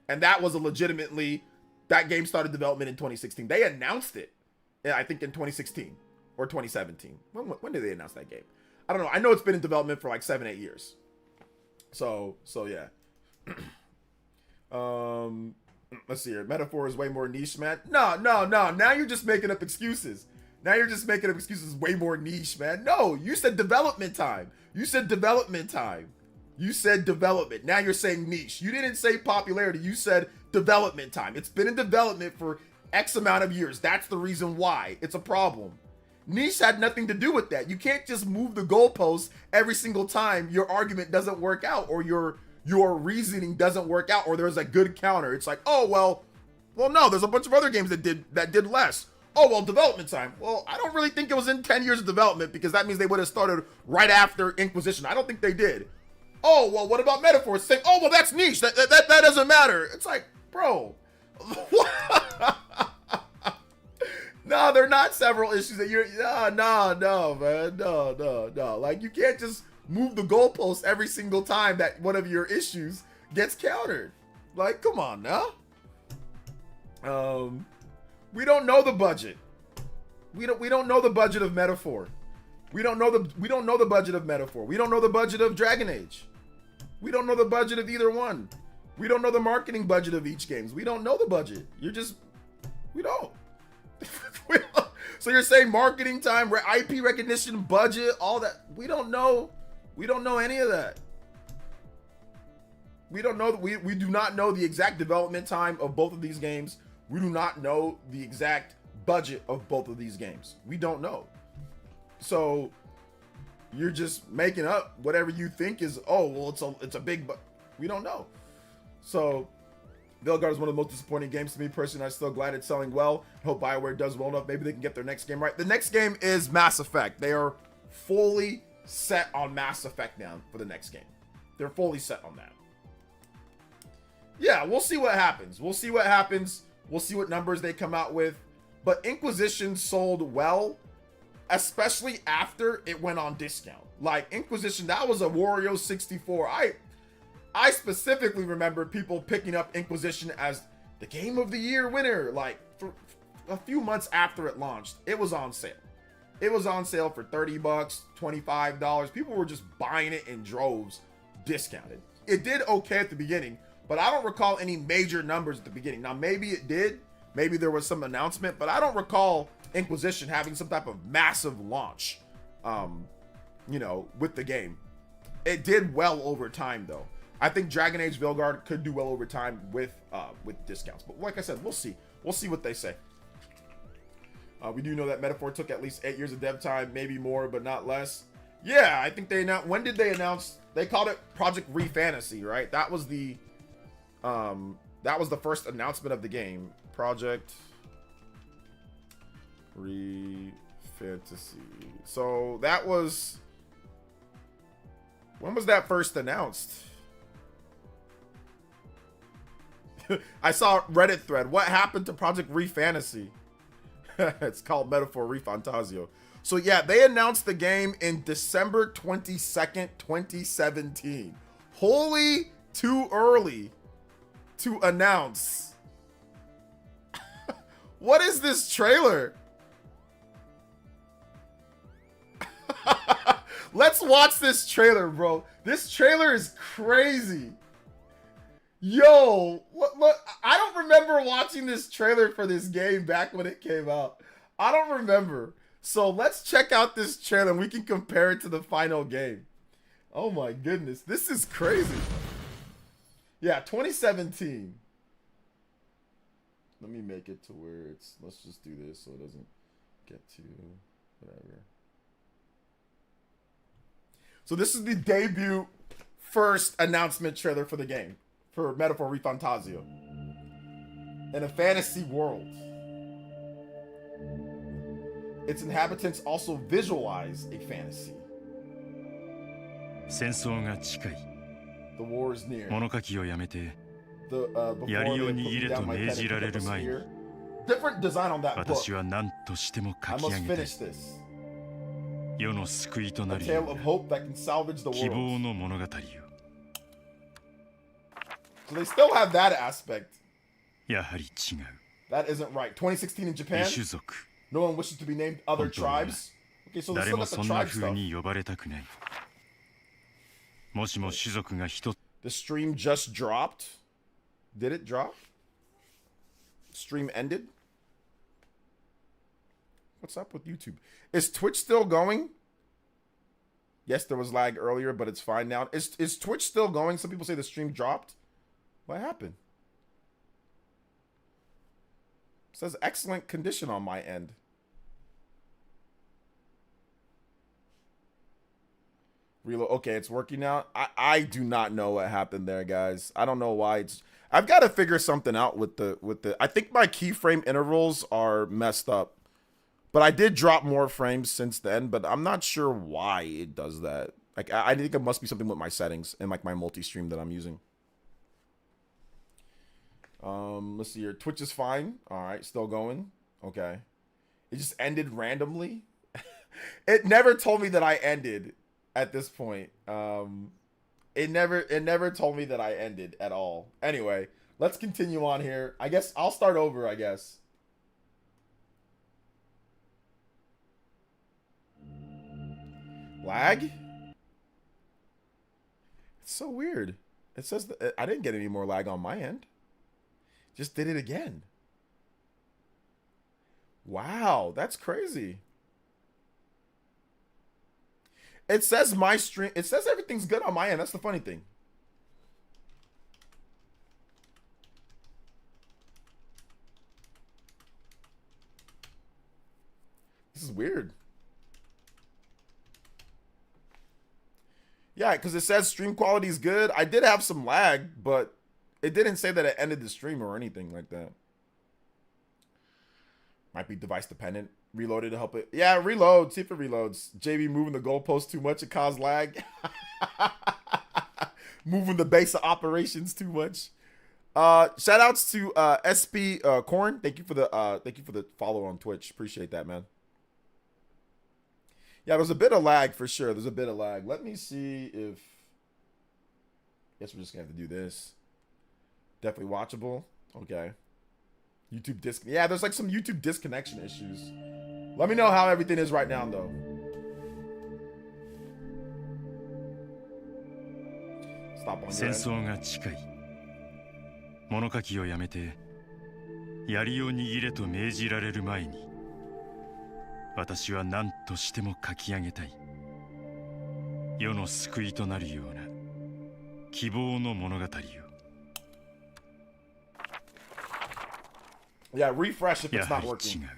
And that was that game started development in 2016. They announced it, I think, in 2016 or 2017. When did they announce that game? I don't know. I know it's been in development for like 7-8 years. So yeah. Let's see here. Metaphor is way more niche, man. No. Now you're just making up excuses. Way more niche, man. No, you said development time. You said development. Now you're saying niche. You didn't say popularity. You said development time. It's been in development for X amount of years. That's the reason why it's a problem. Niche had nothing to do with that. You can't just move the goalposts every single time your argument doesn't work out or your reasoning doesn't work out or there's a good counter. It's like, oh, well, no, there's a bunch of other games that did less. Oh, well, development time. Well, I don't really think it was in 10 years of development because that means they would have started right after Inquisition. I don't think they did. Oh, well, what about Metaphor? Saying, oh, well, that's niche. That doesn't matter. It's like, bro. No, they're not several issues that you're, no, man. No. Like, you can't just move the goalposts every single time that one of your issues gets countered. Like, come on now. We don't know the budget. We don't know the budget of Metaphor. We don't know the budget of Metaphor. We don't know the budget of Dragon Age. We don't know the budget of either one. We don't know the marketing budget of each games. We don't know the budget. We don't. So you're saying marketing time, IP recognition, budget, all that. We don't know. We don't know any of that. We don't know. We do not know the exact development time of both of these games. We do not know the exact budget of both of these games. We don't know. So you're just making up whatever you think is, oh, well, it's a big, but we don't know. So Veilguard is one of the most disappointing games to me personally. I'm still glad it's selling well. I hope BioWare does well enough. Maybe they can get their next game right. The next game is Mass Effect. They are fully set on Mass Effect now for the next game. They're fully set on that. Yeah, we'll see what happens. We'll see what happens. We'll see what numbers they come out with. But Inquisition sold well, especially after it went on discount. Like Inquisition, that was a Wario 64. I specifically remember people picking up Inquisition as the Game of the Year winner. Like for a few months after it launched, it was on sale. It was on sale for $30, $25. People were just buying it in droves, discounted. It did okay at the beginning, but I don't recall any major numbers at the beginning. Now, maybe it did. Maybe there was some announcement, but I don't recall Inquisition having some type of massive launch, with the game. It did well over time, though. I think Dragon Age Veilguard could do well over time with discounts. But like I said, we'll see. We'll see what they say. We do know that Metaphor took at least 8 years of dev time, maybe more, but not less. Yeah, I think they announced. When did they announce? They called it Project Refantasy, right? That was the first announcement of the game. Project Refantasy. So that was. When was that first announced? I saw a Reddit thread. What happened to Project Refantasy? It's called Metaphor Refantasio. So yeah, they announced the game in December 22nd, 2017. Wholly too early to announce. What is this trailer? Let's watch this trailer, bro. This trailer is crazy. Yo, look, I don't remember watching this trailer for this game back when it came out. I don't remember. So let's check out this trailer and we can compare it to the final game. Oh my goodness, this is crazy. Yeah, 2017. Let me make it to where it's, let's just do this so it doesn't get to whatever. So this is the debut first announcement trailer for the game. For Metaphor Refantasio. In a fantasy world. Its inhabitants also visualize a fantasy. The war is near. Different design on that book. I must finish this. A tale of hope that can salvage the world. So they still have that aspect. That isn't right. 2016 in Japan. No one wishes to be named other tribes. Okay, so they still got the tribe stuff. The stream just dropped. Did it drop? Stream ended. What's up with YouTube? Is Twitch still going? Yes, there was lag earlier, but it's fine now. Is Twitch still going? Some people say the stream dropped. What happened? It says excellent condition on my end. Reload. Okay, it's working now. I do not know what happened there, guys. I don't know why it's. I've got to figure something out with the. I think my keyframe intervals are messed up, but I did drop more frames since then. But I'm not sure why it does that. Like I think it must be something with my settings and like my multi-stream that I'm using. Let's see here. Twitch is fine. All right, still going. Okay. It just ended randomly. It never told me that I ended at this point. It never told me that I ended at all. Anyway, let's continue on here. I guess I'll start over, I guess. Lag? It's so weird. It says that I didn't get any more lag on my end. Just did it again. Wow, that's crazy. It says my stream. It says everything's good on my end. That's the funny thing. This is weird. Yeah, because it says stream quality is good. I did have some lag, but it didn't say that it ended the stream or anything like that. Might be device dependent. Reloaded to help it. Yeah, reload. See if it reloads. JB moving the goalpost too much. It caused lag. Moving the base of operations too much. Shout outs to SP Corn. Thank you for the follow on Twitch. Appreciate that, man. Yeah, there's a bit of lag for sure. There's a bit of lag. Let me see if. Guess we're just gonna have to do this. Definitely watchable. Okay. YouTube disc. Yeah, there's like some YouTube disconnection issues. Let me know how everything is right now, though. Stop on your end. 戦争が近い。物書きをやめて、槍を握れと命じられる前に、私は何としても書き上げたい。世の救いとなるような希望の物語を。Yeah, refresh if it's not working. 違う。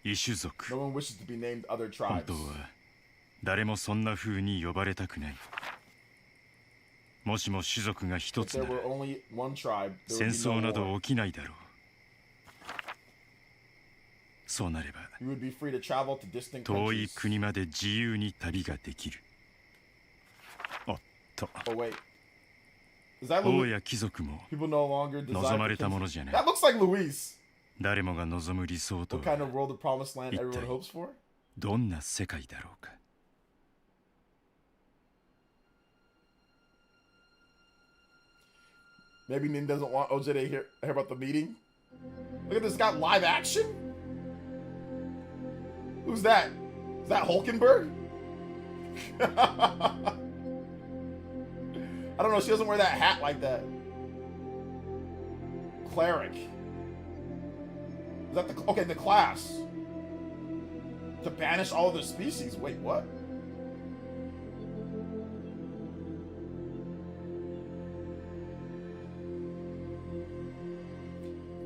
異種族。 No one wishes to be named other 本 tribes. 当は誰もそんな風に呼ばれたくない。もしも種族が一 If つ there なら were only one tribe, there 戦 would be 争 no など war. 起きないだろう。そうなれば You would be free to travel to distant 遠い countries. 国まで自由に旅ができる。おっと、 Oh wait, is that 王 Luis? や貴族も People no longer 望 desire ま for れた kings- ものじゃない。 That looks like Luis. 誰もが望む理想と What kind は of world of promised land everyone 一体 hopes for? どんな世界だろうか。 Maybe Nin doesn't want OJ to hear about the meeting. Look at this, got live action. Who's that? Is that Hulkenberg? I don't know. She doesn't wear that hat like that. Cleric. Is that the okay? The class to banish all other species. Wait, what?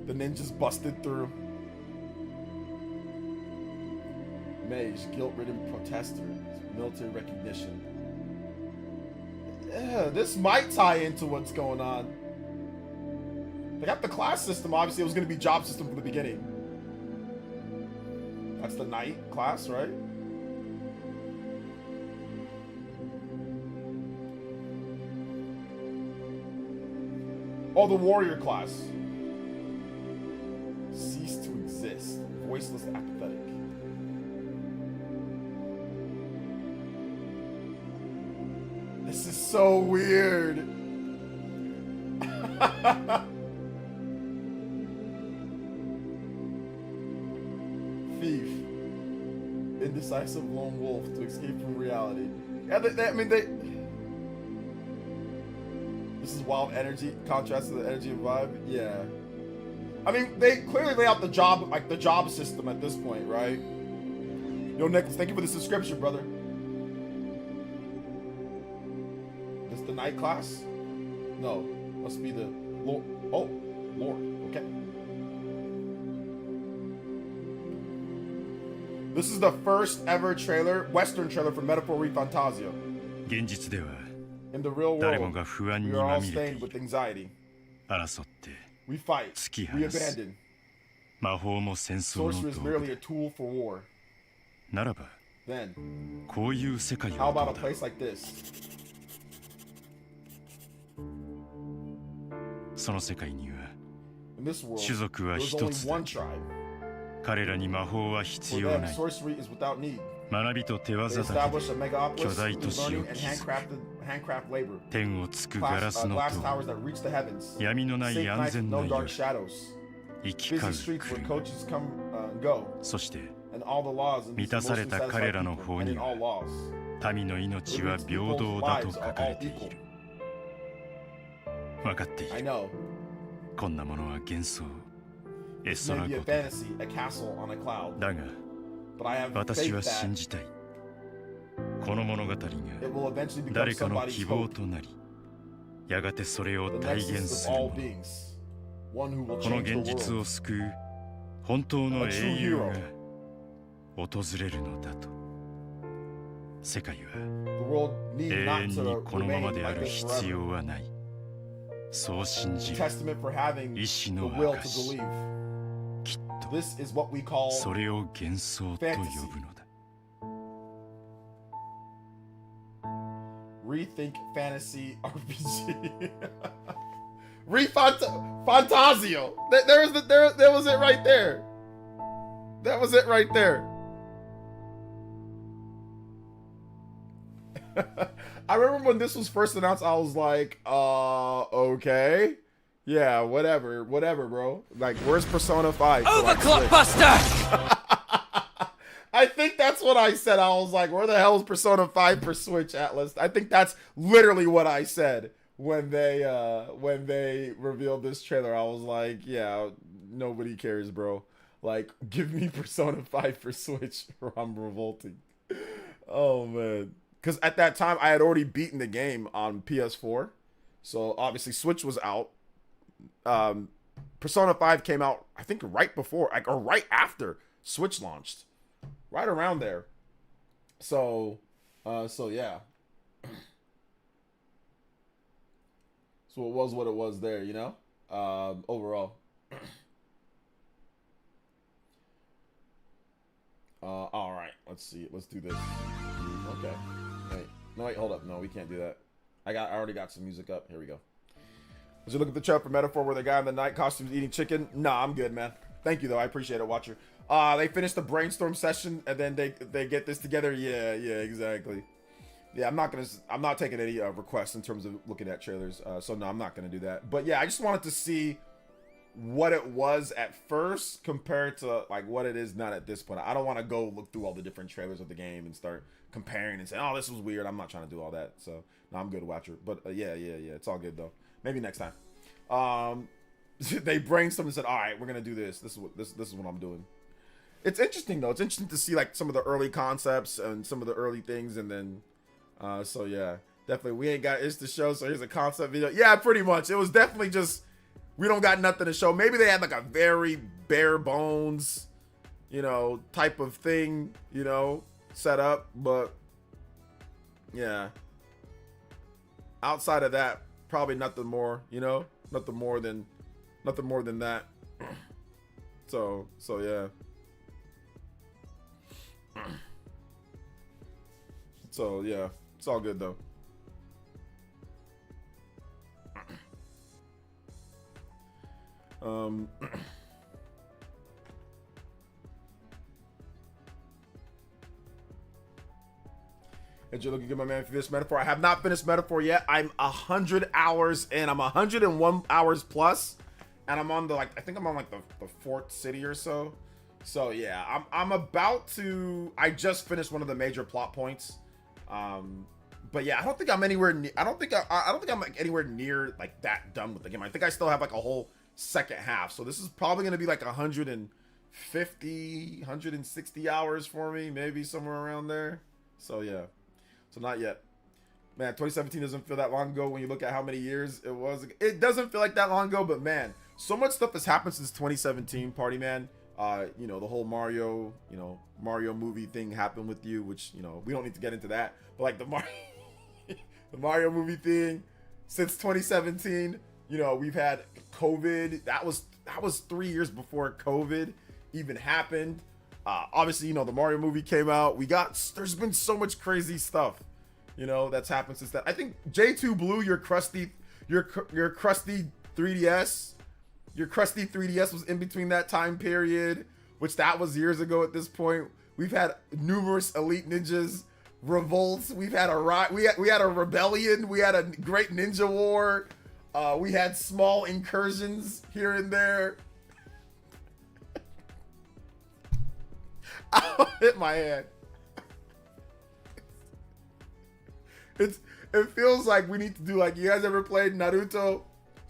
The ninjas busted through. Mage, guilt-ridden protester, military recognition. Yeah, this might tie into what's going on. They got the class system. Obviously, it was going to be job system from the beginning. That's the knight class, right? Oh, the warrior class. Cease to exist. Voiceless, apathetic. This is so weird. Thief. Indecisive lone wolf to escape from reality. Yeah, I mean, this is wild energy, contrast to the energy and vibe. Yeah. I mean, they clearly lay out the job, like the job system at this point, right? Yo, Nicholas, thank you for the subscription, brother. This the night class? No, must be the Lord. Oh, Lord. Okay. This is the first ever trailer, Western trailer for Metaphor Refantasia. 現実では In the real 誰も world, が不安に we are ま all みれて stained い with る。 anxiety. 争って We fight. Ski We has. abandon. 魔法も戦争の Sorcery is 道具 merely a tool for war. ならば Then, こういう世界 how はど about う a だ。 place like this? その世界には In this world, 種族は there's 一 only つだ one tribe. 彼らに魔法は必 For 要 them, ない。 sorcery is without need. 学びと手 They 技だけ established a で megapolis 巨大 through 都市を learning and 築く。 handcraft labor. 天をつくガラ Glass, スの glass 塔 towers that reach the heavens. 闇のない Safe 安 nights with 全な no 夜 dark shadows. 生き交 Busy う streets where 国 coaches come and go. そして And all the laws and 満たされ mostly た satisfied 彼らの people. 法 And に in は all laws. 民の命は People's 平等だと lives 書 are かれ all てい equal. る。分かってい I る。 know. こんなものは幻想、絵 This may 空 be a ことだ。 fantasy, a castle on a cloud. だが But I have 私 faith は信 that じたい。この物語が it will eventually become 誰かの somebody's 希望 hope. となり、やがてそれを The 体 nicest 現 of する all もの。 beings. One who will この change 現 the 実 world. を救う本当の A true 英雄 hero. が訪れるのだと。世界は The world need 永 not 遠に to このまま remain であ like る this 必 forever. 要はない。そう信じる Testament for having 意志 the の will to 証。 believe. きっと This is what we call それを幻想と呼ぶのだ。 Rethink Fantasy RPG. Fantasio. There was it right there. That was it right there. I remember when this was first announced, I was like, okay. Yeah, whatever, bro. Like, where's Persona 5? Overclock Buster! I think that's what I said. I was like, where the hell is Persona 5 for Switch, Atlas? I think that's literally what I said when they revealed this trailer. I was like, yeah, nobody cares, bro. Like, give me Persona 5 for Switch or I'm revolting. Oh, man. Because at that time, I had already beaten the game on PS4. So, obviously, Switch was out. Persona 5 came out, I think, right before, like, or right after Switch launched. Right around there. So yeah. So it was what it was there, you know? Overall. All right. Let's see. Let's do this. Okay. Wait. No, wait. Hold up. No, we can't do that. I already got some music up. Here we go. Did you look at the chat for Metaphor where the guy in the night costume is eating chicken? Nah, I'm good, man. Thank you, though. I appreciate it, Watcher. They finished the brainstorm session and then they get this together. Yeah, exactly. Yeah, I'm not taking any requests in terms of looking at trailers. So no, I'm not gonna do that. But yeah, I just wanted to see what it was at first compared to like what it is not at this point. I don't want to go look through all the different trailers of the game and start comparing and say, oh, this was weird. I'm not trying to do all that. So no, I'm good, Watcher. But yeah, it's all good though. Maybe next time. They brainstormed and said, all right, we're gonna do this. This is what I'm doing. It's interesting though. It's interesting to see like some of the early concepts and some of the early things, and then, so yeah, definitely we ain't got it's to show. So here's a concept video. Yeah, pretty much. It was definitely just we don't got nothing to show. Maybe they had like a very bare bones, you know, type of thing, you know, set up, but yeah. Outside of that, probably nothing more, you know, nothing more than that. So yeah. So yeah, it's all good though. Did you looking good, my man, for this Metaphor? I have not finished Metaphor yet. I'm 100 hours in. I'm 101 hours plus, and I'm on the I think I'm on like the fourth city or so. So yeah, I'm about to. I just finished one of the major plot points. But yeah, I don't think I'm anywhere near. I don't think I'm like anywhere near like that done with the game. I think I still have like a whole second half. So this is probably gonna be like 150, 160 hours for me, maybe somewhere around there. So yeah, so not yet. Man, 2017 doesn't feel that long ago when you look at how many years it was. It doesn't feel like that long ago, but man, so much stuff has happened since 2017, Party Man. You know, the whole Mario movie thing happened with you, which, you know, we don't need to get into that. But like the Mario movie thing since 2017, you know, we've had COVID. That was 3 years before COVID even happened. Obviously, you know, the Mario movie came out. There's been so much crazy stuff, you know, that's happened since that. I think J2 Blue, your crusty 3DS. Your crusty 3DS was in between that time period, which that was years ago at this point. We've had numerous Elite Ninjas revolts. We've had we had a rebellion. We had a great ninja war. We had small incursions here and there. I'll hit my head. It feels like we need to do like, you guys ever played Naruto?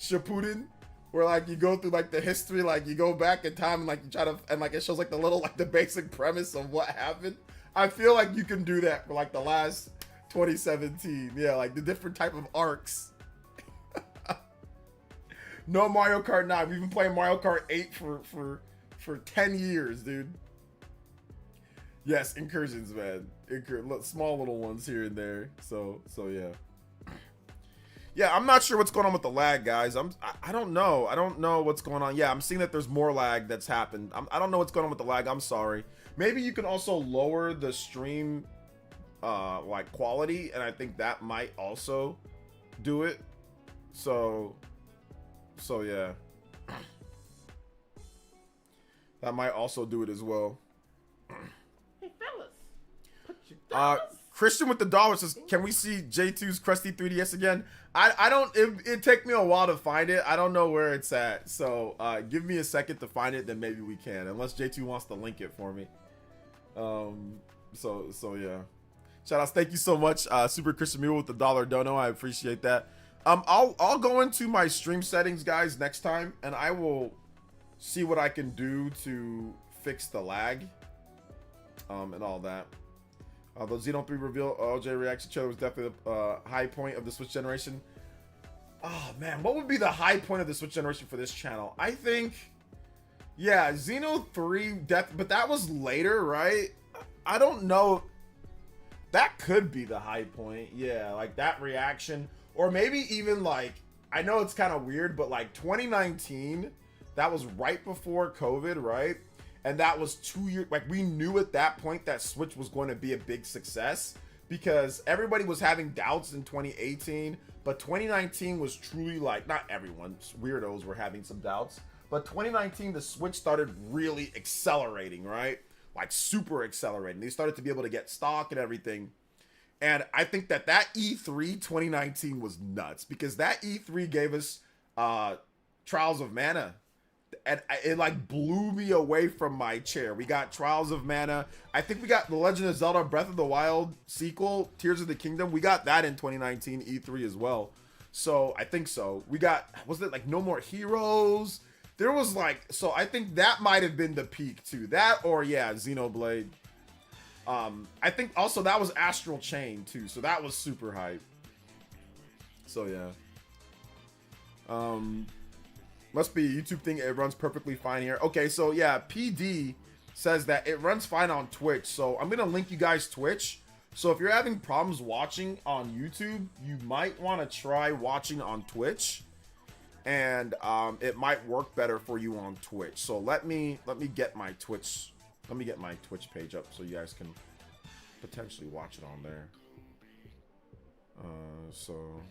Shippuden, where like you go through like the history, like you go back in time and like you try to, and like it shows like the little like the basic premise of what happened. I feel like you can do that for like the last 2017. Yeah, like the different type of arcs. No Mario Kart 9. We've been playing Mario Kart 8 for 10 years, dude. Yes, incursions, man. Small little ones here and there. So yeah. Yeah, I'm not sure what's going on with the lag, guys. I don't know. I don't know what's going on. Yeah, I'm seeing that there's more lag that's happened. I don't know what's going on with the lag. I'm sorry. Maybe you can also lower the stream like quality, and I think that might also do it. So yeah. That might also do it as well. Hey fellas, put your dollars. Christian with the dollar says, can we see J2's crusty 3DS again? I don't, it take me a while to find it. I don't know where it's at. So give me a second to find it, then maybe we can. Unless J2 wants to link it for me. So yeah. Shout outs, thank you so much. Super Christian Mule with the dollar dono. I appreciate that. I'll go into my stream settings, guys, next time, and I will see what I can do to fix the lag. And all that. The Xeno 3 reveal OJ reaction trailer was definitely the high point of the Switch generation. Oh man, what would be the high point of the Switch generation for this channel? I think, yeah, Xeno 3 but that was later, right? I don't know. That could be the high point. Yeah, like that reaction, or maybe even like, I know it's kind of weird, but like 2019, that was right before COVID, right? And that was 2 years, like we knew at that point that Switch was going to be a big success because everybody was having doubts in 2018, but 2019 was truly like, not everyone, weirdos were having some doubts, but 2019, the Switch started really accelerating, right? Like super accelerating. They started to be able to get stock and everything. And I think that E3 2019 was nuts because that E3 gave us Trials of Mana. And it like blew me away from my chair. We got Trials of Mana. I think we got The Legend of Zelda Breath of the Wild sequel, Tears of the Kingdom. We got that in 2019 E3 as well. So I think so. We got, was it like No More Heroes? There was like, so I think that might have been the peak too. That or yeah, Xenoblade. I think also that was Astral Chain too. So that was super hype. So yeah. Must be a YouTube thing. It runs perfectly fine here. Okay, so yeah, PD says that it runs fine on Twitch. So I'm gonna link you guys Twitch. So if you're having problems watching on YouTube, you might want to try watching on Twitch, and it might work better for you on Twitch. So let me get my Twitch. Let me get my Twitch page up so you guys can potentially watch it on there. So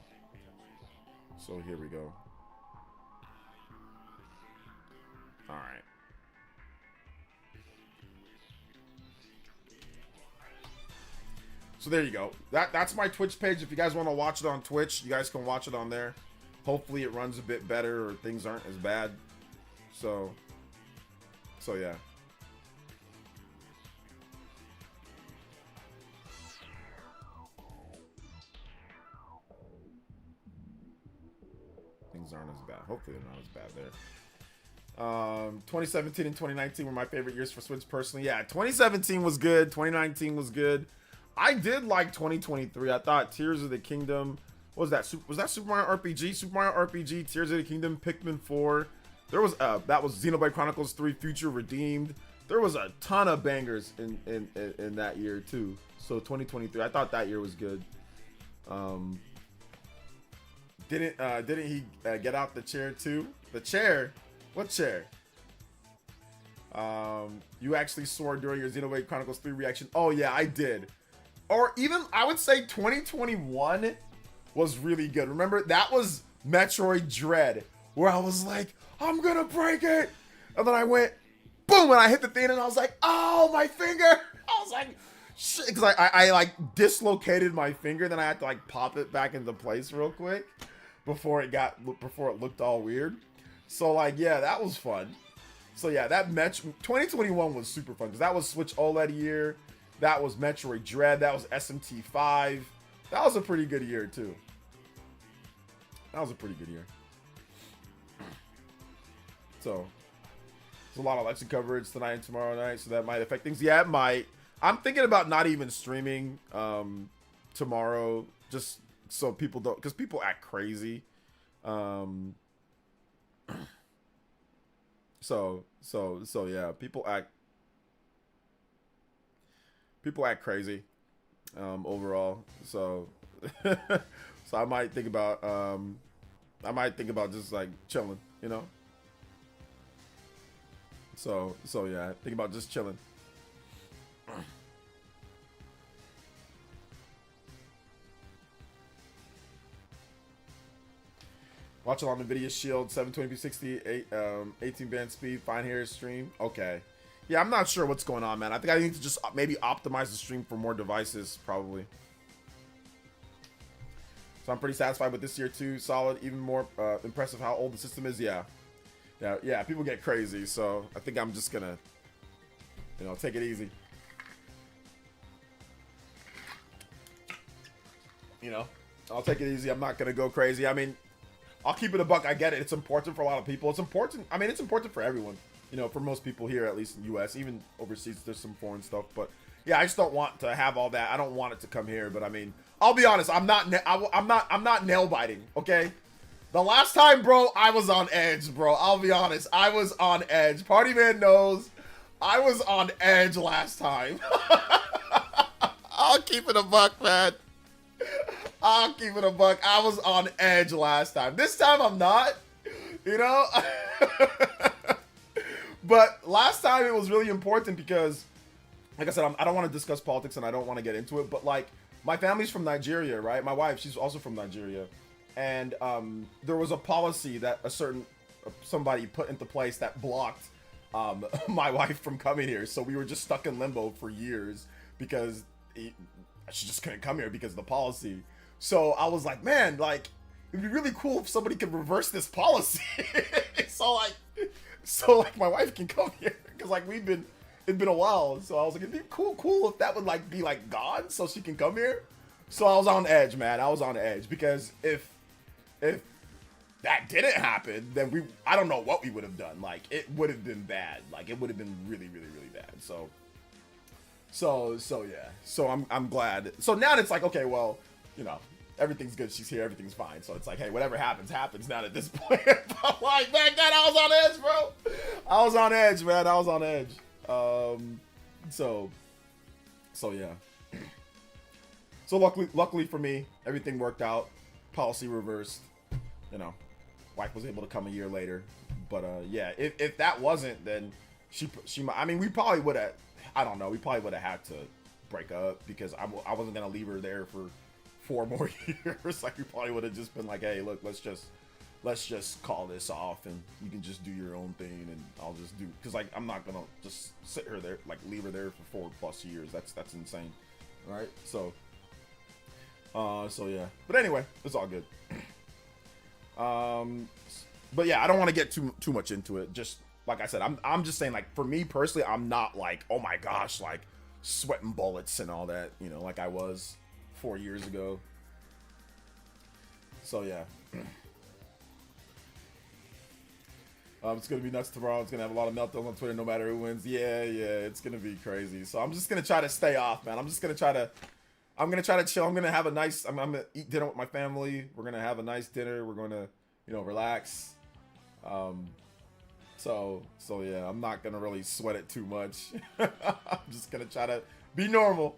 here we go. All right. So there you go. That's my Twitch page. If you guys want to watch it on Twitch, you guys can watch it on there. Hopefully it runs a bit better or things aren't as bad. So yeah. Things aren't as bad. Hopefully they're not as bad there. 2017 and 2019 were my favorite years for Switch personally. Yeah, 2017 was good. 2019 was good. I did like 2023. I thought Tears of the Kingdom, what was that? Was that Super Mario RPG? Super Mario RPG, Tears of the Kingdom, Pikmin 4. There was that was Xenoblade Chronicles 3 Future Redeemed. There was a ton of bangers in that year too. So 2023, I thought that year was good. Didn't he get out the chair too? The chair? What chair? You actually swore during your Xenoblade Chronicles 3 reaction. Oh yeah, I did. Or even, I would say 2021 was really good. Remember, that was Metroid Dread, where I was like, I'm gonna break it. And then I went, boom, and I hit the thing, and I was like, oh, my finger. I was like, shit, because I like dislocated my finger, then I had to like pop it back into place real quick before it looked all weird. So like, yeah, that was fun. So yeah, that 2021 was super fun because that was Switch OLED year. That was Metroid Dread. That was SMT5. That was a pretty good year too. That was a pretty good year. So there's a lot of election coverage tonight and tomorrow night, so that might affect things. Yeah, it might. I'm thinking about not even streaming tomorrow, just so people don't, because people act crazy. So yeah, people act crazy overall. So so I might think about just like chilling, you know. So yeah, think about just chilling. Watch it on NVIDIA Shield, 720p 60, 18 band speed, fine hair stream. Okay. Yeah, I'm not sure what's going on, man. I think I need to just maybe optimize the stream for more devices, probably. So I'm pretty satisfied with this year too. Solid, even more impressive how old the system is. Yeah. People get crazy, so I think I'm just gonna, you know, take it easy. You know, I'll take it easy. I'm not gonna go crazy. I mean, I'll keep it a buck. I get it. It's important for a lot of people. It's important. I mean, it's important for everyone. You know, for most people here, at least in the U.S., even overseas, there's some foreign stuff. But yeah, I just don't want to have all that. I don't want it to come here. But I mean, I'll be honest. I'm not nail biting. Okay. The last time, bro, I was on edge, bro. I'll be honest. I was on edge. Party man knows I was on edge last time. I'll keep it a buck, man. I'll keep it a buck. I was on edge last time. This time I'm not, you know? But last time it was really important because, like I said, I don't want to discuss politics and I don't want to get into it. But like, my family's from Nigeria, right? My wife, she's also from Nigeria. And there was a policy that somebody put into place that blocked my wife from coming here. So we were just stuck in limbo for years because she just couldn't come here because of the policy. So I was like, man, like, it'd be really cool if somebody could reverse this policy. so like my wife can come here because like it'd been a while. So I was like, it'd be cool if that would like be like gone so she can come here. So I was on edge, man. I was on edge because if that didn't happen, then I don't know what we would have done. Like it would have been bad. Like it would have been really, really, really bad. So yeah. So I'm glad. So now it's like, okay, well, you know, everything's good. She's here. Everything's fine. So it's like, hey, whatever happens now at this point. But like back then, I was on edge, bro. I was on edge, man. I was on edge. So yeah. So luckily for me, everything worked out. Policy reversed. You know, wife was able to come a year later. But yeah, if that wasn't, then she I mean, we probably would have. I don't know. We probably would have had to break up because I wasn't gonna leave her there for 4 more years. Like we probably would have just been like, hey, look, let's just call this off and you can just do your own thing and I'll just do, because like I'm not gonna just sit her there, like leave her there for 4+ years. That's insane. All right, so yeah. But anyway, it's all good. But yeah, I don't want to get too much into it. Just like I said, I'm just saying, like, for me personally, I'm not like, oh my gosh, like sweating bullets and all that, you know, like I was 4 years ago. So yeah. It's gonna be nuts tomorrow. It's gonna have a lot of meltdowns on Twitter no matter who wins. Yeah, it's gonna be crazy. So I'm just gonna try to stay off, man. I'm gonna try to chill. I'm gonna eat dinner with my family. We're gonna have a nice dinner. We're gonna, you know, relax. So yeah, I'm not gonna really sweat it too much. I'm just gonna try to be normal.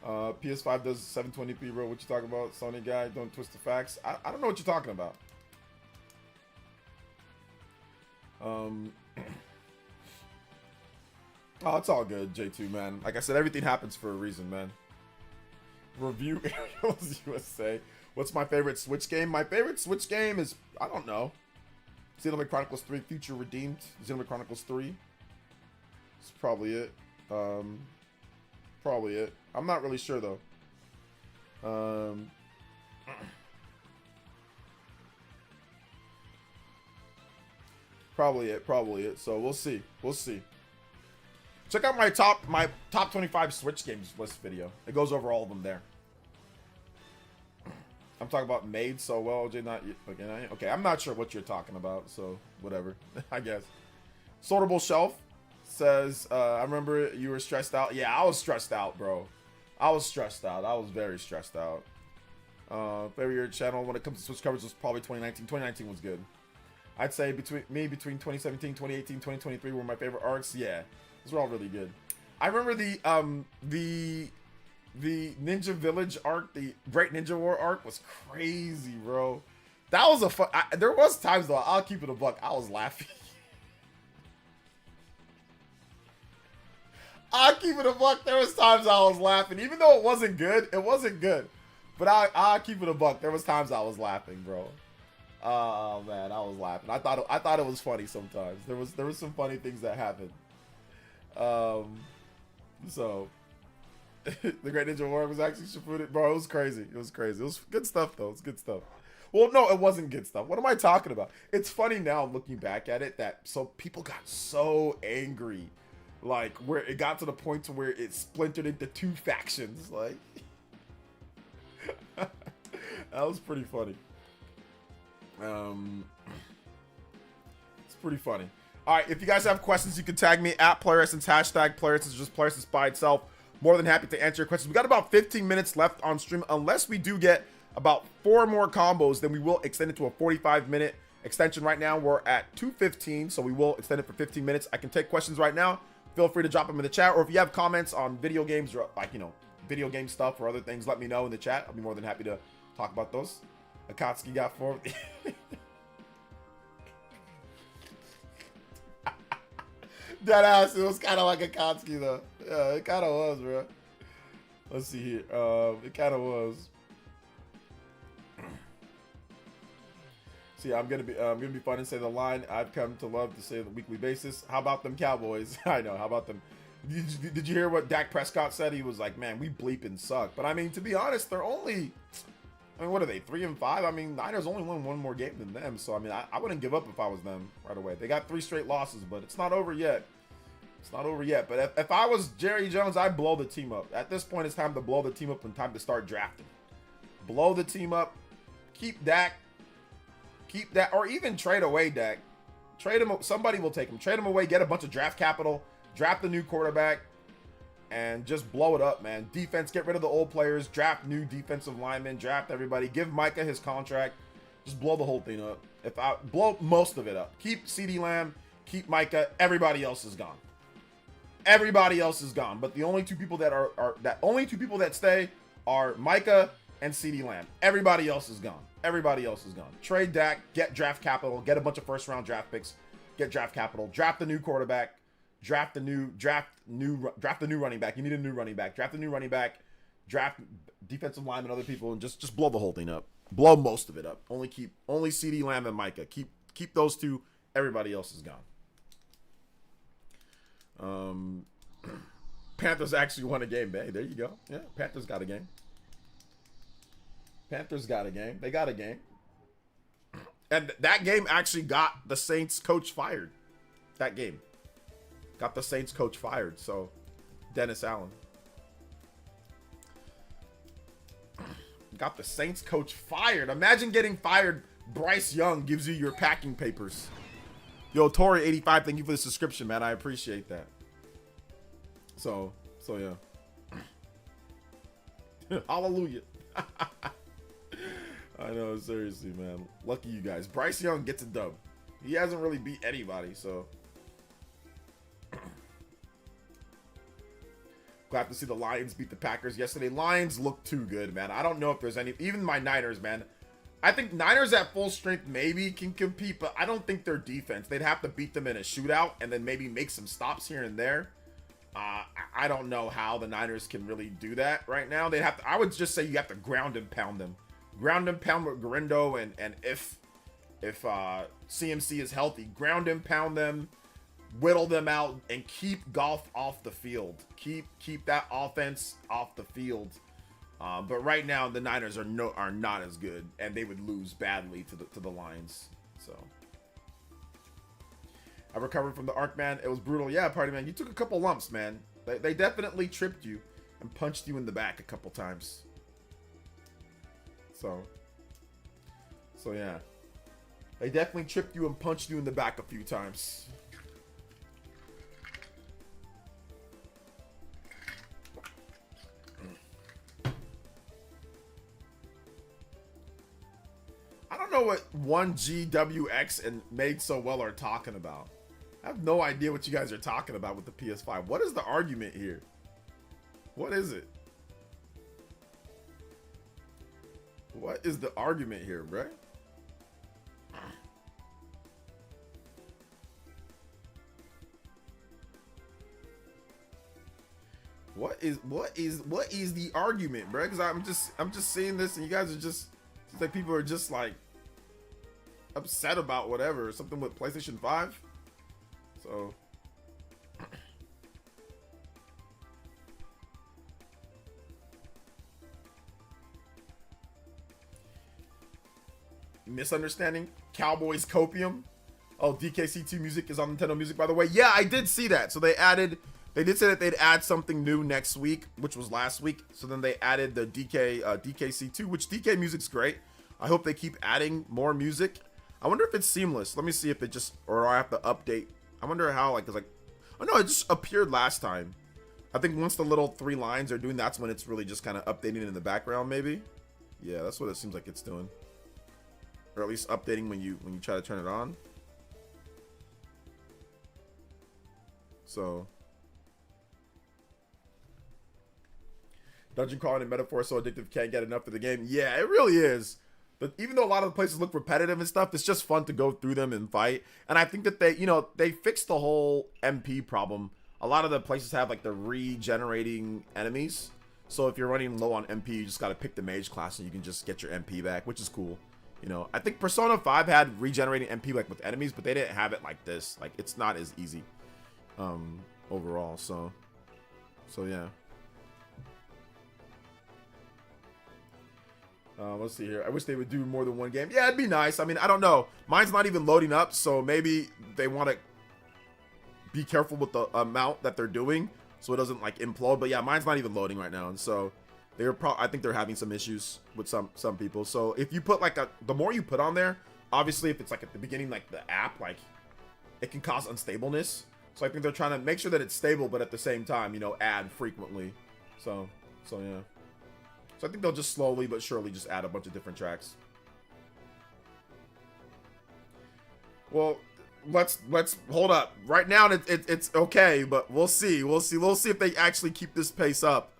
PS5 does 720p, bro. What you talking about? Sony guy, don't twist the facts. I don't know what you're talking about. Oh, it's all good, J2, man. Like I said, everything happens for a reason, man. Review Aerials USA. What's my favorite Switch game? My favorite Switch game is, I don't know, Xenoblade Chronicles 3 Future Redeemed. Xenoblade Chronicles 3. That's probably it. Probably it. I'm not really sure though. Probably it. So we'll see. Check out my top 25 Switch games list video. It goes over all of them there. I'm talking about made so well, OJ. Not okay. Okay, I'm not sure what you're talking about, so whatever. I guess. Sortable Shelf says, I remember you were stressed out. Yeah, I was stressed out, bro. I was stressed out. I was very stressed out. Favorite channel when it comes to Switch coverage was probably 2019. 2019 was good. I'd say between 2017, 2018, 2023 were my favorite arcs. Yeah, those were all really good. I remember the Ninja Village arc, the Great Ninja War arc was crazy, bro. That was a fun. There was times though. I'll keep it a buck. I was laughing. I'll keep it a buck. There was times I was laughing, even though it wasn't good. It wasn't good, but I'll keep it a buck. There was times I was laughing, bro. Oh man, I was laughing. I thought it was funny sometimes. There was some funny things that happened. So the Great Ninja War was actually Shippuden. Bro, it was crazy. It was crazy. It was good stuff though. It was good stuff. Well, no, it wasn't good stuff. What am I talking about? It's funny now looking back at it that people got so angry, like where it got to the point to where it splintered into 2 factions. Like that was pretty funny. It's pretty funny. All right, if you guys have questions, you can tag me at PlayerEssence, hashtag PlayerEssence, just PlayerEssence by itself. More than happy to answer your questions. We got about 15 minutes left on stream. Unless we do get about 4 more combos, then we will extend it to a 45-minute extension. Right now, we're at 2:15, so we will extend it for 15 minutes. I can take questions right now. Feel free to drop them in the chat, or if you have comments on video games or like, video game stuff or other things, let me know in the chat. I'll be more than happy to talk about those. Akatsuki got 4. That ass, it was kind of like Akatsuki though. Yeah, it kind of was, bro. Let's see here. It kind of was. See, I'm gonna be fun and say the line I've come to love to say on a weekly basis. How about them Cowboys? I know. How about them? Did you hear what Dak Prescott said? He was like, "Man, we bleeping suck." But I mean, to be honest, they're only. I mean, what are they? 3-5. I mean, Niners only won 1 more game than them. So I mean, I wouldn't give up if I was them right away. They got 3 straight losses, but it's not over yet. It's not over yet. But if I was Jerry Jones, I'd blow the team up. At this point, it's time to blow the team up and time to start drafting. Blow the team up. Keep Dak. Keep that, or even trade away Dak. Trade him. Somebody will take him. Trade him away. Get a bunch of draft capital. Draft the new quarterback, and just blow it up, man. Defense. Get rid of the old players. Draft new defensive linemen. Draft everybody. Give Micah his contract. Just blow the whole thing up. If I blow most of it up. Keep CeeDee Lamb. Keep Micah. Everybody else is gone. Everybody else is gone. But the only 2 people that only 2 people that stay are Micah and CeeDee Lamb. Everybody else is gone. Everybody else is gone. Trade Dak, get draft capital, get a bunch of first-round draft picks, get draft capital, draft the new quarterback, draft the new running back. You need a new running back. Draft the new running back, draft defensive linemen and other people, and just blow the whole thing up. Blow most of it up. Only CeeDee Lamb and Micah. Keep those 2. Everybody else is gone. Panthers actually won a game. Hey, there you go. Yeah, Panthers got a game. Panthers got a game. They got a game. And that game actually got the Saints coach fired. That game. Got the Saints coach fired. So, Dennis Allen. Got the Saints coach fired. Imagine getting fired. Bryce Young gives you your packing papers. Yo, Tori85, thank you for the subscription, man. I appreciate that. So yeah. Hallelujah. I know, seriously, man. Lucky you guys. Bryce Young gets a dub. He hasn't really beat anybody, so. Glad to see the Lions beat the Packers yesterday. Lions look too good, man. I don't know if there's any. Even my Niners, man. I think Niners at full strength maybe can compete, but I don't think their defense. They'd have to beat them in a shootout and then maybe make some stops here and there. I don't know how the Niners can really do that right now. They'd have to. I would just say you have to ground and pound them. Ground and pound with Garindo, and if CMC is healthy, ground and pound them, whittle them out, and keep Goff off the field. Keep that offense off the field. But right now the Niners are not as good, and they would lose badly to the Lions. So I recovered from the arc, man. It was brutal. Yeah, party man, you took a couple lumps, man. They definitely tripped you and punched you in the back a couple times. So So yeah, they definitely tripped you and punched you in the back a few times. I don't know what 1GWX and Made So Well are talking about. I have no idea what you guys are talking about with the PS5. What is the argument here? What is it? What is the argument here, bro? What is the argument, bro? Because I'm just seeing this and you guys are just, it's like people are just like upset about whatever, something with PlayStation 5. So misunderstanding. Cowboys Copium. Oh, DKC2 music is on Nintendo Music, by the way. Yeah, I did see that. So they did say that they'd add something new next week, which was last week. So then they added the DKC2, which DK music's great. I hope they keep adding more music. I wonder if it's seamless. Let me see if it just, or I have to update. I wonder how, like, cause like, oh no, it just appeared last time. I think once the little 3 lines are doing, that's when it's really just kind of updating in the background, maybe. Yeah, that's what it seems like it's doing. Or at least updating when you try to turn it on. So dungeon crawling and metaphor so addictive, can't get enough of the game. Yeah, it really is. But even though a lot of the places look repetitive and stuff, it's just fun to go through them and fight. And I think that they fixed the whole MP problem. A lot of the places have like the regenerating enemies. So if you're running low on MP, you just got to pick the mage class and you can just get your MP back, which is cool. You know, I think Persona 5 had regenerating MP like with enemies, but they didn't have it like this. Like, it's not as easy overall. So yeah. Let's see here. I wish they would do more than one game. Yeah, it'd be nice. I mean, I don't know. Mine's not even loading up, so maybe they want to be careful with the amount that they're doing so it doesn't like implode. But yeah, mine's not even loading right now, and so I think they're having some issues with some people. So if you put like the more you put on there, obviously if it's like at the beginning, like the app, like it can cause unstableness. So I think they're trying to make sure that it's stable, but at the same time, you know, add frequently. So yeah. So I think they'll just slowly but surely just add a bunch of different tracks. Well, let's hold up. Right now it's okay, but we'll see. We'll see if they actually keep this pace up.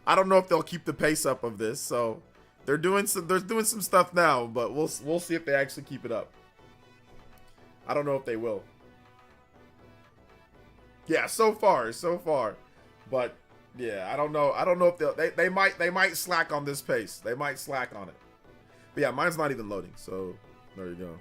I don't know if they'll keep the pace up of this. So they're doing some stuff now, but we'll see if they actually keep it up. I don't know if they will. Yeah, so far. But yeah, I don't know if they might slack on this pace. They might slack on it. But yeah, mine's not even loading, so there you go.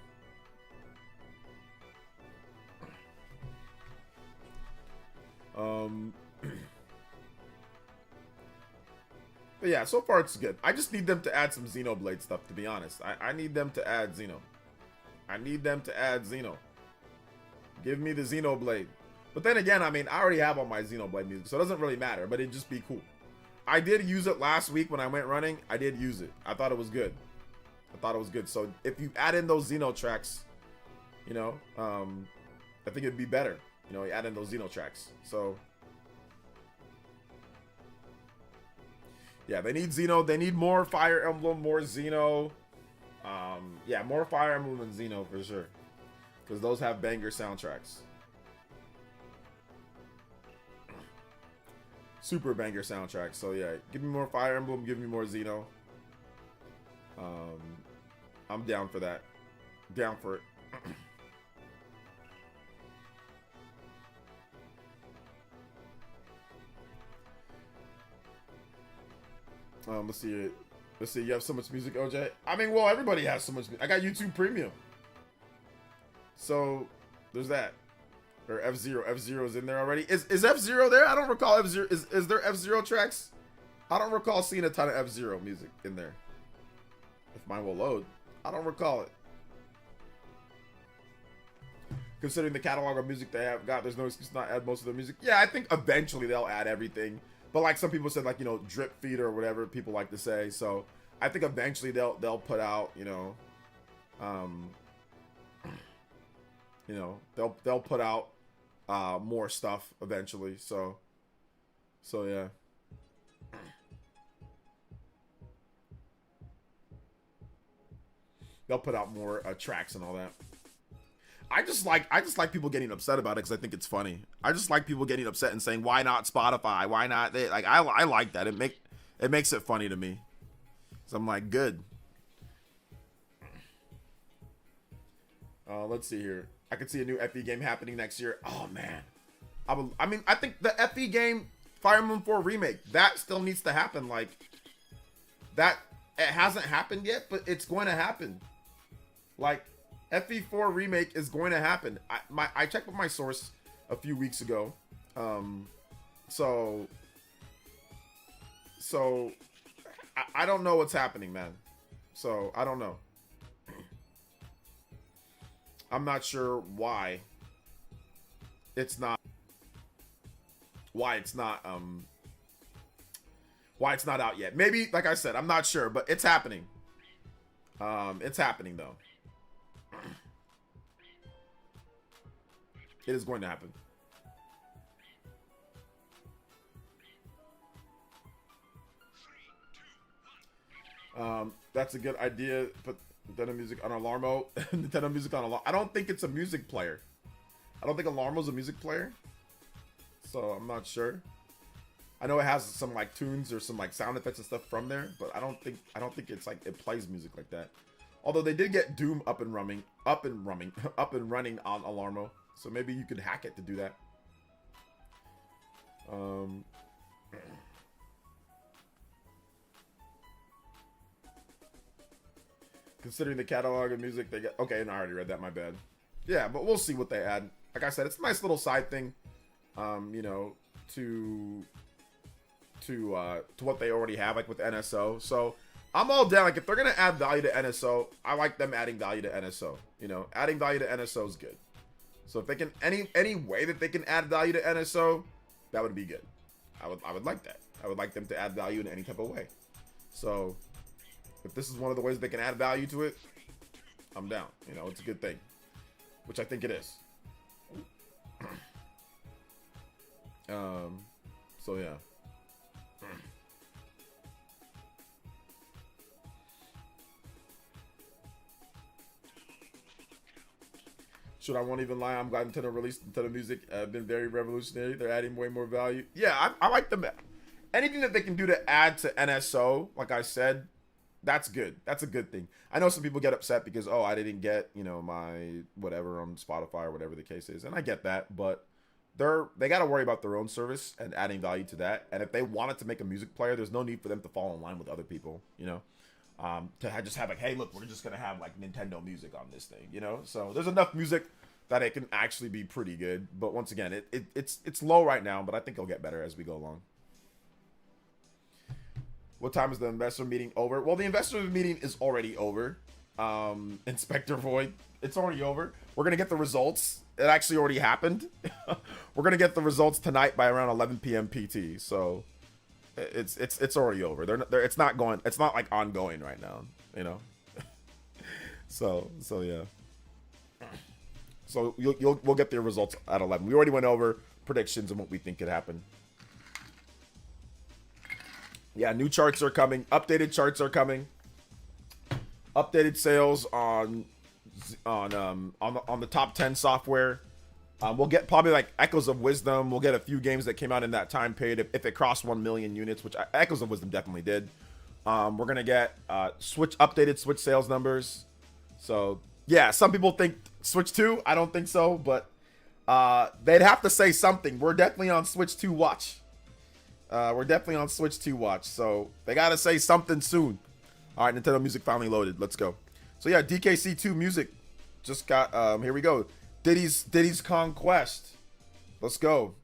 But yeah, so far it's good. I just need them to add some Xenoblade stuff, to be honest. I need them to add Xeno. I need them to add Xeno. Give me the Xenoblade. But then again, I mean, I already have all my Xenoblade music, so it doesn't really matter, but it'd just be cool. I did use it last week when I went running. I did use it. I thought it was good. So if you add in those Xeno tracks, you know, I think it'd be better. You know, you add in those Xeno tracks. So yeah, they need Xeno. They need more Fire Emblem, more Xeno. Yeah, more Fire Emblem and Xeno for sure, because those have banger soundtracks. Super banger soundtrack. So yeah, give me more Fire Emblem, give me more Xeno. I'm down for that. Down for it. Let's see. You have so much music, OJ. I mean, well, everybody has so much music. I got YouTube Premium. So there's that. Or F-Zero. F-Zero's in there already. Is F-Zero there? I don't recall F-Zero. Is there F-Zero tracks? I don't recall seeing a ton of F-Zero music in there. If mine will load. I don't recall it. Considering the catalog of music they have got, there's no excuse not to add most of their music. Yeah, I think eventually they'll add everything. But like some people said, like, you know, drip feed or whatever people like to say. So I think eventually they'll put out, you know, You know, they'll put out more stuff eventually. So yeah. They'll put out more tracks and all that. I just like people getting upset about it because I think it's funny. I just like people getting upset and saying, "Why not Spotify? Why not they?" Like I like that. It makes it funny to me. So I'm like, good. Let's see here. I could see a new FE game happening next year. Oh man, I mean, I think the FE game, Fire Emblem 4 remake, that still needs to happen. Like that, it hasn't happened yet, but it's going to happen. Like FE4 remake is going to happen. I checked with my source a few weeks ago. So I don't know what's happening, man. So I don't know. I'm not sure why it's not out yet. Maybe, like I said, I'm not sure, but it's happening. It's happening though. It is going to happen. That's a good idea. Put Nintendo Music on Alarmo. Nintendo Music on Alarmo. I don't think it's a music player. I don't think Alarmo's a music player. So I'm not sure. I know it has some like tunes or some like sound effects and stuff from there, but I don't think it's like it plays music like that. Although they did get Doom up and running on Alarmo. So maybe you could hack it to do that. Considering the catalog of music they get. Okay, and I already read that, my bad. Yeah, but we'll see what they add. Like I said, it's a nice little side thing, you know, to what they already have, like with NSO. So I'm all down. Like if they're gonna add value to NSO, I like them adding value to NSO. You know, adding value to NSO is good. So if they can any way that they can add value to NSO, that would be good. I would like that. I would like them to add value in any type of way. So if this is one of the ways they can add value to it, I'm down. You know, it's a good thing, which I think it is. So yeah. Should I won't even lie, I'm glad Nintendo released Nintendo Music. Been very revolutionary. They're adding way more value. Yeah, I like them. Anything that they can do to add to NSO, like I said, that's good. That's a good thing. I know some people get upset because, oh, I didn't get, you know, my whatever on Spotify or whatever the case is. And I get that, but they got to worry about their own service and adding value to that. And if they wanted to make a music player, there's no need for them to fall in line with other people, you know, just have like, hey, look, we're just going to have like Nintendo music on this thing, you know? So there's enough music that it can actually be pretty good. But once again, it's low right now, but I think it'll get better as we go along. What time is the investor meeting over? Well, the investor meeting is already over. Inspector Void, it's already over. We're going to get the results. It actually already happened. We're going to get the results tonight by around 11 p.m. PT. So it's already over. It's not like ongoing right now, you know? so yeah. So we'll get the results at 11. We already went over predictions and what we think could happen. Yeah, new charts are coming. Updated charts are coming. Updated sales on the top 10 software. We'll get probably like Echoes of Wisdom. We'll get a few games that came out in that time period if it crossed 1 million units, which Echoes of Wisdom definitely did. We're gonna get updated Switch sales numbers. So yeah, some people think Switch 2. I don't think so, but they'd have to say something. We're definitely on Switch 2 watch. We're definitely on Switch 2 watch, so they gotta say something soon. All right, Nintendo Music finally loaded. Let's go. So yeah, DKC2 Music just got. Here we go. Diddy's Conquest. Let's go.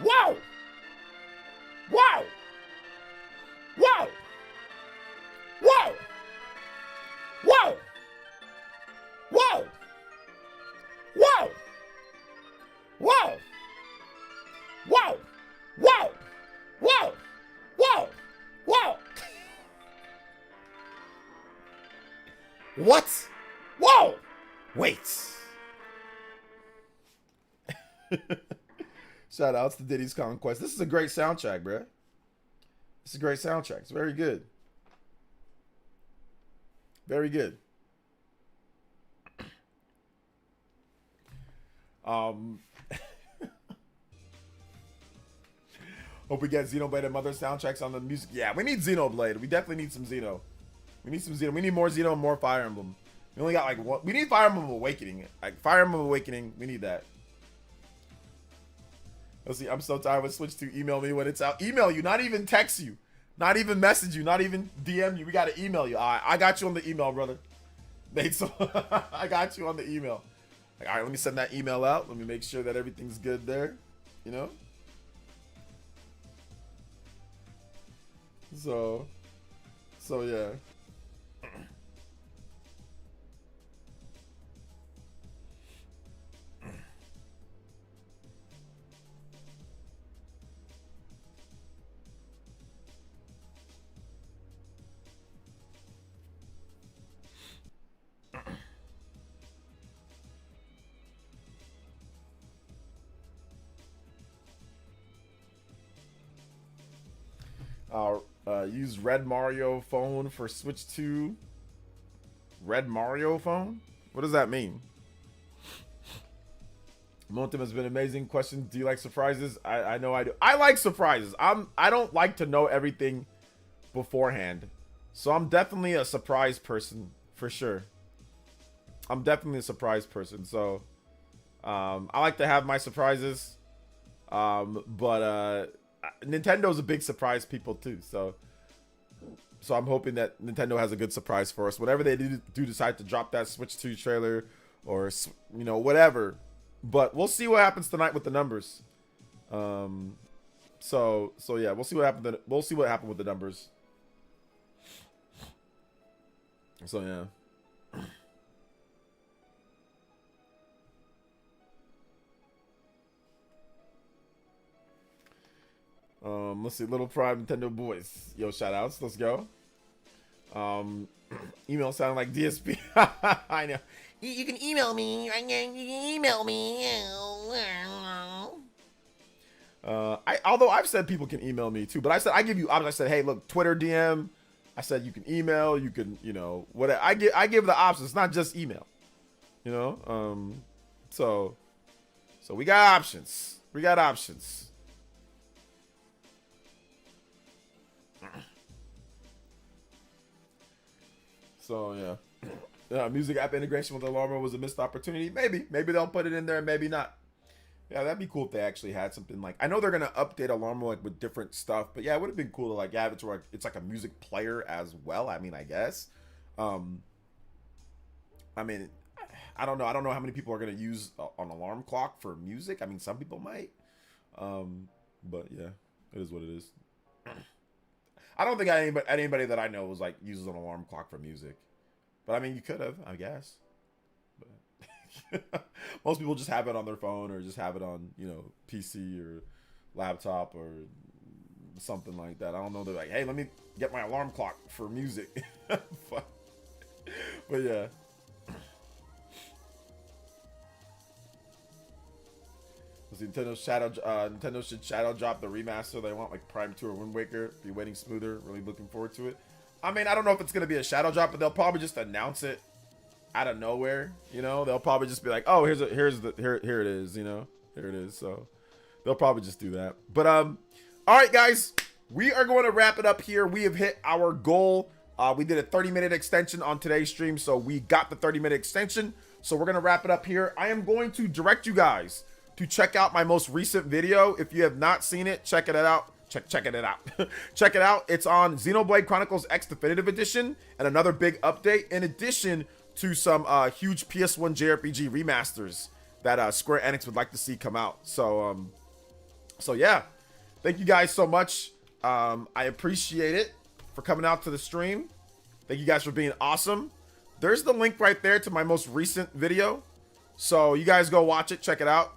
Wow! Wow! Wow! Wow! Wow! Wow! Wow! What? Whoa! Wait. Shout outs to Diddy's Conquest. This is a great soundtrack, bruh. It's a great soundtrack. It's very good. Very good. Hope we get Xenoblade and other soundtracks on the music. Yeah, we need Xenoblade. We definitely need some Xeno. We need some Xeno. We need more Xeno and more Fire Emblem. We only got like one. We need Fire Emblem Awakening. Like Fire Emblem Awakening. We need that. Let's see. I'm so tired with Switch 2. Email me when it's out. Email you. Not even text you. Not even message you. Not even DM you. We got to email you. All right, I got you on the email, brother. Nate, so I got you on the email. Like, all right, let me send that email out. Let me make sure that everything's good there. You know? So yeah. Use Red Mario phone for Switch 2. Red Mario phone? What does that mean? Momentum has been amazing. Question: do you like surprises? I know I do. I like surprises. I don't like to know everything beforehand. So I'm definitely a surprise person for sure. I'm definitely a surprise person. So I like to have my surprises. But Nintendo's a big surprise people too. So I'm hoping that Nintendo has a good surprise for us. Whatever they do decide to drop that Switch 2 trailer or, you know, whatever. But we'll see what happens tonight with the numbers. So yeah, we'll see what happens. We'll see what happened with the numbers. So yeah. Let's see, Little Prime Nintendo Boys. Yo, shout outs. Let's go. Email sounding like DSP. I know. You can email me. You can email me. Although I've said people can email me too, but I said I give you options. I said, hey, look, Twitter DM. I said you can email. You can, you know, whatever. I give the options. It's not just email. You know. So we got options. We got options. So yeah, music app integration with Alarma was a missed opportunity. Maybe they'll put it in there, maybe not. Yeah, that'd be cool if they actually had something like. I know they're gonna update Alarma like with different stuff, but yeah, it would have been cool to like have it to where it's like a music player as well. I mean, I guess. I mean, I don't know. I don't know how many people are gonna use an alarm clock for music. I mean, some people might. But yeah, it is what it is. I don't think anybody that I know was like uses an alarm clock for music, but I mean, you could have, I guess. But most people just have it on their phone or just have it on, you know, PC or laptop or something like that. I don't know. They're like, hey, let me get my alarm clock for music. But yeah. Nintendo should shadow drop the remaster they want, like Prime 2 or Wind Waker. Be waiting smoother. Really looking forward to it. I mean, I don't know if it's gonna be a shadow drop, but they'll probably just announce it out of nowhere. You know, they'll probably just be like, oh, here it is. You know, here it is. So they'll probably just do that. But all right, guys, we are going to wrap it up here. We have hit our goal. We did a 30-minute extension on today's stream, so we got the 30-minute extension. So we're gonna wrap it up here. I am going to direct you guys to check out my most recent video. If you have not seen it, check it out. Check it out. Check it out. It's on Xenoblade Chronicles X Definitive Edition and another big update, in addition to some huge PS1 JRPG remasters that Square Enix would like to see come out. So yeah, thank you guys so much. I appreciate it for coming out to the stream. Thank you guys for being awesome. There's the link right there to my most recent video. So you guys go watch it, check it out.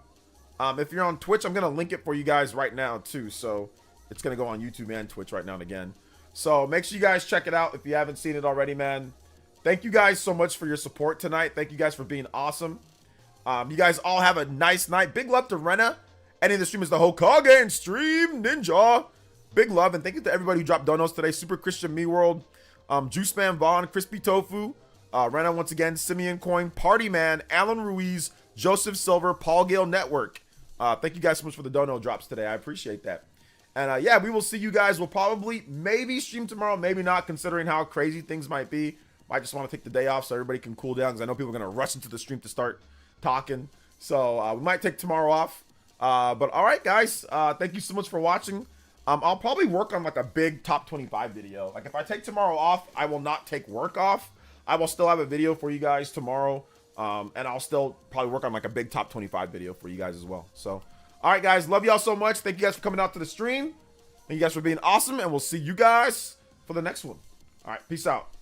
If you're on Twitch, I'm going to link it for you guys right now too. So it's going to go on YouTube and Twitch right now and again. So make sure you guys check it out if you haven't seen it already, man. thank you guys so much for your support tonight. Thank you guys for being awesome. You guys all have a nice night. Big love to Rena. Ending the stream is the Hokage and Stream Ninja. Big love, and thank you to everybody who dropped donos today. Super Christian Me World, Juice Man Vaughn, Crispy Tofu, Rena once again, Simeon Coin, Party Man, Alan Ruiz, Joseph Silver, Paul Gale Network. Thank you guys so much for the dono drops today. I appreciate that. And yeah, we will see you guys. We'll probably maybe stream tomorrow, maybe not, considering how crazy things might be. I just want to take the day off so everybody can cool down, because I know people are going to rush into the stream to start talking. So we might take tomorrow off. But all right, guys, thank you so much for watching. I'll probably work on like a big top 25 video. Like if I take tomorrow off, I will not take work off. I will still have a video for you guys tomorrow. And I'll still probably work on like a big top 25 video for you guys as well. So, all right, guys, love y'all so much. Thank you guys for coming out to the stream. Thank you guys for being awesome. And we'll see you guys for the next one. All right, peace out.